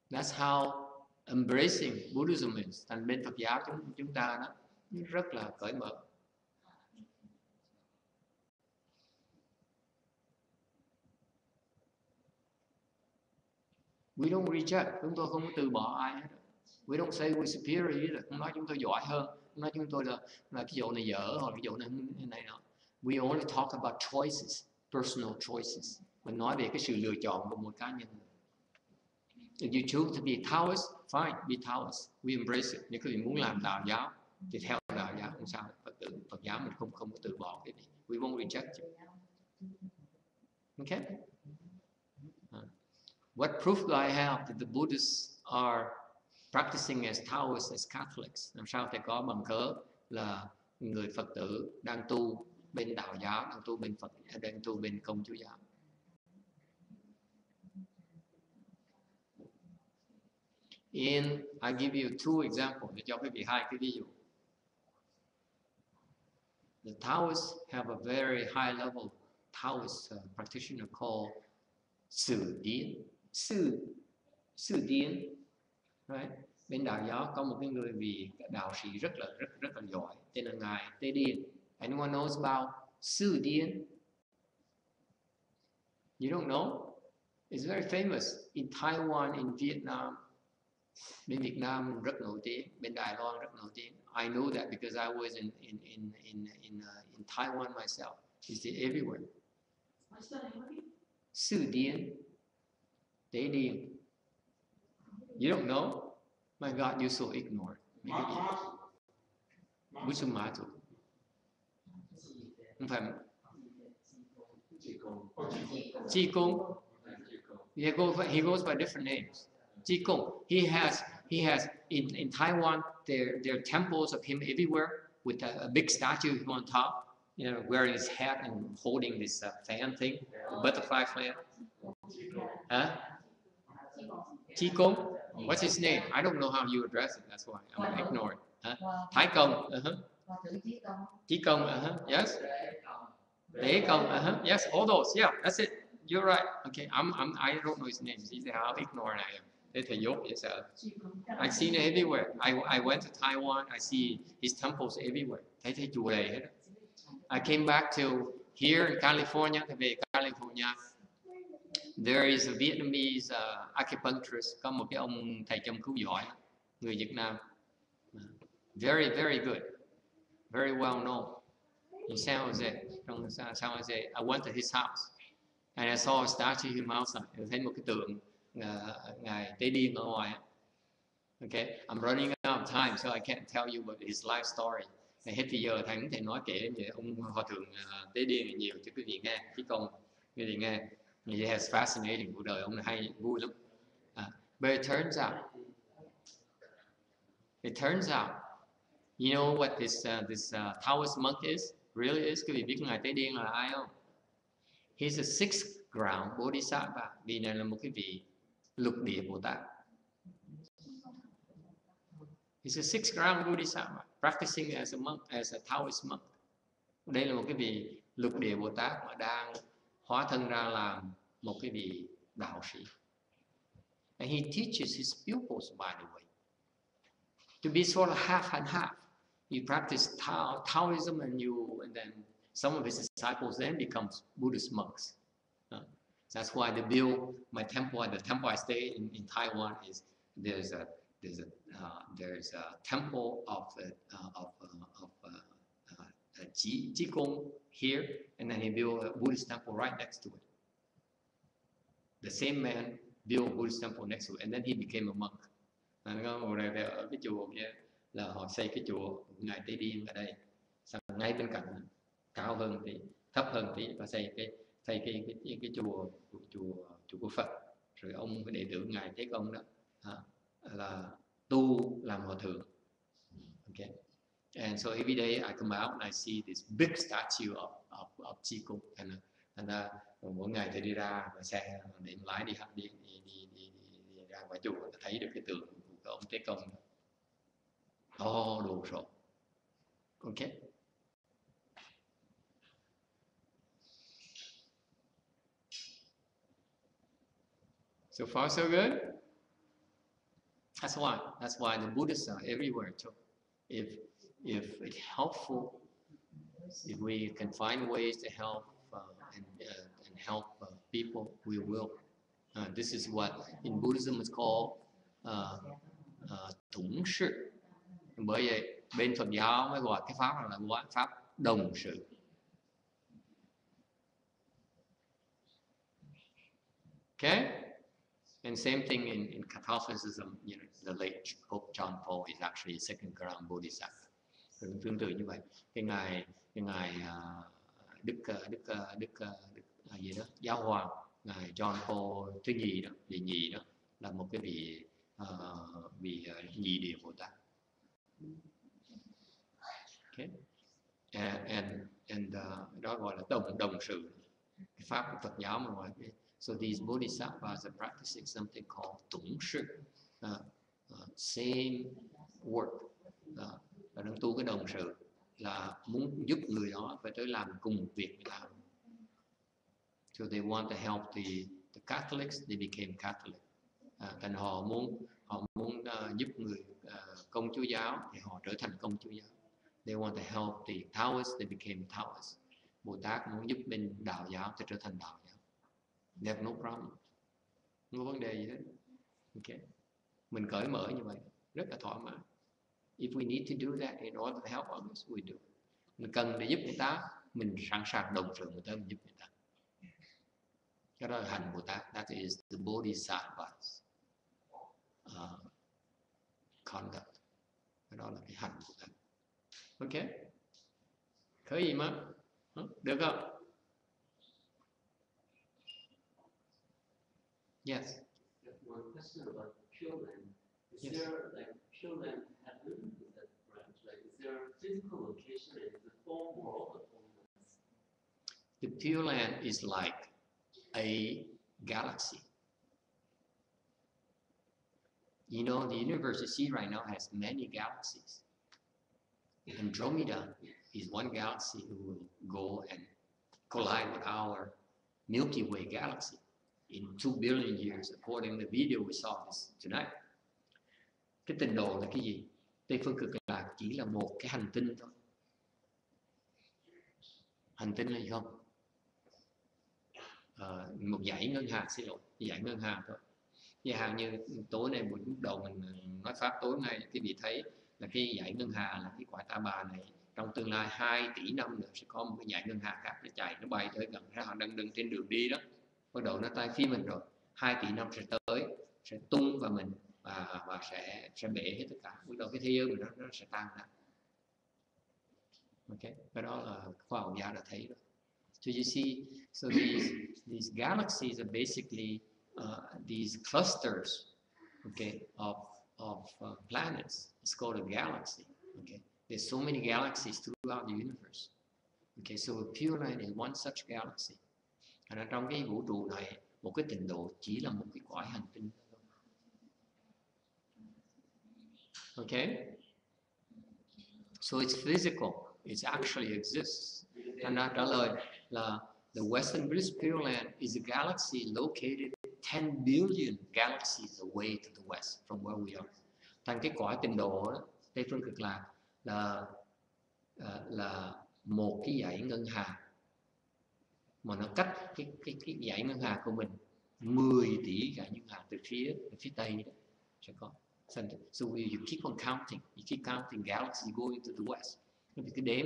That's how embracing Buddhism is. Thành bên Phật giáo chúng ta đó rất là cởi mở. We don't reject. Chúng tôi không có từ bỏ ai hết. We don't say we're superior either. Không nói chúng tôi giỏi hơn, không nói chúng tôi là cái vụ này dở hoặc cái vụ này nọ. We only talk about choices, personal choices. Mình nói về cái sự lựa chọn của một cá nhân. If you choose to be Taoist, fine, be Taoist. We embrace it. Nếu quý vị muốn làm Đạo giáo thì theo Đạo giáo, không sao. Phật giáo mình không có từ bỏ cái gì. We won't reject it. Okay? What proof do I have that the Buddhists are practicing as Taoists, as Catholics? Làm sao thầy có bằng cớ là người Phật tử đang tu bên Đạo giáo, đang tu bên Công Chúa giáo? I give you two examples. Để cho quý vị hai cái ví dụ. The Taoists have a very high level Taoist practitioner called Sư Điên. Right? Bên Đạo giáo có một cái người vị đạo sĩ rất là giỏi, tên là ngài Tế Điên. Anyone knows about Sư Điên? You don't know? It's very famous in Taiwan, in Vietnam. Bên Việt Nam rất nổi tiếng, bên Đài Loan rất nổi tiếng. I know that because I was in Taiwan myself. It's everywhere. Sư Điên, Tế Điên. You don't know? My God, you're so ignorant. Musumato. Không phải Chi Kung. He goes by different names. Chi Kung. He has in Taiwan there are temples of him everywhere with a big statue of him on top, you know, wearing his hat and holding this fan thing, the butterfly fan. Huh? Chi Kung. What's his name? I don't know how you address it. That's why I'm ignoring. Huh? Thái Công. Chi Kung. Yes. Tế Công. Yes. All those. Yeah. That's it. You're right. Okay. I don't know his name. See how ignorant I am. Để thầy dốt dễ sợ. I've seen it everywhere. I went to Taiwan. I see his temples everywhere. Thấy chùa đầy hết. I came back to here in California. Thì về California. There is a Vietnamese acupuncturist. Có một cái ông thầy châm cứu giỏi, người Việt Nam. Very, very good. Very well known. In San Jose. Trong San Jose. I went to his house. And I saw a statue of him outside. Tôi thấy một cái tượng ngài Tế Điên ở ngoài. Okay, I'm running out of time, so I can't tell you about his life story. Hết bây giờ thầy cũng thể nói kể về ông hòa thượng Tế Điên nhiều cho quý vị nghe, chứ không quý vị nghe. He has fascinating cuộc đời ông này hay vui lắm. But it turns out It turns out, you know what this Taoist monk is? Really is? Quý vị biết ngài Tế Điên là ai không? He's a sixth ground Bodhisattva. Vị này là một cái vị lục địa Bồ Tát. He's a sixth ground Bodhisattva, practicing as a monk, as a Taoist monk. Đây là một cái vị lục địa Bồ Tát mà đang hóa thân ra làm một cái vị đạo sĩ. And he teaches his pupils, by the way, to be sort of half and half. You practice Taoism, and then some of his disciples then becomes Buddhist monks. That's why they build my temple. The temple I stay in Taiwan is there's a temple of Qigong here, and then he built a Buddhist temple right next to it. The same man built a Buddhist temple next to it, and then he became a monk. Ở cái chùa kia là họ xây cái chùa ngài Tế Điên ở đây, xong ngay bên cạnh cao hơn tí, thấp hơn tí, và xây cái chùa của Phật. Rồi ông cái đệ tử ngài Thế Công đó là tu làm hòa thượng. Okay. And so every day I come out and I see this big statue of Qigong, and mỗi ngày tôi đi ra và xe điện lái đi ra ngoài chùa, thấy được cái tượng của ông Tế Công to đồ sộ. Okay. So far so good. That's why the Buddhists are everywhere too. If it's helpful, if we can find ways to help and help people, we will. This is what in Buddhism is called thủng sự. Bởi vậy bên Phật giáo mới gọi cái pháp này là pháp đồng sự. Okay. And same thing in Catholicism, you know, the late Pope John Paul is actually a second ground Bodhisattva. Tương tự như vậy, cái ngài Đức gì đó, Giáo hoàng, ngài John Paul thứ nhì đó, vị nhì đó là một cái vị nhị địa Bồ Tát. Okay. And đó gọi là đồng sự, cái pháp của Phật giáo mà gọi cái. So these bodhisattvas are practicing something called tủng sự, same work, là đang tu cái đồng sự, là muốn giúp người đó phải tới làm cùng một việc với ta. So they want to help the Catholics, they became Catholic. Thành họ muốn giúp người Công Chúa giáo thì họ trở thành Công Chúa giáo. They want to help the Taoists, they became Taoists. Bồ Tát muốn giúp bên Đạo giáo thì trở thành Đạo giáo. They have no problem. Không có vấn đề gì hết. Okay. Mình cởi mở như vậy, rất là thoải mái. If we need to do that in order to help others, we do. Mình cần để giúp người ta, mình sẵn sàng đồng sự người ta, mình giúp người ta. Cái đó là hành Bồ Tát. That is the Bodhisattva's conduct. Cái đó là cái hành Bồ Tát. Ok. Khởi gì mà? Được không? Yes. One question about Pureland. Is Yes. there like Pureland heaven? Is that right? Like, is there a physical location and is the form world or formless? The Pureland is like a galaxy. You know, the universe you see right now has many galaxies. Andromeda is one galaxy who will go and collide with our Milky Way galaxy in 2 billion years, according to the video we saw this tonight. Cái tinh độ là cái gì? Tây phương cực lạc chỉ là một cái hành tinh thôi. Hành tinh là gì không? Một dãy ngân hà, xin lỗi, dãy ngân hà thôi. Chẳng hạn như tối nay buổi đầu mình nói pháp tối nay, quý vị thấy là cái dãy ngân hà là cái quả Ta Bà này trong tương lai 2 tỷ năm nữa sẽ có một cái dãy ngân hà khác nó chạy, nó bay tới gần, họ đang trên đường đi đó, bắt đầu nó tay phía mình rồi, 2 tỷ năm sẽ tới, sẽ tung vào mình và sẽ bể hết tất cả, bắt đầu cái thế giới mình nó sẽ tan ra. Ok, cái đó là khoa học gia đã thấy rồi. So you see, so these galaxies are basically these clusters, okay, of planets. It's called a galaxy. Okay, there's so many galaxies throughout the universe. Okay, so Pureland is one such galaxy. Và trong cái vũ trụ này, một cái tịnh độ chỉ là một cái cõi hành tinh. Okay, so it's physical. It actually exists. And đã trả lời là the Western Bliss Pureland is a galaxy located 10 billion galaxies away to the west from where we are. Thành cái cõi tịnh độ đó, Tây phương cực lạc là một cái dãy ngân hà mà nó cách cái dãy ngân hà của mình 10 tỷ dãy ngân hà từ phía tây đó sẽ có. So you keep on counting, you keep counting galaxies going to the west. Thì cứ đếm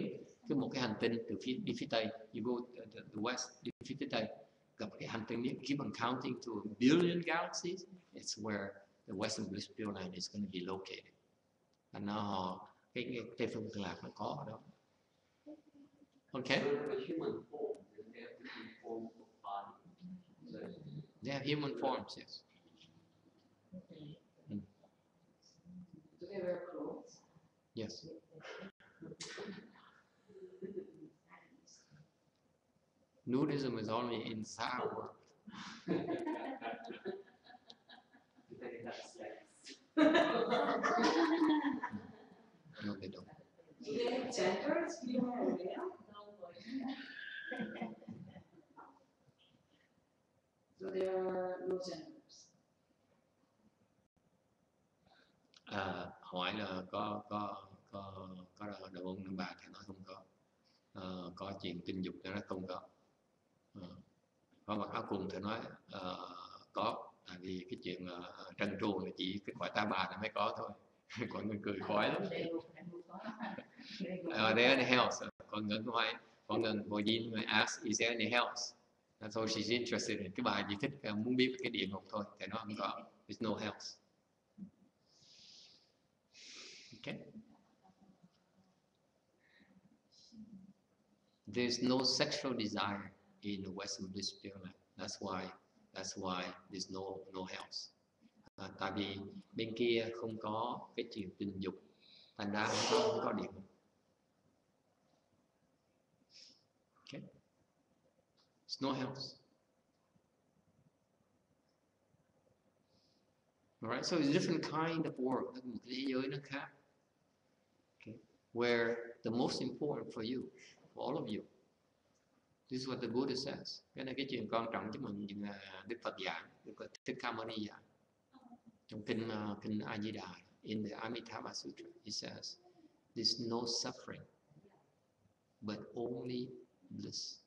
cứ một cái hành tinh từ đi phía tây, you go to the west, đi phía tây, gặp cái hành tinh, keep on counting to a billion galaxies. It's where the Western Bliss Pureland is going to be located. Và nó cái Tây phương cực lạc nó có ở đó. Okay. They have human forms, yes. Do they wear clothes? Yes. Nudism is only in South world. No, they don't. Do they have genders? Female or male? So there are no genders. Hỏi là có đàn ông đàn bà thì nói không có. Có chuyện tình dục thì nói không có. Có mặc áo quần thì nói có. Tại vì cái chuyện trần truồng là chỉ cái quả ta bà là mới có thôi. Còn người cười khói lắm. Are there any else? Còn ngân hỏi, còn ngân ngồi Jin người ask is there any else? So she's interested in cái bài chỉ thích muốn biết cái địa ngục thôi. Thì nó không có. There's no else. Okay. There's no sexual desire in the Western Bliss Pureland. That's why there's no else. Tại vì bên kia không có cái chuyện tình dục, thành ra không có địa ngục. Okay. There's no else. Alright, so it's a different kind of world. Một cái thế giới nó khác. Okay. Where the most important for you, for all of you, this is what the Buddha says. Cái này cái chuyện quan trọng chứ mình Đức Phật giảng, Đức Phật Thích Ca Mâu Ni giảng. Trong kinh A Di Đà, in the Emitofuo Sutra, he says, there's no suffering, but only bliss.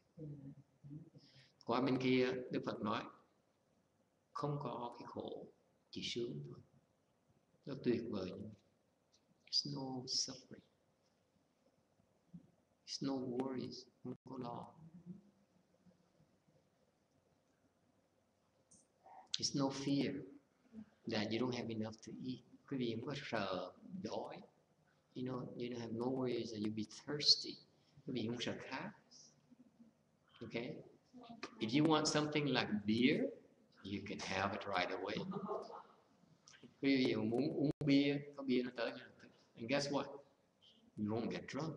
Qua bên kia, Đức Phật nói, không có cái khổ, chỉ sướng thôi. Nó tuyệt vời. There's no suffering. There's no worries, không có lo. There's no fear that you don't have enough to eat. Quý vị không có sợ đói. You don't have no worries that you'll be thirsty. Quý vị không sợ khát. Okay? If you want something like beer, you can have it right away. Quý vị muốn uống bia, có bia nó tới. And guess what? You won't get drunk.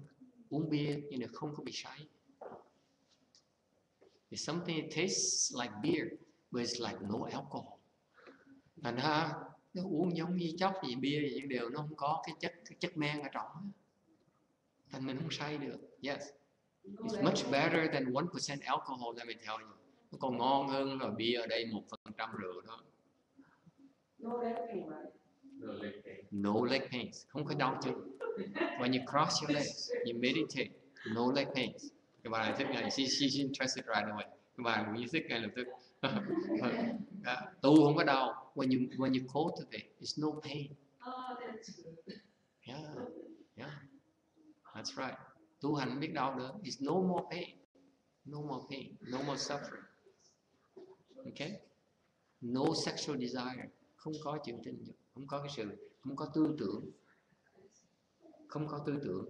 Uống bia nhưng mà không có bị say. It's something that tastes like beer, but it's like no alcohol. Thành ra nó uống giống như chóc gì bia gì những điều nó không có cái chất men ở trong. Thành mình không say được. Yes. It's much better than 1% alcohol, let me tell you. Nó còn ngon hơn là bia ở đây 1% rượu đó. No leg pain, right? No leg pains. Không có đau chân. When you cross your legs, you meditate. No leg pains. Cái bà này thích ngay. She's interested right away. Cái bà này thích ngay lập tức. Tu không có đau. When you cultivate, it's no pain. Oh, that's good. Yeah. That's right. Tu hành biết đau nữa. It's no more pain. No more pain. No more suffering. Okay? No sexual desire. Không có chuyện tình dục. Không có cái sự, không có tư tưởng. Không có tư tưởng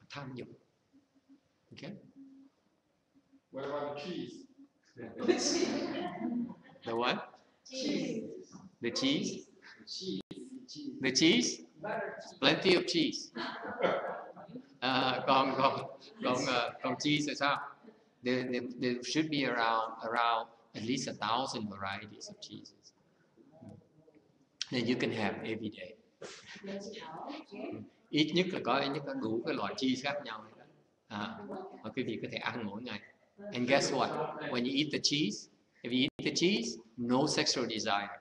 tham dục. Okay? What about the cheese? The what? Cheese. The cheese? Cheese. The cheese? Plenty of cheese. Còn cheese là sao? There should be around at least 1,000 varieties of cheeses. Then you can have every day. Ít nhất có đủ cái loại cheese khác nhau. Mà quý vị có thể ăn mỗi ngày. And guess what? When you eat the cheese, if you eat the cheese, no sexual desire.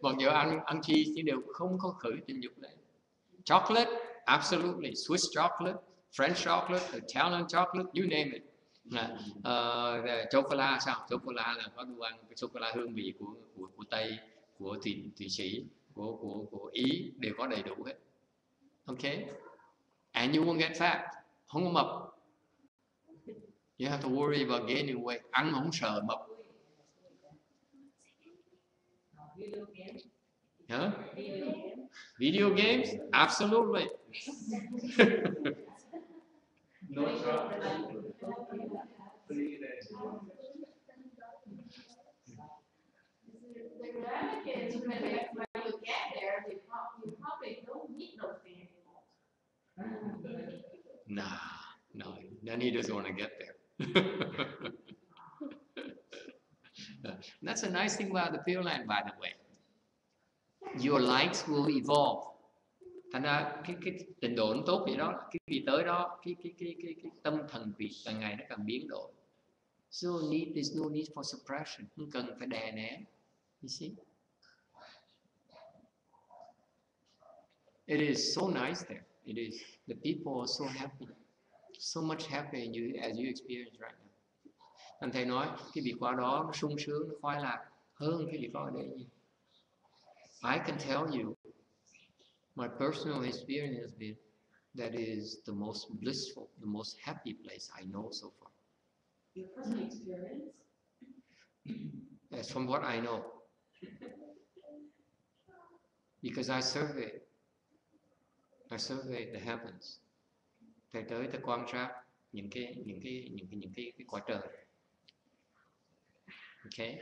Bọn giờ ăn cheese nhưng đều không có khởi tình dục lên. Chocolate, absolutely. Swiss chocolate, French chocolate, Italian chocolate, you name it. Chocolate sao? Chocolate là có đồ ăn cái chocolate hương vị của Tây, của Thụy Sĩ, của Ý đều có đầy đủ hết. Okay? And you won't get fat. Không có mập. You have to worry about gaining weight. Ăn không sợ mập. Huh? Video games? Absolutely. No chocolate. The graphic is when you get there, you probably don't need those things anymore. No, then he doesn't want to get there. That's a nice thing about the Pureland, by the way. Your likes will evolve. Thành ra cái trình độ nó tốt vậy đó, cái gì tới đó, cái tâm thần vị càng ngày nó càng biến đổi. So there's no need for suppression, không cần phải đè nén. You see? It is so nice there. It is. The people are so happy. So much happy in you as you experience right now. Anh thầy nói cái việc qua đó nó sung sướng, nó khoái lạc hơn cái việc qua ở đây nhiều. I can tell you, my personal experience has been that is the most blissful, the most happy place I know so far. Your personal experience? That's from what I know. Because I surveyed the heavens. Thầy tới thầy quan sát những cái cõi trời. Okay?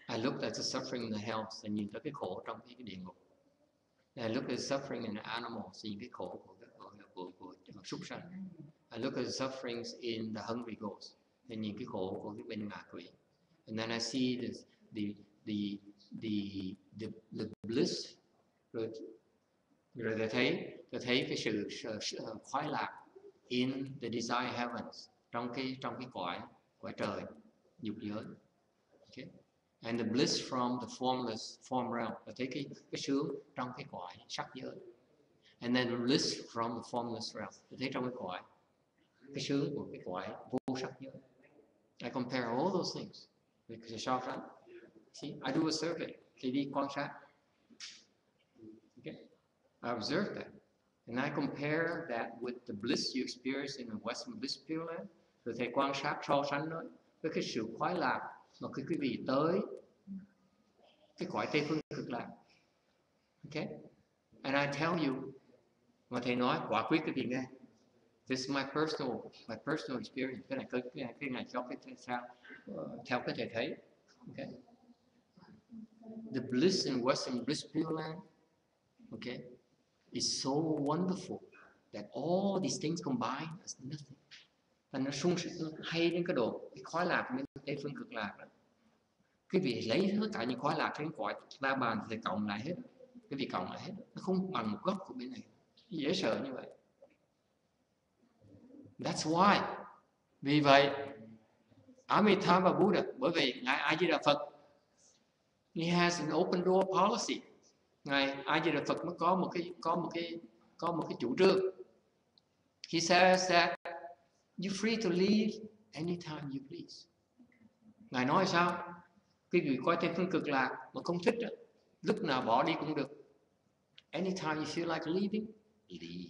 I looked at the suffering in the hells, and nhìn tới cái khổ trong cái địa ngục. I looked at the suffering in the animals, nhìn cái khổ của súc sanh. I looked at the sufferings in the hungry ghosts, and nhìn cái khổ của cái bên ngạ quỷ. And then I see the bliss, rồi tôi thấy cái sự khoái lạc in the desire heavens, trong cái cõi trời dục giới. Okay? And the bliss from the formless form realm, tôi thấy cái sướng trong cái cõi sắc giới. And then the bliss from the formless realm, tôi thấy trong cái sướng của cái cõi vô sắc giới. I compare all those things. Because it's right? See, I do a survey. Thì đi quan sát. Okay? I observe that. And I compare that with the bliss you experience in the Western Bliss Pureland. Rồi thầy quan sát so sánh nó với cái sự khoái lạc mà khi quý vị tới cái cõi Tây Phương Cực Lạc. Okay? And I tell you, mà thầy nói quả quyết quý vị nghe. This is my personal experience. Cái này cho cái sao theo cái thầy thấy. Okay? The bliss in Western Bliss Pureland, okay, is so wonderful that all these things combined is nothing. Và nó sung sướng hay đến cái độ cái khoái lạc bên Tây Phương Cực Lạc đó. Cái vị lấy hết cả những khoái lạc trên cõi La Bàn thì cộng lại hết. Cái vị cộng lại hết, nó không bằng một góc của bên này. Dễ sợ như vậy. That's why. Vì vậy, Amitabha Buddha, bởi vì ngài A Di Đà Phật, he has an open door policy. Ngài A Di Đà Phật nó có một cái chủ trương. He says that you're free to leave anytime you please. Ngài nói sao? Cái vị coi Tây Phương Cực Lạc mà không thích đó, lúc nào bỏ đi cũng được. Anytime you feel like leaving, leave.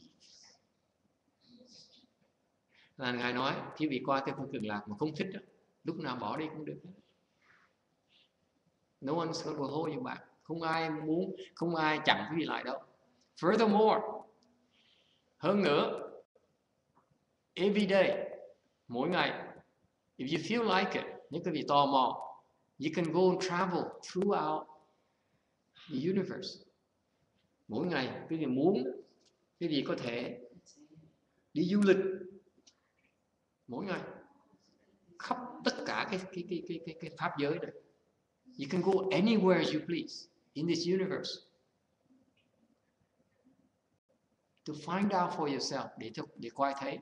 Là ngài nói quý vị qua Tây Phương Cực Lạc mà không thích đó, lúc nào bỏ đi cũng được. No one's going to hold you back. Không ai chặn quý vị lại đâu. Furthermore, hơn nữa, every day, mỗi ngày, if you feel like it, nếu quý vị tò mò, you can go and travel throughout the universe. Mỗi ngày quý vị muốn, quý vị có thể đi du lịch mỗi ngày khắp tất cả cái pháp giới này. You can go anywhere you please in this universe to find out for yourself, để coi thấy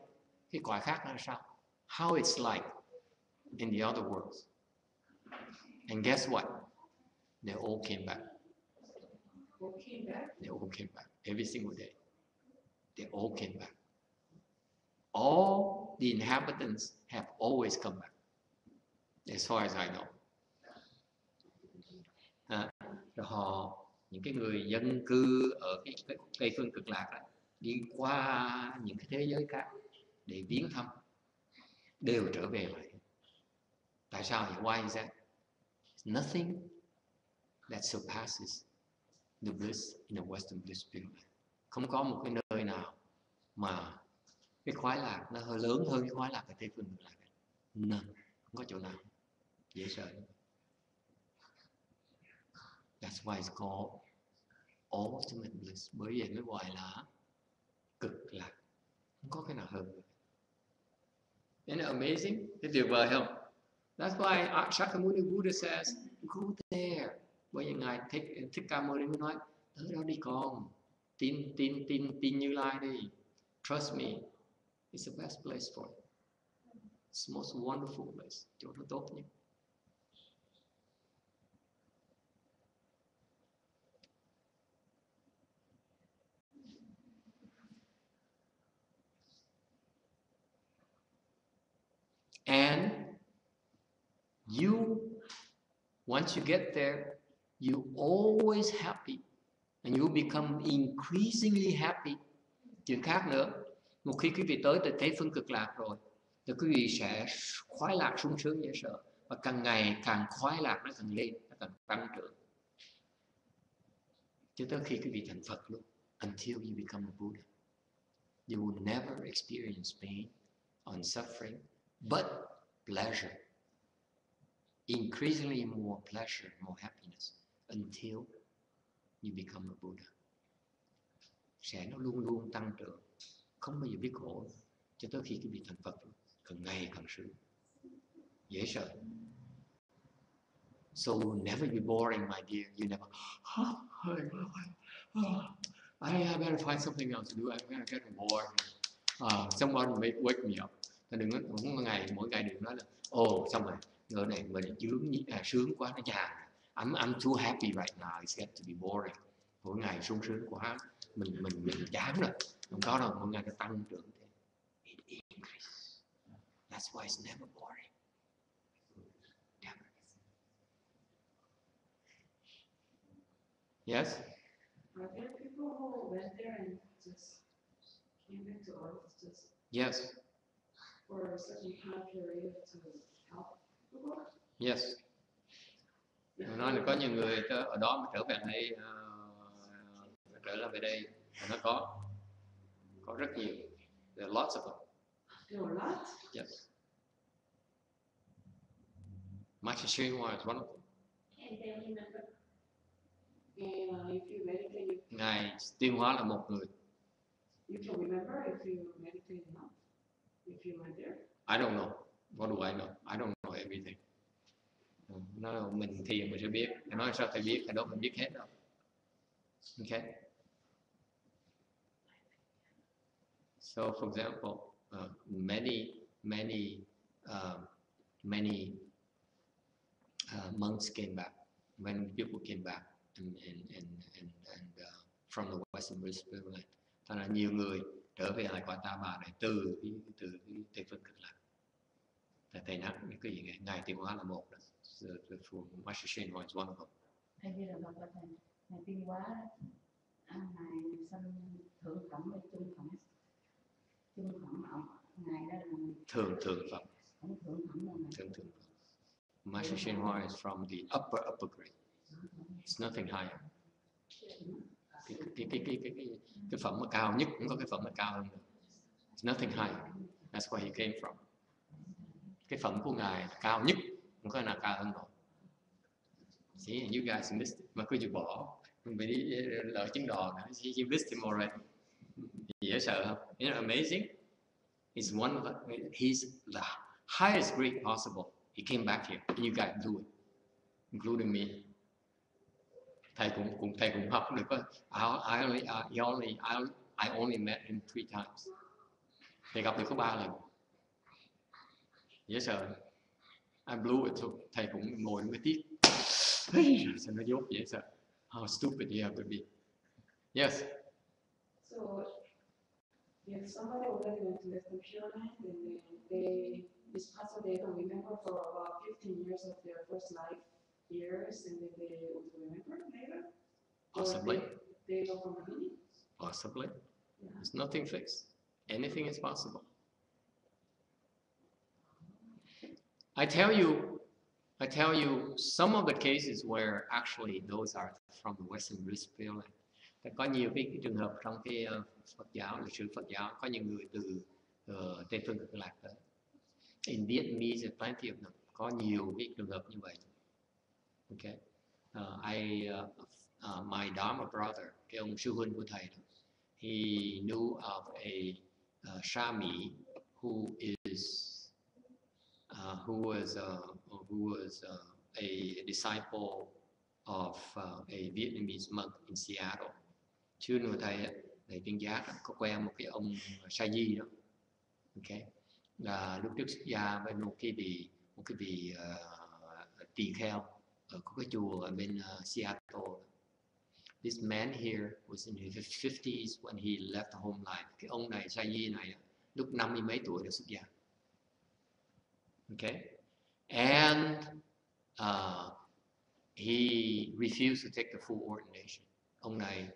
cái cõi khác là sao, how it's like in the other worlds. And guess what? They all came back. They all came back every single day. They all came back. All the inhabitants have always come back, as far as I know. Rồi những cái người dân cư ở cái Tây phương cực lạc đó, đi qua những cái thế giới khác để viếng thăm đều trở về lại. Tại sao vậy? Why is that? Nothing that surpasses the bliss in the Western bliss Pureland. Không có một cái nơi nào mà cái khoái lạc nó hơi lớn hơn cái khoái lạc ở Tây phương cực lạc. None. Không có chỗ nào dễ sợ. That's why it's called ultimate bliss. Bởi vậy mới gọi là cực lạc. Không có cái nào hơn. Isn't it amazing? Thế tuyệt vời không? That's why Shakyamuni Buddha says, go there. Bởi vì Ngài Thích Ca Mâu Ni mới nói, tới đó đi con. Tin Như Lai đi. Trust me. It's the best place for it. It's the most wonderful place. Chỗ nó tốt nhất. And once you get there, you're always happy. And you become increasingly happy. Chuyện khác nữa, một khi quý vị tới Tây phương cực lạc rồi, thì quý vị sẽ khoái lạc sung sướng dễ sợ. Và càng ngày càng khoái lạc nó càng lên, nó càng tăng trưởng. Cho tới khi quý vị thành Phật luôn. Until you become a Buddha. You will never experience pain or suffering, but pleasure. Increasingly more pleasure, more happiness. Until you become a Buddha. Sẽ nó luôn luôn tăng trưởng. Không bao giờ biết khổ. Cho tới khi quý vị thành Phật luôn. Càng ngày càng sướng. Dễ sợ. So never be boring, my dear. You never, I better find something else to do. I'm gonna get bored. Someone may wake me up. Đừng mỗi ngày đừng nói là, xong rồi, người này mình sướng quá, nó nhàn. I'm too happy right now. It's get to be boring. Mỗi ngày sung sướng quá, mình chán rồi. Không có đâu, mỗi ngày nó tăng trưởng. It increases. That's why it's never boring. Never. Yes? Are there people who went there and just came back to Earth just Yes. for such a time period to help the world? Yes. Mình nói là có nhiều người ở đó mà trở về đây, trở lại về đây, nó có rất nhiều. There are lots of them. There were lots? Yes. Master YongHua is one of them. And they remember. And if you meditate, Ngài Tuyên Hóa là một người. you can remember if you meditate enough, if you went there. I don't know. What do I know? I don't know everything. Nó mình thiền mình sẽ biết. Nó nói sao phải biết? Cái đó mình biết hết đâu. Okay. So, for example, many monks came back. When people came back and from the Western bliss Pureland, thành ra nhiều người trở về lại cõi Ta Bà này từ cái Tây phương cực lạc. Thầy nói cái gì Ngài Tuyên Hóa là một đó. Master YongHua is one of them. Hay như là Ngài Tuyên Hóa, Ngài sanh thượng phẩm hay trung phẩm ông, Ngài đó là Thượng phẩm. Thượng phẩm là Thượng phẩm. Master YongHua is from the upper grade. It's nothing higher. Cái phẩm mà cao nhất cũng có cái phẩm mà cao hơn nữa. It's nothing higher. That's where he came from. Cái phẩm của Ngài cao nhất, không có nào cao hơn nữa. See, and you guys missed it. Mà cứ bỏ Mình đi lỡ trứng đòn. He missed him already. Dễ sợ không? Isn't it amazing? He's one of he's the highest grade possible. He came back here, and you guys do it, including me. Thầy cũng học được. I only met him 3 times. Thầy gặp được có 3 lần. Dễ sợ. I blew it, so thầy cũng ngồi với tiếc. Sao nó dốt dễ sợ. How stupid you have to be. Yes. So, if somebody already went to Western Pureland and then this person they don't remember for about 15 years of their first life years, and then they would remember later? Possibly. They go from the beginning? Possibly. Yeah. There's nothing fixed. Anything is possible. I tell you some of the cases where actually those are from the Western Pureland. Có nhiều cái trường hợp trong cái Phật giáo, lịch sử Phật giáo, có những người từ Tây phương Cực Lạc tới. In Vietnamese, plenty of them. Có nhiều cái trường hợp như vậy. Okay. My Dharma brother, cái ông sư huynh của thầy, he knew of a Shami who was a disciple of a Vietnamese monk in Seattle. Chưa nữa thầy Tiên Giác có quen một cái ông sa di đó, ok, là lúc trước xuất gia với một cái vị tỳ kheo ở có cái chùa ở bên Seattle. This man here was in his 50s when he left the home life. Cái ông này sa di này lúc 50 mấy tuổi đã xuất gia, ok, and he refused to take the full ordination. Ông này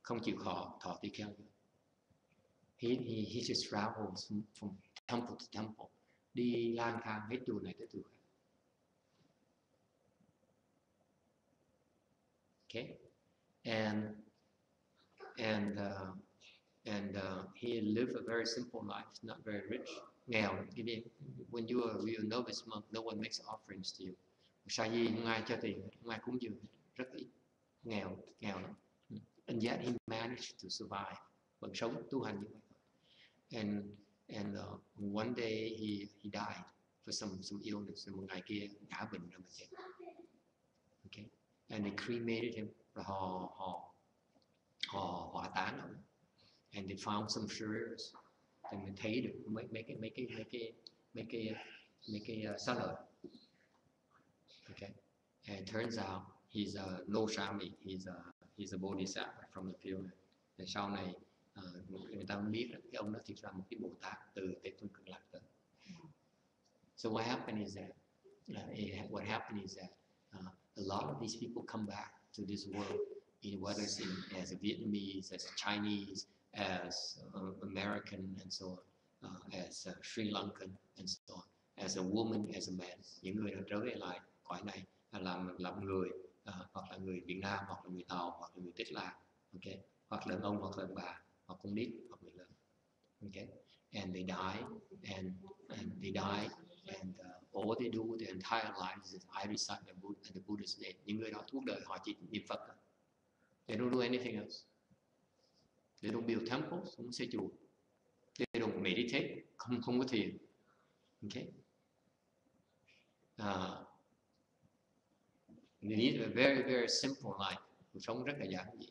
không chịu thọ tỳ kheo nữa. He just travels from temple to temple, đi lang thang hết chùa này tới chùa khác. Okay, and he lived a very simple life, not very rich. Nghèo. When you are a real novice monk, no one makes offerings to you. Sa di không ai cho tiền, không ai cúng dường, rất ít, nghèo lắm. And yet he managed to survive. Vẫn sống tu hành như vậy. And one day he died for some illness. Một ngày kia ngã bệnh rồi mà chết. Okay. And they cremated him. Rồi họ hỏa táng ông. And they found some shears. Thì mình thấy được mấy cái xác lợn. Okay. And it turns out he's a no shami. He's a bodhisattva from the Pureland. Thì sau này người ta biết là cái ông đó thực ra một cái Bồ Tát từ Tây phương Cực Lạc tới. So what happened is that a lot of these people come back to this world, whether it's as a Vietnamese, as a Chinese, as American, and so on, as Sri Lankan, and so on, as a woman, as a man. Những người đã trở về lại cõi này làm người, hoặc là người Việt Nam, hoặc là người Tàu, hoặc là người Tích Lạc, okay, hoặc là ông, hoặc là bà, hoặc con nít, hoặc người lớn, okay, and they die, and all they do their entire lives is I recite the Buddha's name. Những người đó suốt đời họ chỉ niệm Phật. They don't do anything else. They don't build temples, không xây chùa. They don't meditate, không có thiền. Okay. They need a very, very simple life. Cuộc sống rất là giản dị.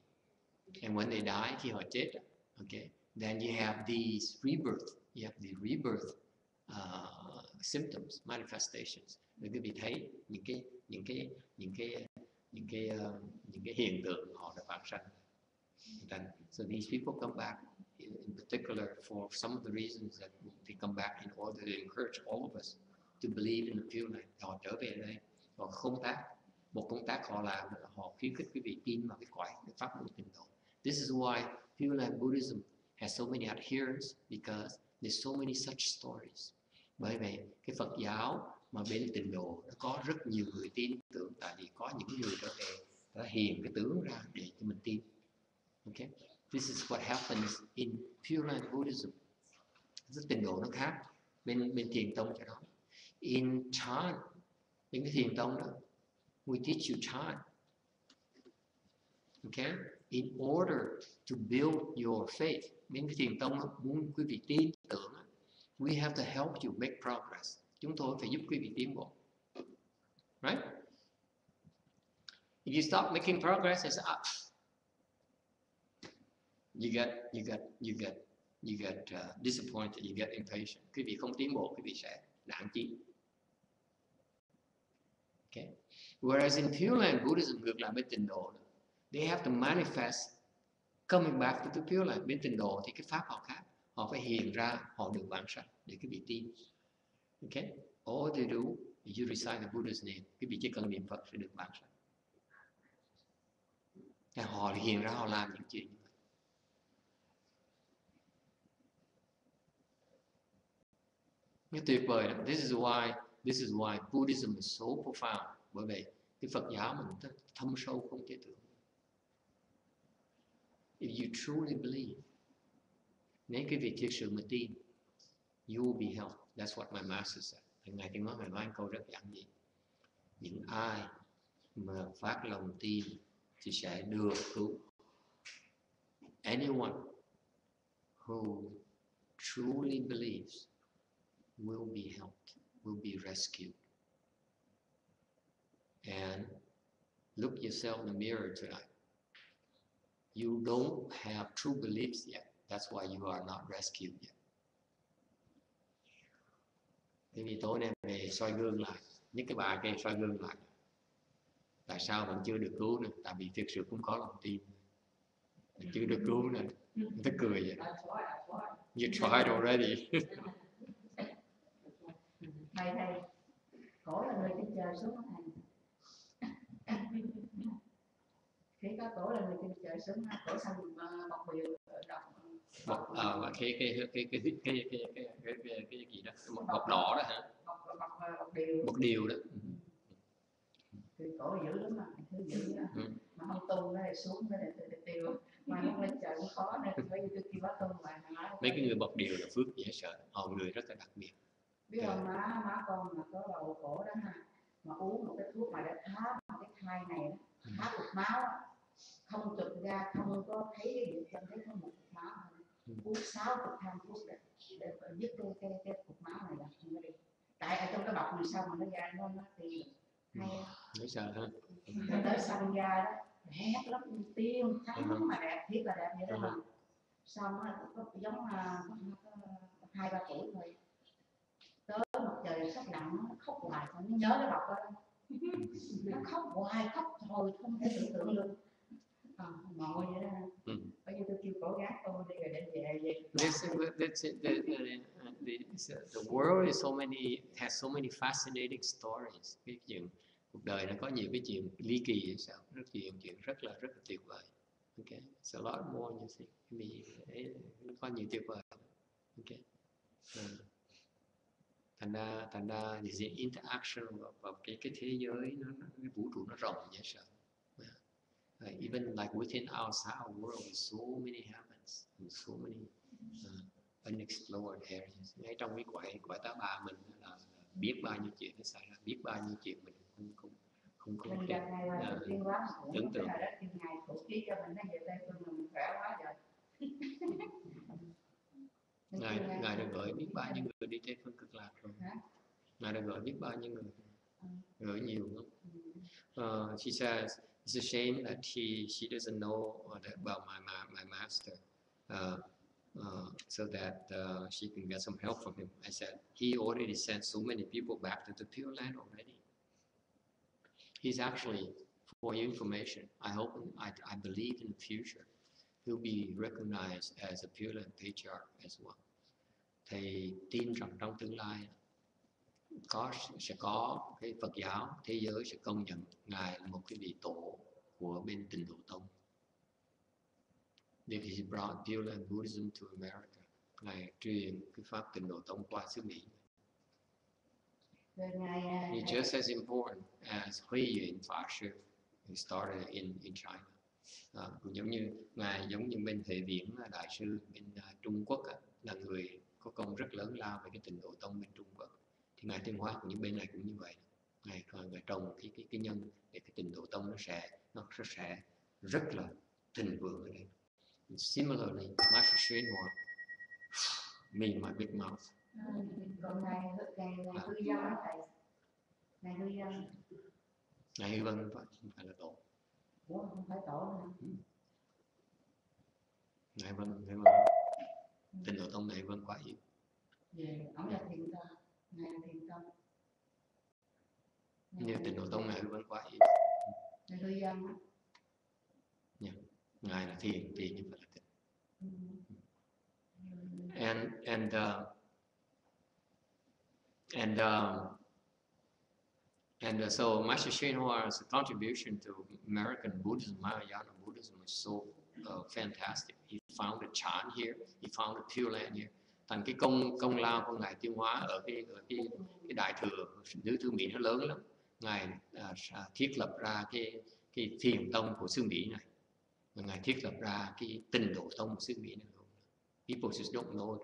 And when they die, khi họ chết, okay, then you have these rebirth. You have the rebirth symptoms, manifestations. Để quý vị thấy những cái hiện tượng họ đã phản sanh. So these people come back in particular for some of the reasons that they come back in order to encourage all of us to believe in the Pureland. Họ trở về đây, họ một công tác họ làm là họ khuyến khích quý vị tin vào cái pháp môn tịnh độ. This is why Pureland Buddhism has so many adherents, because there's so many such stories. Bởi vậy cái Phật giáo mà bên tịnh độ nó có rất nhiều người tin tưởng, tại vì có những người trở về đã hiện cái tướng ra để cho mình tin. Okay, this is what happens in Pureland Buddhism. Rất tịnh độ nó khác bên thiền tông cho đó. In Chan, bên cái thiền tông đó, we teach you Chan. Okay, in order to build your faith, đến cái thiền tông muốn quý vị tin tưởng, we have to help you make progress. Chúng tôi phải giúp quý vị tiến bộ, right? If you stop making progress, it's up. You get disappointed, you get impatient. Quý vị không tiến bộ, quý vị sẽ nản chí. Okay. Whereas in Pureland Buddhism, ngược lại bên Tịnh độ, they have to manifest coming back to the Pureland. Bên Tịnh độ thì cái pháp họ khác, họ phải hiện ra họ được vãng sanh để quý vị tin. Okay. All they do is you recite the Buddha's name. Quý vị chỉ cần niệm Phật sẽ được vãng sanh. Thì họ hiện ra họ làm những chuyện. Nó tuyệt vời đó. This is why Buddhism is so profound. Bởi vì cái Phật giáo mình thâm sâu không thể tưởng. If you truly believe, nếu quý vị thiệt sự mà tin, you will be helped. That's what my master said. Ngài Tiên Ngài nói câu rất giản dị. Những ai mà phát lòng tin thì sẽ được cứu. Anyone who truly believes will be helped, will be rescued. And look yourself in the mirror tonight. You don't have true beliefs yet. That's why you are not rescued yet. Thế vì tối nay về soi gương lại, nhất cái bà kia soi gương lại. Tại sao vẫn chưa được cứu nữa? Tại vì thực sự cũng có lòng tin. Mình chưa được cứu nữa. Người ta cười vậy. You tried already. Thầy, cổ là người trên trời xuống đó thầy. Khi có cổ là người trên trời xuống, cổ xong bọc biểu đọc. Bọc cái gì đó, bọc đỏ đó hả? Bọc điều đó. Thì cổ dữ lắm mà, thứ dữ đó. Mà không tu nó lại xuống nó lại tiêu. Mà nó lên trời cũng khó nên phải tôi kêu bác tu mà nói. Mấy cái người bọc điều là phước dễ sợ, họ người rất là đặc biệt. Biết không, má con mà có bầu cổ đó ha, mà uống một cái thuốc mà để tháo cái thai này đó, tháo cục máu đó, không chụp ra không có thấy cái gì, không thấy có một cục máu thôi. Uống 6 phút để dứt cái cục máu này là không có đi. Tại ở trong cái bọc này sao mà nó ra nó tiêu hay dễ sợ ha. tới sanh ra đó đẹp lắm, tiêu trắng mà đẹp, thiết là đẹp vậy đó mà. Xong á có giống có 2-3 tuổi thôi. Tới mặt trời sắp lặn nó khóc hoài, nó nhớ cái bọc đó. Nó khóc hoài, khóc thôi không thể tưởng tượng luôn. Ngồi vậy đó. Bây giờ tôi kêu cổ gác tôi đi rồi để về. The world is has so many fascinating stories. Cái chuyện cuộc đời nó có nhiều cái chuyện ly kỳ hay sao, chuyện rất là tuyệt vời. Okay, it's a lot more you think. Có nhiều tuyệt vời. Okay. Thành ra the interaction vào cái thế giới cái vũ trụ nó rộng dễ sợ. Even like within our world, there's so many heavens and so many unexplored areas. Ngay trong cái quả tá bà mình là biết bao nhiêu chuyện nó xảy ra, biết bao nhiêu chuyện mình không có thể tưởng tượng. Ngày phụ ký cho mình nó về đây mình khỏe quá rồi. Ngài đã gửi biết bao nhiêu người đi tới phương cực lạc rồi. Ngài đã gửi biết bao nhiêu người, gửi nhiều lắm. She says it's a shame that she doesn't know about my master, so that she can get some help from him. I said he already sent so many people back to the Pureland already. He's actually, for your information, I believe in the future he'll be recognized as a Pureland patriarch as well. Thầy tin rằng trong tương lai sẽ có cái Phật giáo thế giới sẽ công nhận ngài là một cái vị tổ của bên Tịnh độ tông. If he brought Pureland Buddhism to America, ngài truyền cái pháp Tịnh độ tông qua xứ Mỹ. It's just as important as Huì Yuan Pháp Sư who started in China. Giống như bên Thệ Viễn đại sư bên Trung Quốc là người có công rất lớn lao về cái Tịnh độ tông bên Trung Quốc. Thì ngài Tiên Hóa cũng như bên này cũng như vậy. Ngài trồng cái nhân để cái Tịnh độ tông nó sẽ rất là thịnh vượng ở đây. Similarly, Master Shenhua, me my big mouth. Còn ngày cư dân đó thầy, ngày cư dân. Ngày hư vân không phải là tổ. Ủa, không phải tổ hả? Ngày vân Tịnh độ tông này vân quá yếu. Về ông là thiền tâm, ngày thiền tâm. Như Tịnh độ tông này vân quá yếu. Ngày cư dân á. Ngài là thiền nhưng phải là tịnh. And so Master Shenhua's contribution to American Buddhism, Mahayana Buddhism, is so fantastic. He founded Chan here. He founded Pureland here. Thành cái công lao của ngài Tiêu Hóa ở cái đại thừa xứ Thương Mỹ nó lớn lắm. Ngài thiết lập ra cái thiền tông của xứ Mỹ này, và ngài thiết lập ra cái Tịnh độ tông của xứ Mỹ này luôn. People just don't know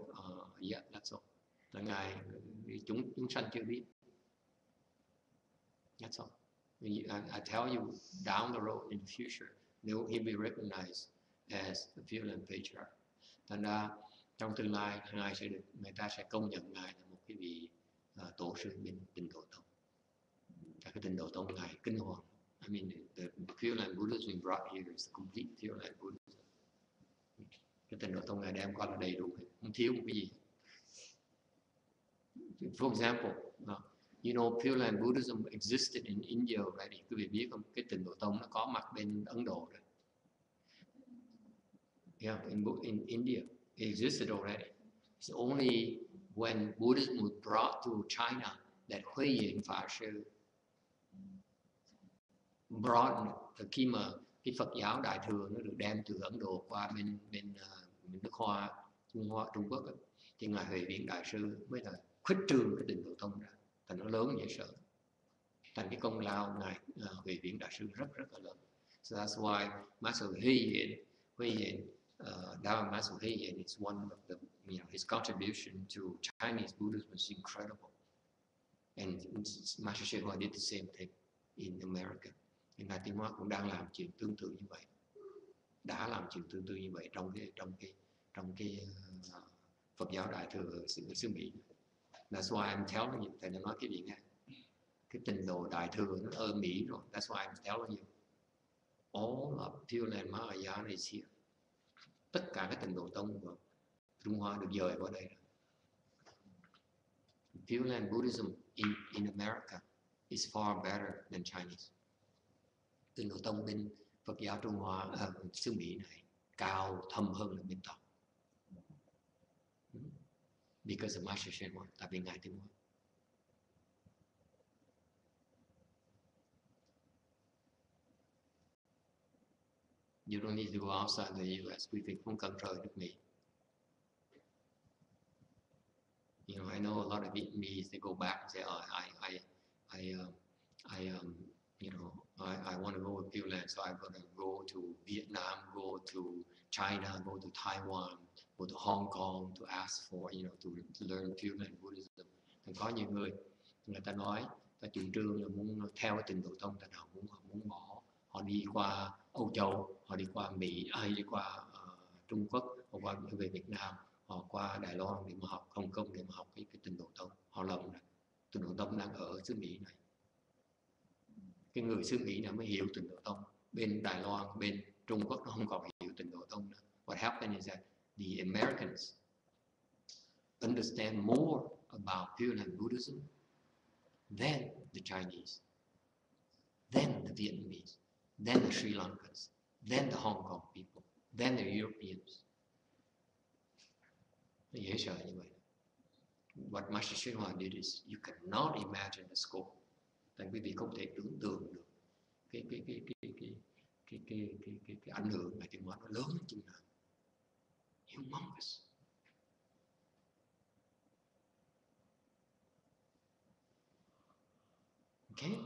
yet, that's all. Là ngài chúng sanh chưa biết. That's all. I tell you, down the road in the future, he'll be recognized as the Pureland patriarch. Thành ra trong tương lai, người ta sẽ công nhận ngài là một cái vị tổ sư bên Tịnh độ tông. Cái Tịnh độ tông ngài kinh hoàng. I mean, the Pureland Buddhism we brought here is the complete Pureland Buddhism. Cái Tịnh độ tông ngài đem qua là đầy đủ, không thiếu một cái gì. For example, you know, Pureland Buddhism existed in India already. Quý vị biết không? Cái Tịnh độ tông nó có mặt bên Ấn Độ rồi. Yeah, in India, it existed already. It's only when Buddhism was brought to China that Huệ Diện Pháp Sư brought, khi mà cái Phật giáo Đại thừa nó được đem từ Ấn Độ qua bên nước Hoa, Trung Quốc ấy, thì ngài Huệ Viện Đại sư mới là khuếch trương cái Tịnh độ tông ra, thành nó lớn dễ sợ. Thành cái công lao ngài Huệ Viện Đại sư rất là lớn. So that's why Master Huệ Diện, Dharma Master Huệ Diện is one of the, his contribution to Chinese Buddhism is incredible. And Master Shenhua did the same thing in America. Thì ngài Tiên Hóa cũng đang làm chuyện tương tự như vậy, đã làm chuyện tương tự như vậy trong cái Phật giáo Đại thừa xứ Mỹ. That's why I'm telling you, thầy đã nói cái gì nghe, cái Tịnh độ Đại thừa nó ở Mỹ rồi. That's why I'm telling you, all of Pureland Mahayana is here. Tất cả các Tịnh độ tông của Trung Hoa được dời qua đây. Pureland Buddhism in America is far better than Chinese. Tịnh độ tông bên Phật giáo Trung Hoa xứ Mỹ này cao thâm hơn là bên Tàu. Because of Master Shenhua, tại vì ngài Tiên Hóa. You don't need to go outside the U.S. Quý vị không cần rời nước Mỹ. You know, I know a lot of Vietnamese, they go back and say, oh, I want to go with Pureland, so I'm going to go to Vietnam, go to China, go to Taiwan, go to Hong Kong to ask for, to learn Pureland Buddhism. Thì có nhiều người ta nói, ta chủ trương là muốn theo cái Tịnh độ tông, ta nào muốn bỏ, họ đi qua Âu Châu, họ đi qua Mỹ, hay đi qua Trung Quốc, họ qua về Việt Nam, họ qua Đài Loan để mà học, Hồng Kông để mà học cái Tịnh độ tông. Họ lầm rồi, Tịnh độ tông đang ở xứ Mỹ này. Cái người xứ Mỹ nào mới hiểu Tịnh độ tông. Bên Đài Loan, bên Trung Quốc nó không còn hiểu Tịnh độ tông nữa. What happened is that the Americans understand more about Pureland Buddhism than the Chinese, than the Vietnamese, than the Sri Lankans, than the Hong Kong people, than the Europeans. Nó dễ sợ như vậy. What Master Shenhua did is you cannot imagine the scope. Tại quý vị không thể tưởng tượng được cái ảnh hưởng ngày Tiên Hóa nó lớn hơn chừng nào. Humongous. Okay?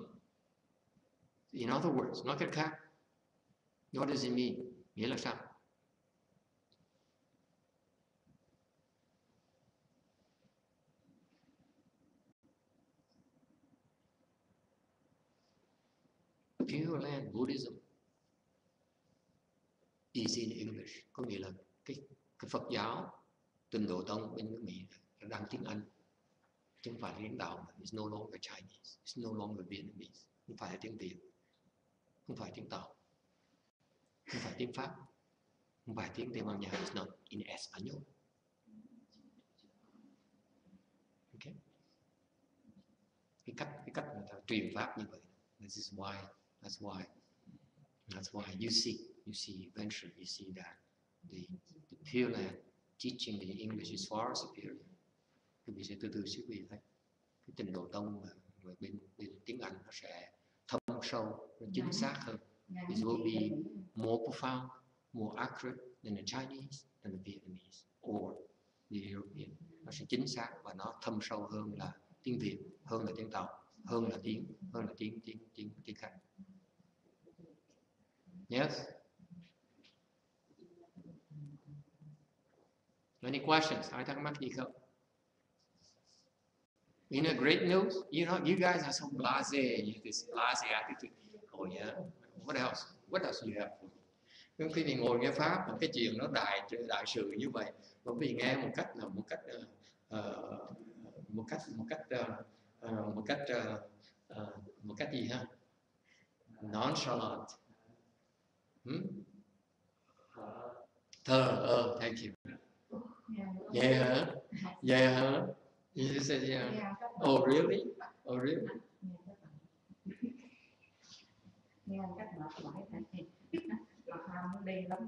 In other words, nói cách khác, what does it mean? Nghĩa là sao? Pureland Buddhism is in English, có nghĩa là cái Phật giáo Tịnh Độ Tông bên nước Mỹ đang tiếng Anh, chứ không phải tiếng đạo. It's no longer Chinese, it's no longer Vietnamese, không phải là tiếng Việt, không phải tiếng Tàu, không phải tiếng Pháp, không phải tiếng Tây Ban Nha. It's not in Espanol. Okay. Cái cách người ta truyền pháp như vậy. That's why you see eventually you see that the Pureland teaching the English is far superior. Quý vị sẽ từ từ quý vị thấy cái Tịnh Độ Tông mà bên tiếng Anh nó sẽ thâm sâu, nó chính xác hơn. It will be more profound, more accurate than the Chinese, than the Vietnamese or the European. Nó sẽ chính xác và nó thâm sâu hơn là tiếng Việt, hơn là tiếng Tàu, hơn là tiếng khác. Yes. Any questions? Ai thắc mắc gì không? You know, great news. You guys are so blasé. This blasé attitude. Oh yeah. What else? What else do you have for me? Khi thì ngồi nghe pháp, một cái chuyện nó đại sự như vậy, bởi vì nghe một cách gì ha? Nonchalant. Thank you. Yeah. You said yeah. Oh really?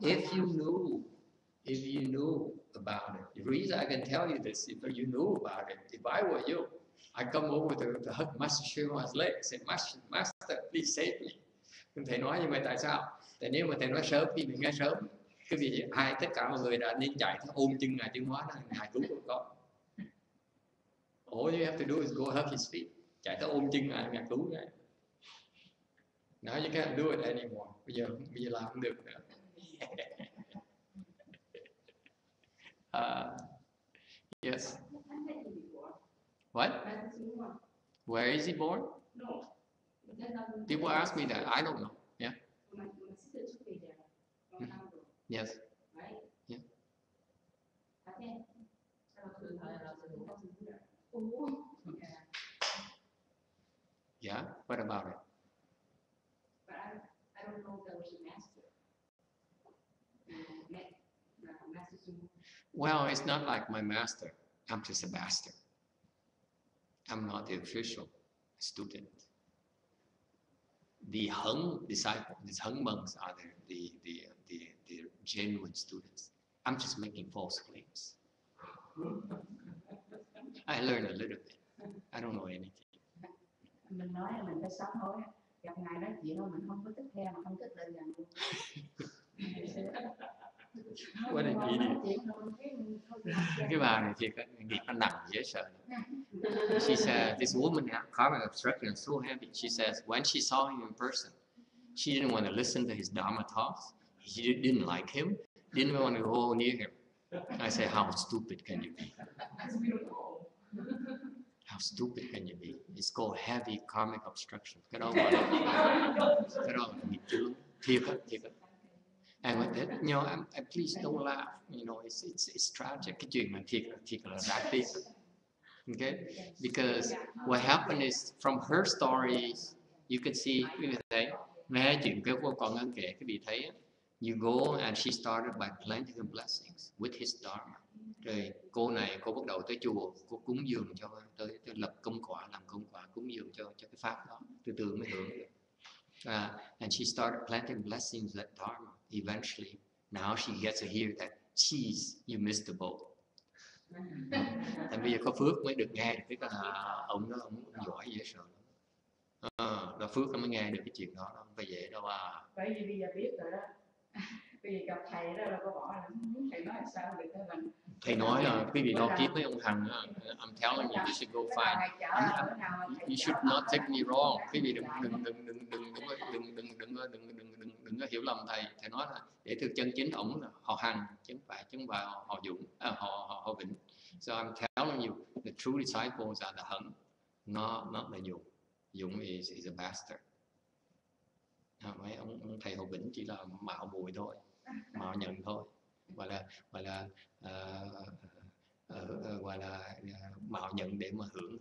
If you knew about it, the reason I can tell you this, if you knew about it, if I were you, I come over to hug Master Shua's leg, say, Master, please save me. Thầy nói như vậy tại sao? Tại nếu mà thầy nói sớm, khi mình nghe sớm, cái gì tất cả mọi người đã nên chạy ôm chân Ngài Tiến Hóa, Ngài cứu con. All you have to do is go hug his feet, chạy tới ôm chân Ngài cứu Ngài. Now you can't do it anymore. Bây giờ làm không được nữa. Yes. What? Where is he born? People ask me that. I don't know. Yeah. Yes. Yeah. Yeah. What about it? But I don't know if there was a master. Well, it's not like my master. I'm just a master. I'm not the official student. The Hung disciples, the Hung monks are the genuine students. I'm just making false claims. I learned a little bit. I don't know anything. Mình nói là mình phải sám hối. Gặp Ngài nói chuyện mà mình không có thích nghe, mà không thích lên gần luôn. What an idiot. Cái bà này thiệt nghiệp nó nặng dễ sợ. She said, this woman had karmic obstruction so heavy. She says, when she saw him in person, she didn't want to listen to his Dharma talks. She didn't like him, didn't want to go near him. I said, how stupid can you be? How stupid can you be? It's called heavy karmic obstruction. Cái đó gọi là nghiệp chướng. Thiệt á. And with that, you know, please don't laugh. You know, it's tragic. Cái chuyện mà thiệt là đáng tiếc. Okay, because what happened is from her stories, you can see, quý vị thấy, nghe chuyện cái cô con ân kể, quý vị thấy, you go and she started by planting the blessings with his Dharma. Rồi cô này, cô bắt đầu tới chùa, cô cúng dường cho, tới lập công quả, làm công quả, cúng dường cho cái pháp đó, từ từ mới hưởng được. And she started planting blessings at Dharma. Eventually, now she gets to hear that, geez, you missed the boat. Tại bây giờ có phước mới được nghe được cái ông đó, ông giỏi dễ sợ. Là phước mới nghe được cái chuyện đó, không phải dễ đâu à. Bởi vì bây giờ biết rồi đó. Bây giờ gặp thầy đó là có bỏ là thầy nói sao được cái mình. Thầy nói là quý vị lo kiếp với ông Hằng. I'm telling you, you should go find. You should not take me wrong. Quý vị đừng có hiểu lầm thầy. Thầy nói là để thực chân chính ổng là họ Hằng, chứ không phải họ Dũng, họ Vĩnh. So I'm telling you, the true disciples are the Hằng, not the Dũng. Dũng is a bastard. Mấy ông thầy Hồ Vĩnh chỉ là mạo muội thôi. mạo nhận thôi, gọi là gọi là mạo nhận để mà hưởng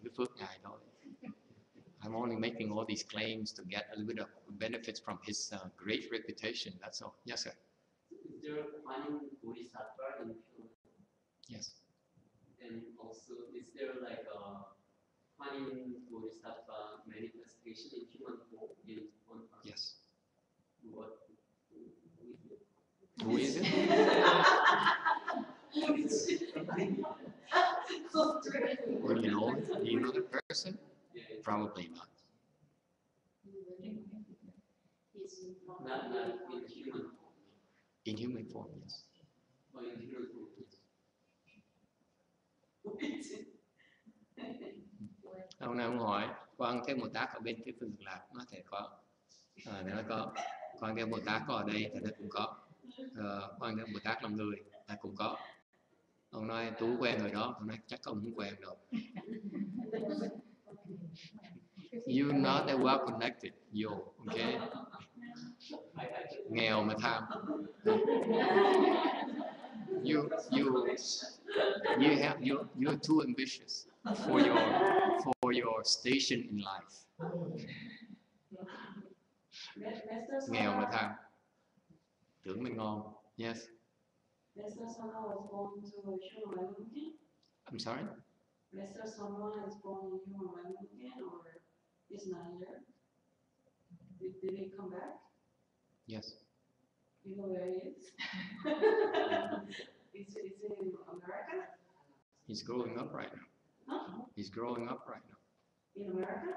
cái phước ngài thôi. I'm only making all these claims to get a little bit of benefits from his great reputation. That's all. Yes, sir. Is there one bodhisattva in Pureland? Yes. And also, is there like a one bodhisattva manifestation in human form on earth? Yes. What? Who is it? Well, do you know the person? Yeah. Probably not. Not in human form. In human form, yes. Or in human form, Ông nào ông hỏi con thấy Bồ Tát ở bên cái phương Lạc, nó thể có. Thì nó có. Con thấy Bồ Tát có ở đây thì nó cũng có. Con thấy Bồ Tát làm người, ta cũng có. Ông nói Tú quen người đó, ông nói chắc ông không quen đâu. You're not that well connected, yo, okay? Nghèo mà tham. You're too ambitious for your station in life. Nghèo mà tham. Tưởng mình ngon. Yes. Mr. Sama was born to human Maymunkin? I'm sorry? Mr. Sama is born in human Maymunkin or is not here? Did he come back? Yes. You know where he is? Is he in America? He's growing up right now. Huh? He's growing up right now. In America?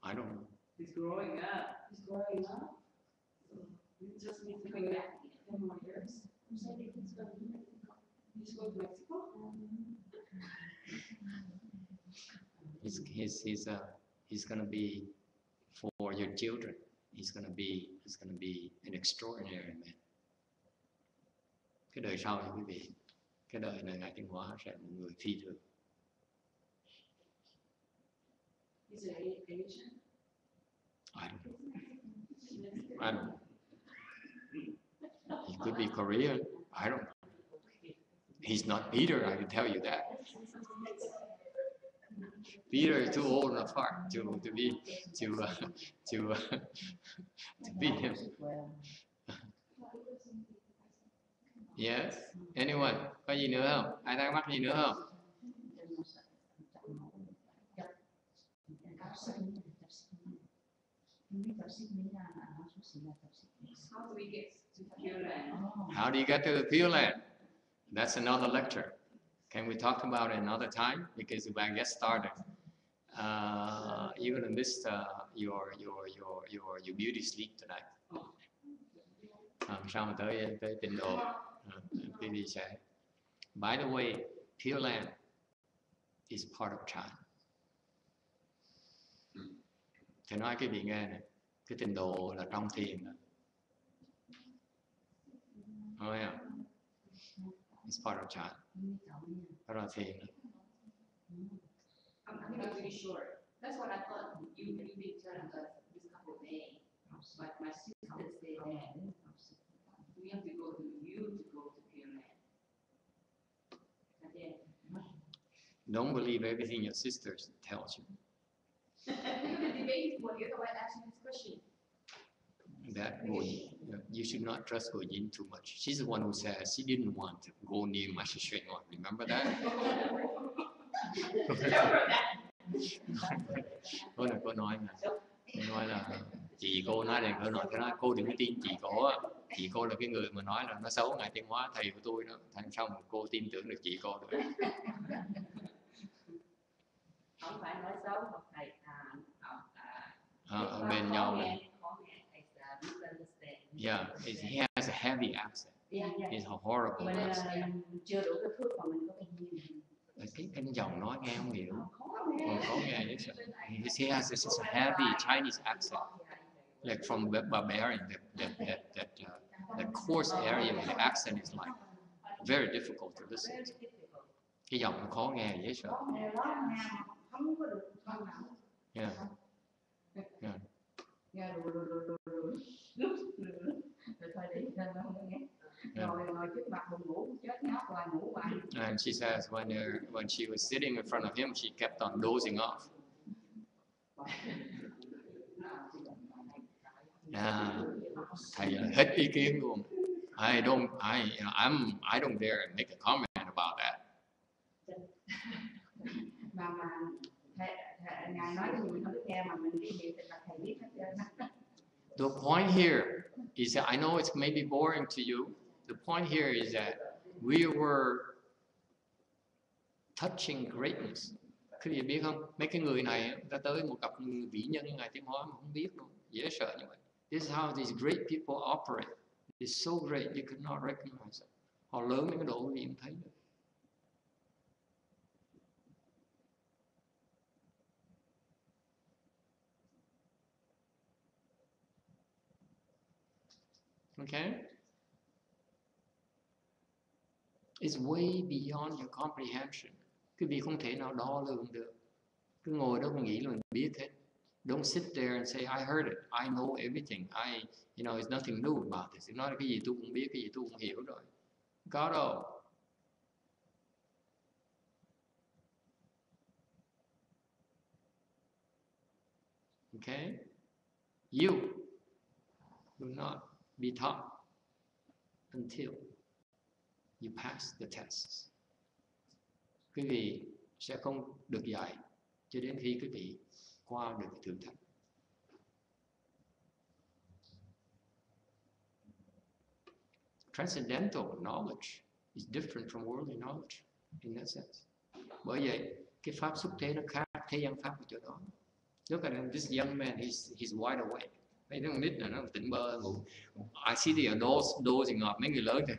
I don't know. He's growing up. He's growing up? So you just need to wait 10 more years? He's going to Mexico? He's gonna be for your children. He's gonna be an extraordinary man. Cái đời sau nha quý vị, cái đời này ngài Tiến Hóa sẽ là một người phi thường. He's an Asian? I don't know. He could be Korean. I don't know. He's not Peter, I can tell you that. Peter is too old and apart to be him. Yes. Anyone? Có gì nữa không? Ai thắc mắc gì nữa không? How do we get to Pureland? How do you get to the Pureland? That's another lecture. Can we talk about it another time? Because if I get started, you're gonna miss your beauty sleep tonight. Sao mà tới tịnh độ? Cái gì sẽ? By the way, Pureland is part of China. Thì nói cái vị nghe này, cái tịnh độ là trong thiền đó. Nói à? It's part of China. Đó là thiền đó. I'm not really sure. That's what I thought. You've been telling us this couple of days. But my sisters say that we have to go to you to go to Pureland. And then, Don't believe everything your sister tells you. the debate is what you're the one asking this question. That you should not trust Gojin too much. She's the one who said she didn't want to go near Master Shuan. Remember that? Cô nói là chị cô nói rằng cô đừng có tin chị cô á. Chị cô là cái người mà nói là nó xấu ngài Tiến Hóa thầy của tôi đó. Thành sao mà cô tin tưởng được chị cô được? Không phải nói xấu mà thầy Ở bên nhau này. Yeah, he has a heavy accent. It's a horrible accent. Chưa đủ cái phước mà mình có bao nhiêu. Cái giọng nói nghe không hiểu. Còn có nghe chứ. He has this heavy Chinese accent, like from Barbarian. That coarse area where the accent is like very difficult to listen to. Cái giọng nó khó nghe dễ sợ. Yeah. ngồi trước mặt buồn ngủ chết nhóc hoài ngủ hoài. And she says when she was sitting in front of him, she kept on dozing off. Thầy là hết ý kiến luôn. I don't dare make a comment about that. Mà ngài nói thì mình không biết nghe, mà mình cái gì thì là thầy biết hết trơn. The point here is that I know it's maybe boring to you. The point here is that we were touching greatness. Quý vị biết không? Mấy cái người này ta tới một cặp người vĩ nhân ngài Tiến Hóa mà không biết luôn, dễ sợ như vậy. This is how these great people operate. It's so great you cannot recognize it. Họ lớn đến cái độ quý vị không thấy được. Okay? It's way beyond your comprehension. Quý vị không thể nào đo lường được. Cứ ngồi đó nghĩ là mình biết hết. Don't sit there and say, I heard it, I know everything, it's nothing new about this. Nói là cái gì tôi cũng biết, cái gì tôi cũng hiểu rồi. Có đâu. Okay? You will not be taught until you pass the tests. Quý vị sẽ không được dạy cho đến khi quý vị qua được thử thách. Transcendental knowledge is different from worldly knowledge in that sense. Bởi vậy, cái pháp xúc thế nó khác thế gian pháp ở chỗ đó. Look at him, this young man, he's wide awake. Mấy thằng nít là nó tỉnh bơ ngủ. I see the adults dozing off, mấy người lớn thì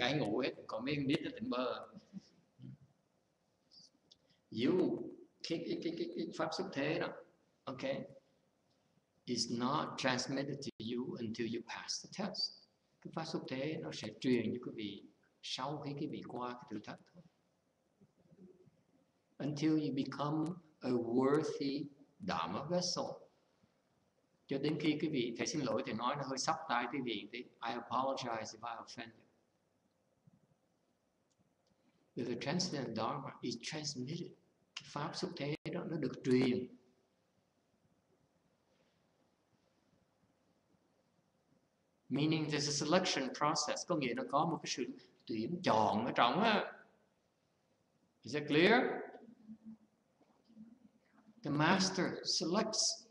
cái ngủ hết, còn mấy nít nó tỉnh bơ. Cái pháp xúc thế đó, okay, is not transmitted to you until you pass the test. Cái pháp xúc thế nó sẽ truyền cho quý vị sau khi quý vị qua cái thử thách thôi. Until you become a worthy Dharma vessel. Cho đến khi quý vị, thầy xin lỗi, thầy nói nó hơi sắp tai quý vị tí. I apologize if I offend you. But the transcendent Dharma is transmitted. Cái pháp xúc thế đó nó được truyền. Meaning there's a selection process, có nghĩa là có một cái sự tuyển chọn ở trong á. Is that clear? The master selects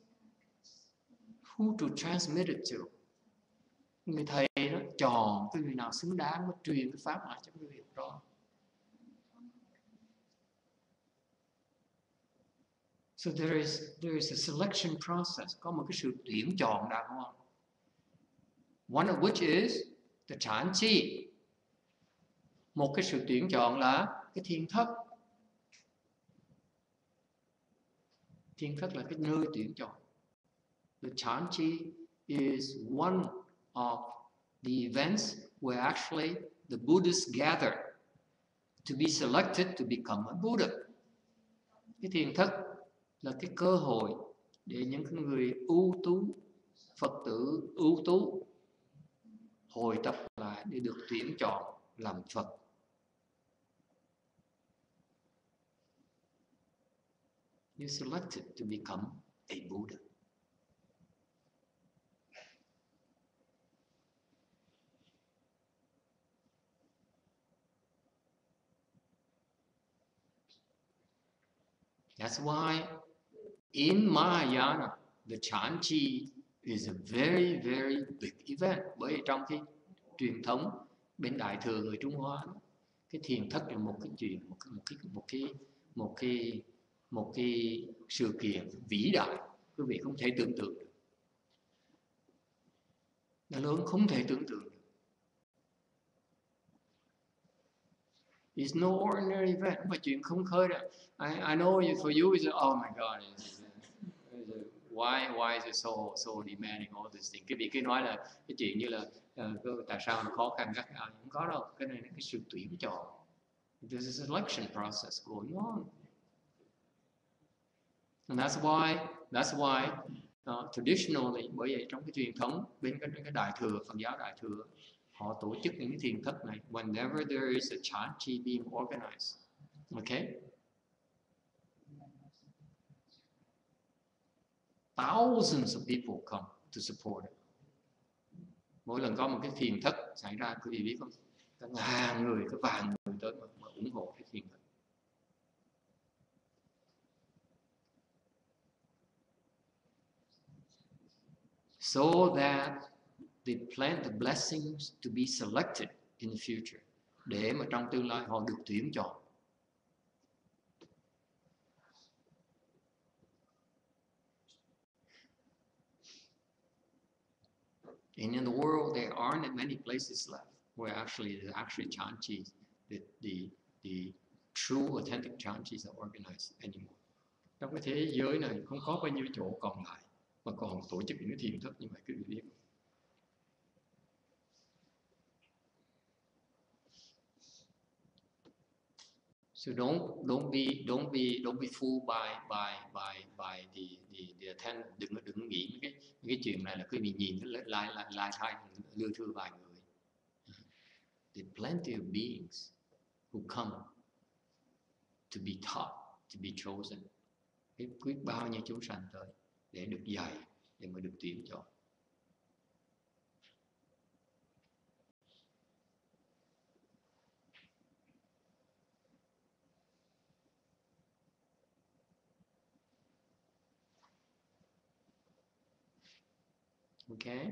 who to transmit it to. Người thầy đó chọn cái người nào xứng đáng với truyền cái pháp lại cho quý vị đó. So there is a selection process, có một cái sự tuyển chọn đàng hoàng. One of which is the chán chi. Một cái sự tuyển chọn là cái thiền thất. Thiền thất là cái nơi tuyển chọn. The chán chi is one of the events where actually the Buddhists gather to be selected to become a Buddha. Cái thiền thất là cái cơ hội để những người ưu tú, Phật tử ưu tú hồi tập lại để được tuyển chọn làm Phật. You selected to become a Buddha. That's why in Mahayana, the Chanchi is a very, very big event. Bởi vì trong cái truyền thống bên Đại thừa người Trung Hoa, cái thiền thất là một cái chuyện, một cái sự kiện vĩ đại, quý vị không thể tưởng tượng được. Nó lớn không thể tưởng tượng được. It's no ordinary event, không phải chuyện không khơi đâu. I know for you is oh my God, why is it so demanding all this thing? Cái vị kia nói là cái chuyện như là tại sao nó khó khăn gắt gao, không có đâu. Cái này là cái sự tuyển chọn. There's a selection process going on, and that's why Traditionally, bởi vậy trong cái truyền thống bên cái đại thừa, Phật giáo đại thừa, họ tổ chức những cái thiền thất này whenever there is a chanti being organized. Okay? Thousands of people come to support it. Mỗi lần có một cái thiền thất xảy ra, quý vị biết không? Cả ngàn người, cả vạn người tới mà ủng hộ cái thiền thất. So that they plant the blessings to be selected in the future. Để mà trong tương lai họ được tuyển chọn. And in the world, there aren't many places left where there's actually chantis, the true authentic chantis are organized anymore. Trong cái thế giới này không có bao nhiêu chỗ còn lại mà còn tổ chức những cái thiền thất như vậy, quý vị biết. So don't be fooled by the attendant. Đừng nghĩ cái chuyện này là quý vị nhìn lai thai lưa thưa vài người. There are plenty of beings who come to be taught, to be chosen. Biết bao nhiêu chúng sanh tới để được dạy, để mà được tuyển chọn. Okay.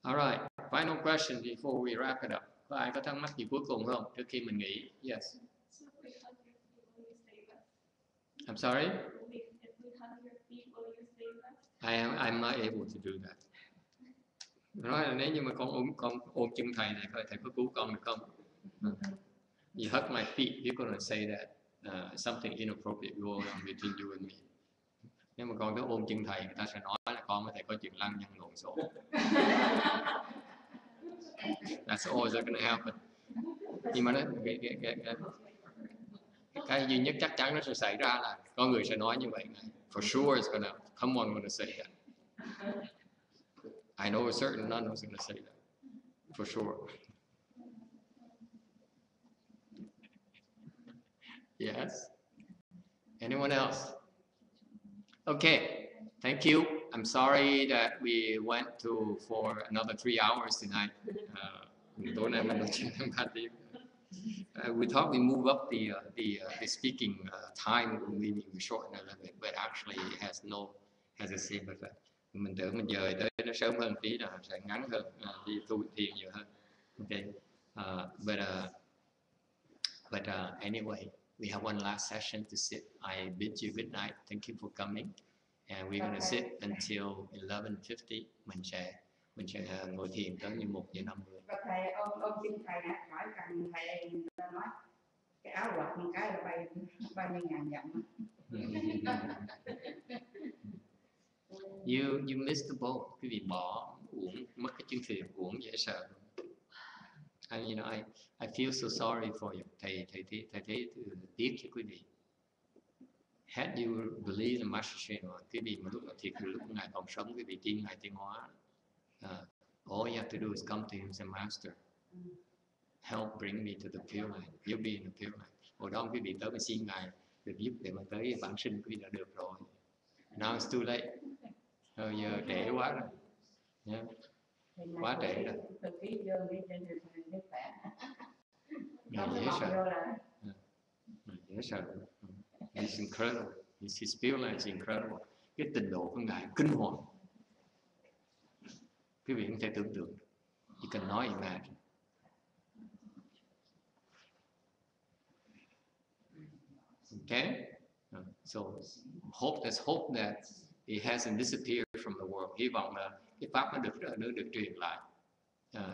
All right. Final question before we wrap it up. Có ai có thắc mắc gì cuối cùng không trước khi mình nghỉ? Yes. I'm sorry. I'm not able to do that. Nói là nếu như mà con ôm chân thầy này, thầy có cứu con được không? You hug my feet. You're gonna say that. Something inappropriate going on between you and me. Nếu mà con cứ ôm chân thầy, người ta sẽ nói là con với thầy có chuyện lăng nhăng lộn xộn. That's always going to happen. Nhưng mà cái duy nhất chắc chắn nó sẽ xảy ra là có người sẽ nói như vậy. For sure it's gonna, someone gonna say that. I know a certain none who's gonna say that. For sure. Yes. Anyone else? Okay. Thank you. I'm sorry that we went for another 3 hours tonight. We thought we move up the speaking time, we shorten a little bit, but actually it has the same effect. Mình tưởng mình dời tới nó sớm hơn tí là sẽ ngắn hơn, đi tu thiền nhiều hơn. Okay. But anyway, we have one last session to sit. I bid you good night. Thank you for coming. And we're going to sit until 11:50. Mình sẽ ngồi thiền tới như 1:50. Và thầy ôm chân thầy nè, hỏi rằng thầy nói cái áo quạt một cái là bay như ngàn dặm. You missed the boat. Quý vị bỏ uổng mất cái chuyến thuyền, uổng dễ sợ. I feel so sorry for you. Thầy thấy tiếc cho quý vị. Had you believed in Master Shinwa, quý vị mà lúc ngài còn sống, quý vị tin ngài tiến hóa. All you have to do is come to him and say, Master, help bring me to the Pureland. You'll be in the Pureland. Hồi đó quý vị tới mà xin ngài được giúp để mà tới bản sinh quý vị đã được rồi. Now it's too late. Giờ trễ quá rồi. Yeah. Quá trễ rồi. Ngài dễ sợ. Dễ sợ. It's incredible. His Pureland is incredible. Cái trình độ của ngài kinh hoàng. Quý vị không thể tưởng tượng. You cannot imagine. Okay? So let's hope that it hasn't disappeared from the world. Hy vọng là cái pháp nó được truyền lại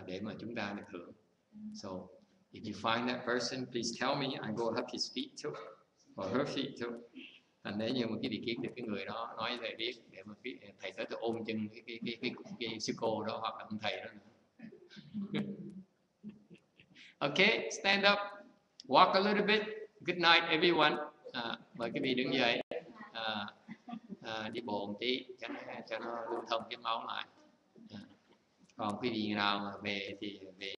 để mà chúng ta được hưởng. So if you find that person, please tell me. I go hug his feet too, or her feet too. Thành nếu như mà cái vị kiến được cái người đó nói thầy biết để mà thầy tới tôi ôm chân cái sư cô đó hoặc là ông thầy đó nữa. Okay, stand up, walk a little bit, Good night everyone. Mời quý vị đứng dậy, đi bộ một tí cho nó lưu thông cái máu lại. Còn quý vị nào mà về thì về